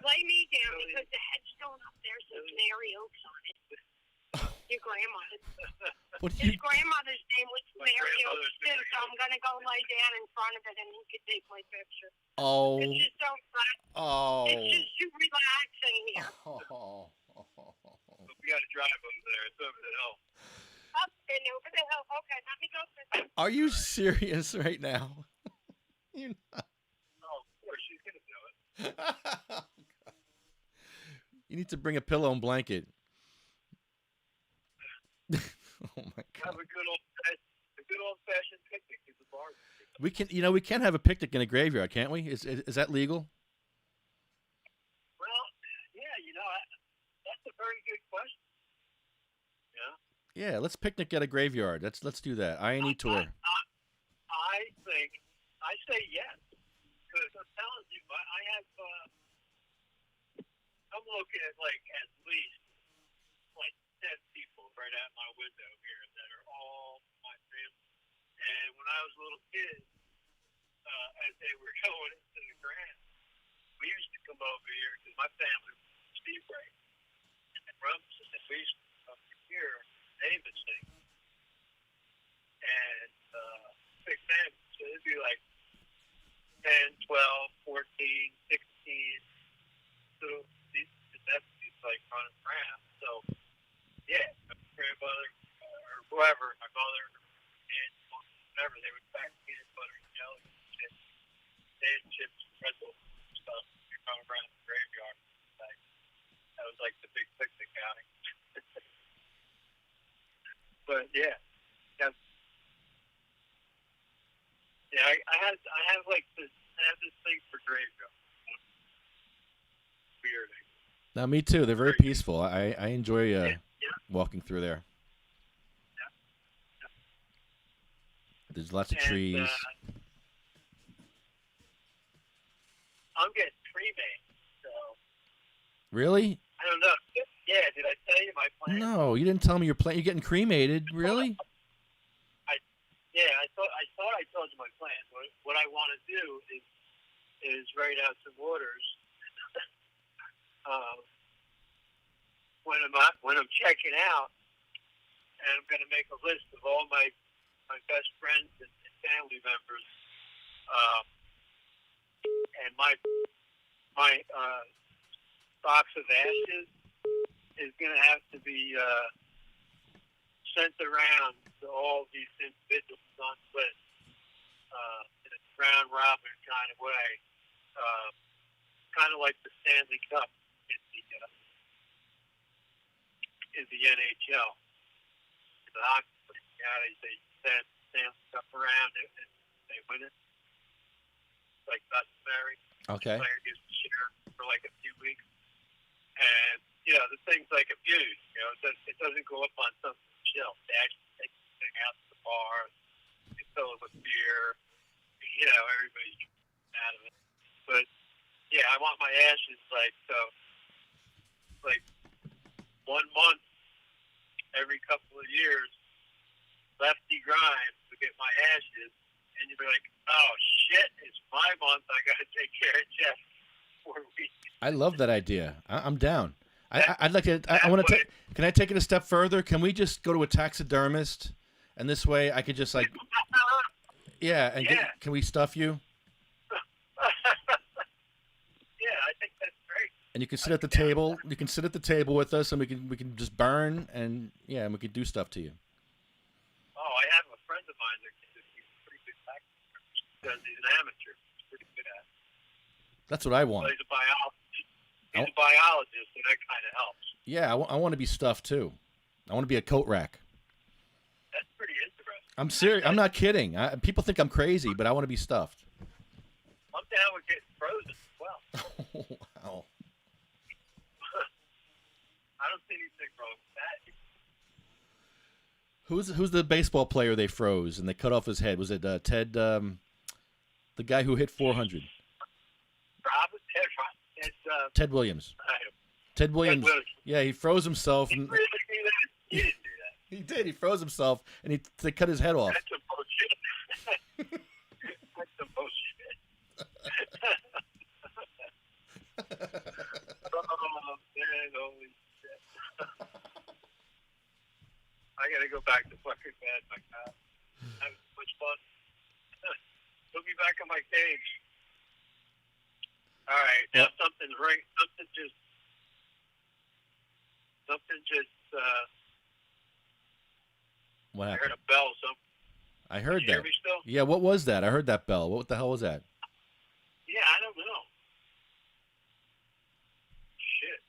Lay me down because the headstone up there says Mary Oaks on it. Your grandmother's. His grandmother's name was Mary Oaks too, so I'm gonna go lay down in front of it and you can take my picture. Oh. It's just so fun. Oh. It's just too relaxing here. We got to drive over there. It's over the hill. Up and over the hill. Okay, let me go. Are you serious right now? You're not. Oh, of course, she's going to do it. You need to bring a pillow and blanket. Oh my God. Have a good old-fashioned picnic at the bar. We can have a picnic in a graveyard, can't we? Is that legal? Well, yeah, that's a very good question. Yeah. Yeah, let's picnic at a graveyard. Let's do that. I&E tour. I say yes, because I'm telling you, I'm looking at at least 10 people right at my window here that are all my family. And when I was a little kid, as they were going into the ground, we used to come over here because my family was Steve Ray and Rumson, and we used to come here, David sing. And big family, so it'd be 10, 12, 14, 16. So these deputies running around. So yeah, my grandmother or whoever, my mother and whatever, they would pack peanut butter and jelly and potato chips and pretzels and stuff. You're going around the graveyard. That was the big picnic outing. But yeah. Yeah, I have this thing for graveyard. Weird. Now, me too. They're very peaceful. I enjoy walking through there. There's lots of trees. I'm getting cremated, so Really? I don't know. Yeah, did I tell you my plan? No, you didn't tell me you're getting cremated. Really? I thought I told you my plan. What I want to do is write out some orders. When I'm checking out, and I'm going to make a list of all my best friends and family members, and my box of ashes is going to have to be sent around to all these individuals on the list in a round robin kind of way, kind of like the Stanley Cup in the NHL. The hockey league, they send Stanley Cup around and they win it. Like customary. Okay. The player gets to share for like a few weeks. And, the thing's like abused. It doesn't go up on some shelf. They actually take the thing out to the bar. They fill it with beer. Everybody's out of it. But, yeah, I want my ashes like 1 month every couple of years. Lefty Grimes to get my ashes. And you'd be like, oh, shit, it's my month. I got to take care of Jeff for a week. I love that idea. I'm down. I'd like to. I want to take. Can I take it a step further? Can we just go to a taxidermist, and this way I could just yeah. And can we stuff you? Yeah, I think that's great. And you can sit at the table. You can sit at the table with us, and we can just burn, and and we can do stuff to you. Oh, I have a friend of mine that he's a pretty good taxidermist. He's an amateur. He's pretty good at it. That's what I want. Well, he's a biologist. He's a biologist, and that kind of helps. Yeah, I want to be stuffed too. I want to be a coat rack. That's pretty interesting. I'm serious. I'm not kidding. People think I'm crazy, but I want to be stuffed. I'm down with getting frozen as well. Wow. I don't see anything wrong with that. Who's the baseball player they froze and they cut off his head? Was it Ted? The guy who hit 400. Ted Williams. Ted Williams. Yeah, he froze himself. And He didn't do that. he did. He froze himself, and they cut his head off. That's some bullshit. That's some bullshit. Oh, man, holy shit. I gotta go back to fucking bed, my God. Having so much fun. Put me back in my cage. All right, now something's right. Something just. What I happened? heard a bell. I heard Can you that. hear me still? Yeah, what was that? I heard that bell. What the hell was that? Yeah, I don't know. Shit.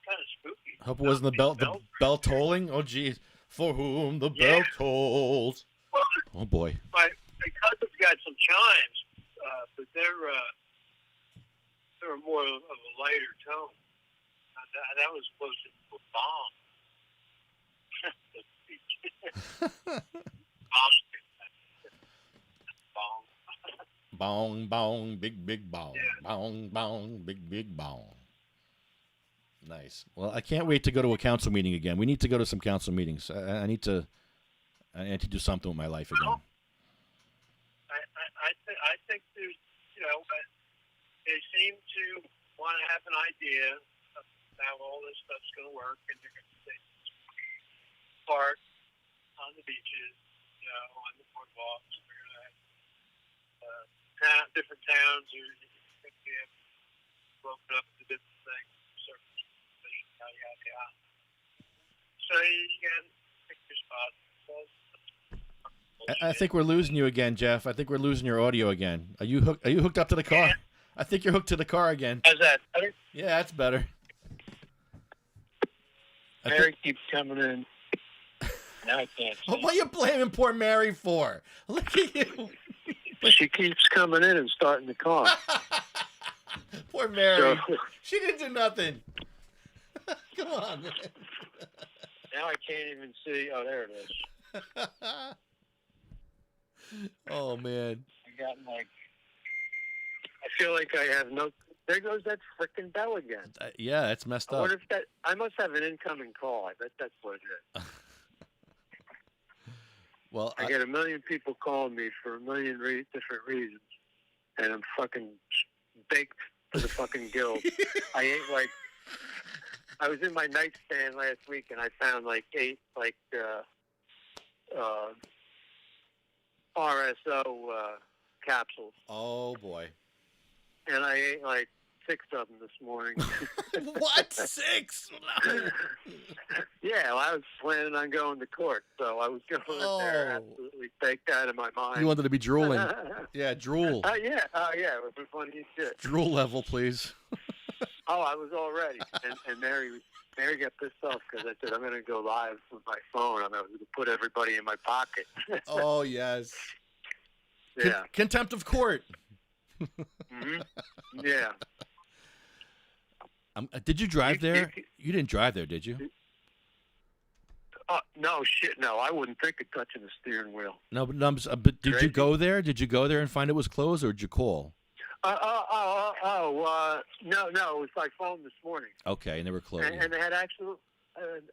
Kind of spooky. Hope it wasn't the bell tolling. Oh, geez. For whom the bell tolls. Well, Oh, boy. my cousin's got some chimes, but they're more of a lighter tone. That was close to a bomb. Bong, bong, big bong. Yeah. Bong, bong, big bong. Nice. Well, I can't wait to go to a council meeting again. We need to go to some council meetings. I need to do something with my life again. I think there's, they seem to want to have an idea of how all this stuff's going to work, and they're going to stay park on the beaches, on the boardwalks. They're going to have different towns are going to be broken up into different things, yada, yada, yada. So you can pick your spot. I think we're losing you again, Jeff. I think we're losing your audio again. Are you hooked up to the car? I think you're hooked to the car again. How's that better? Yeah, that's better. Mary keeps coming in. Now I can't see. What are you blaming poor Mary for? Look at you. She keeps coming in and starting the car. Poor Mary. She didn't do nothing. Come on, man. Now I can't even see. Oh, there it is. Oh man. I got like. I feel like I have no. There goes that frickin' bell again. Yeah, that's messed I up. wonder if that. I must have an incoming call. I bet that's what it is. Well, I get a million people calling me for a million different reasons, and I'm fucking baked to the fucking gills. I ate like. I was in my nightstand last week, and I found like 8 RSO capsules. Oh boy. And I ate like 6 of them this morning. What? 6? No. Yeah, well, I was planning on going to court, so I was going there absolutely baked out of my mind. You wanted to be drooling. Yeah, drool. Yeah, it was funny as shit. Drool level, please. Oh, I was all ready. And Mary got pissed off because I said, I'm going to go live with my phone. I'm going to put everybody in my pocket. Oh, yes. Yeah. Contempt of court. Mm-hmm. Yeah. Did you drive there? You didn't drive there, did you? No, shit, no. I wouldn't think of touching the steering wheel. No, but did you go there? Did you go there and find it was closed, or did you call? No, it was by phone this morning. Okay, and they were closed. And they had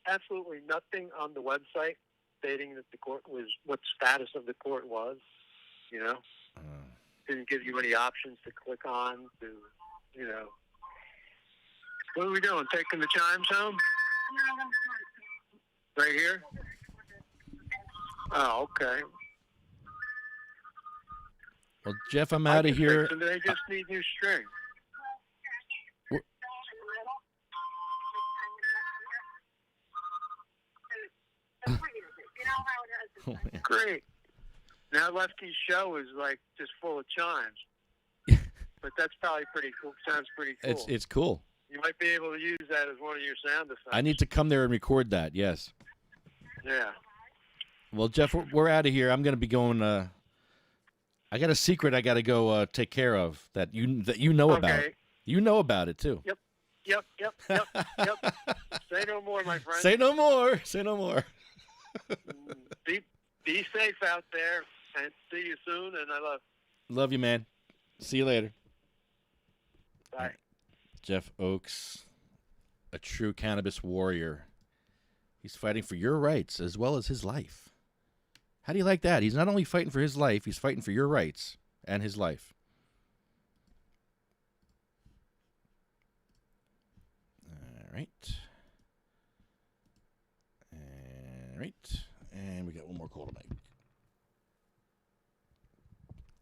absolutely nothing on the website stating that the court was, what status of the court was, you know? Didn't give you any options to click on to, you know. What are we doing, taking the chimes home? Right here? Oh, okay. Well, Jeff, I'm out of here. They just need new string. Oh, great. Now Lefty's show is like just full of chimes. But that's probably pretty cool. Sounds pretty cool. It's cool. You might be able to use that as one of your sound effects. I need to come there and record that. Yes. Yeah. Well, Jeff, we're out of here. I'm going to be going. I got a secret I got to go take care of that you know about. You know about it too. Yep. Say no more, my friend. Say no more. Say no more. Be safe out there, and see you soon. And I love you, man. See you later. Bye. Jeff Oakes, a true cannabis warrior. He's fighting for your rights as well as his life. How do you like that? He's not only fighting for his life, he's fighting for your rights and his life. All right. And we got one more call to make.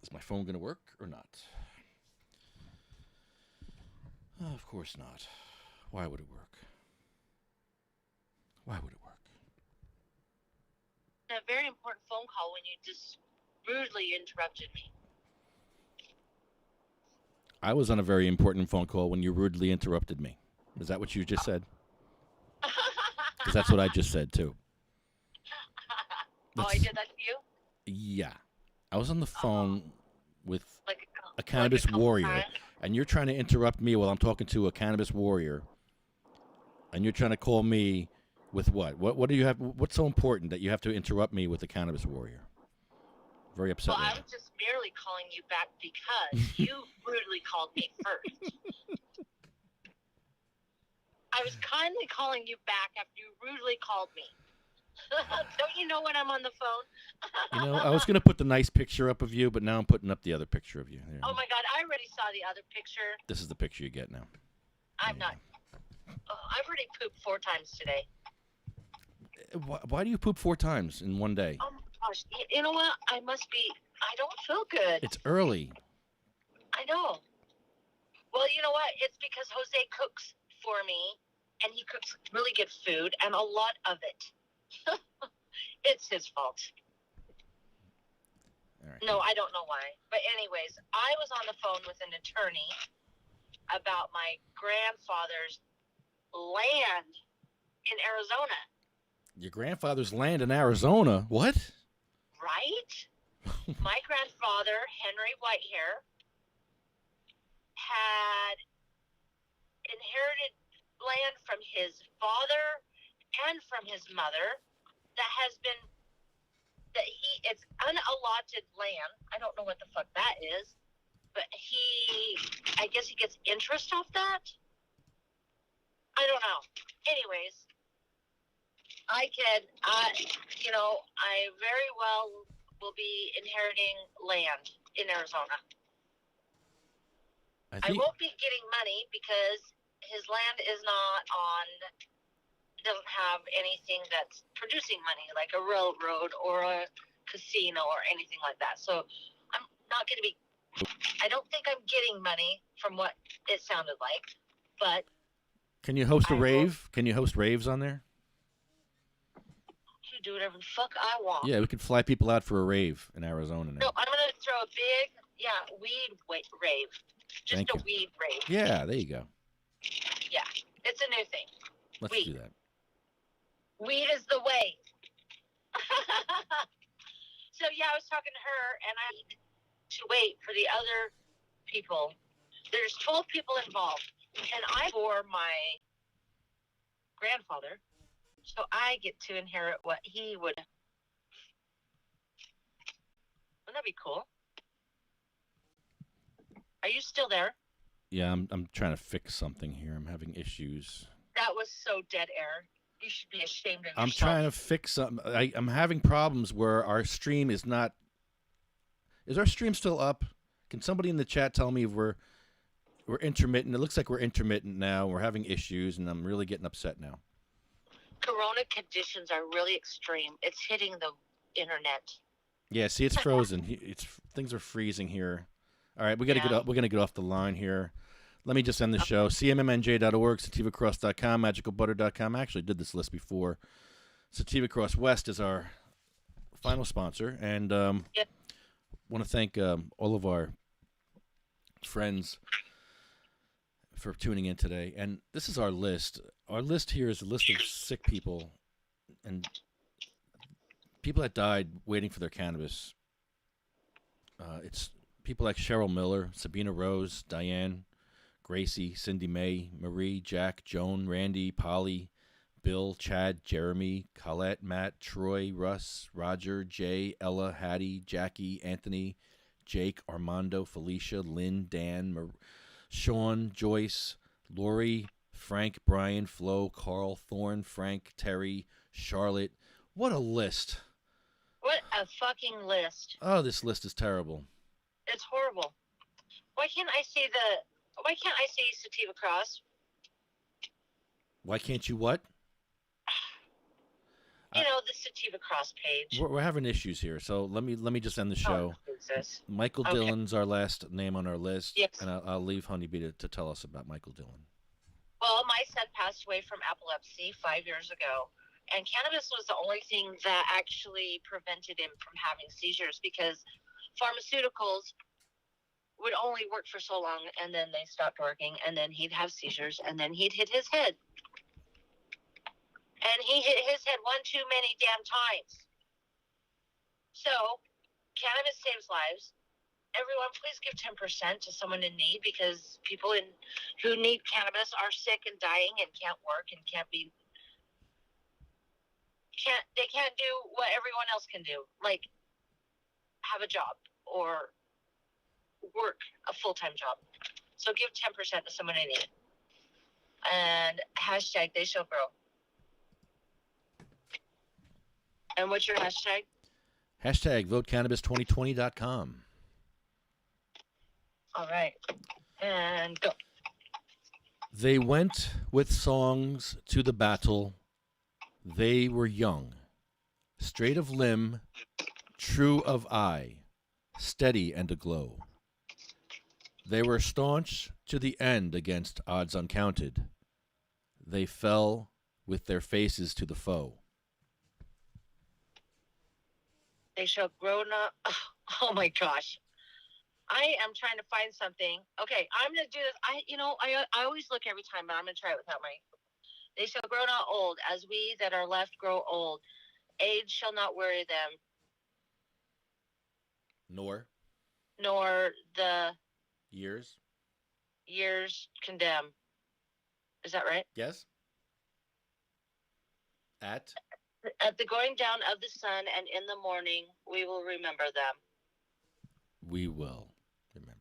Is my phone going to work or not? Oh, of course not. Why would it work? Why would it work? A very important phone call when you just rudely interrupted me. I was on a very important phone call when you rudely interrupted me. Is that what you just said? Because that's what I just said, too. I did that to you? Yeah. I was on the phone with a cannabis warrior, and you're trying to interrupt me while I'm talking to a cannabis warrior, and you're trying to call me with what? What do you have? What's so important that you have to interrupt me with a cannabis warrior? Very upset. Well, I was just merely calling you back because you rudely called me first. I was kindly calling you back after you rudely called me. Don't you know when I'm on the phone? You know, I was going to put the nice picture up of you, but now I'm putting up the other picture of you. There. Oh, my God. I already saw the other picture. This is the picture you get now. I'm not. Oh, I've already pooped 4 times today. Why do you poop 4 times in one day? Oh, my gosh. You know what? I don't feel good. It's early. I know. Well, you know what? It's because Jose cooks for me, and he cooks really good food, and a lot of it. It's his fault. All right. No, I don't know why. But anyways, I was on the phone with an attorney about my grandfather's land in Arizona. Your grandfather's land in Arizona? What? Right? My grandfather, Henry Whitehair, had inherited land from his father and from his mother that has been that it's unallotted land. I don't know what the fuck that is, but I guess he gets interest off that. I don't know. Anyways, I very well will be inheriting land in Arizona. I won't be getting money because his land doesn't have anything that's producing money, like a railroad or a casino or anything like that. So I'm not going to be, I don't think I'm getting money from what it sounded like, but. Can you host a rave? Can you host raves on there? You do whatever the fuck I want. Yeah, we could fly people out for a rave in Arizona now. No, I'm going to throw a big, weed rave. Just Thank a you. weed rave. Yeah, there you go. Yeah, it's a new thing. Let's weed. do that. Weed is the way. So, I was talking to her, and I need to wait for the other people. There's 12 people involved, and I for my grandfather, so I get to inherit what he would. Wouldn't that be cool? Are you still there? Yeah, I'm trying to fix something here. I'm having issues. That was so dead air. You should be ashamed of yourself. I'm trying to fix something. I'm having problems where our stream is not. Is our stream still up? Can somebody in the chat tell me if we're intermittent? It looks like we're intermittent now. We're having issues, and I'm really getting upset now. Corona conditions are really extreme. It's hitting the internet. Yeah, see, it's frozen. Things are freezing here. All right, we got to get up. We're gonna get off the line here. Let me just end the show. CMMNJ.org, SativaCross.com, MagicalButter.com. I actually did this list before. Sativa Cross West is our final sponsor, and want to thank all of our friends for tuning in today. And this is our list. Our list here is a list of sick people and people that died waiting for their cannabis. It's people like Cheryl Miller, Sabina Rose, Diane, Gracie, Cindy Mae, Marie, Jack, Joan, Randy, Polly, Bill, Chad, Jeremy, Colette, Matt, Troy, Russ, Roger, Jay, Ella, Hattie, Jackie, Anthony, Jake, Armando, Felicia, Lynn, Dan, Sean, Joyce, Lori, Frank, Brian, Flo, Carl, Thorne, Frank, Terry, Charlotte. What a list. What a fucking list. Oh, this list is terrible. It's horrible. Why can't I see Sativa Cross? Why can't you what? You know, the Sativa Cross page. We're having issues here, so let me just end the show. Jesus. Michael Dillon's our last name on our list, yes. And I'll leave Honeybee to tell us about Michael Dillon. Well, my son passed away from epilepsy 5 years ago, and cannabis was the only thing that actually prevented him from having seizures because pharmaceuticals would only work for so long, and then they stopped working, and then he'd have seizures, and then he'd hit his head. And he hit his head one too many damn times. So, cannabis saves lives. Everyone, please give 10% to someone in need because people who need cannabis are sick and dying and can't work and can't do what everyone else can do, like have a job or work a full-time job. So give 10% to someone in need. And hashtag they shall grow. And what's your hashtag? Hashtag votecannabis2020.com. All right. And go. They went with songs to the battle. They were young, straight of limb, true of eye, steady and aglow. They were staunch to the end against odds uncounted. They fell with their faces to the foe. They shall grow not. Oh my gosh. I am trying to find something. Okay, I'm going to do this. I always look every time, but I'm going to try it without my. They shall grow not old, as we that are left grow old. Age shall not worry them. Nor the years condemn. Is that right? Yes. At At the going down of the sun and in the morning, we will remember them. We will.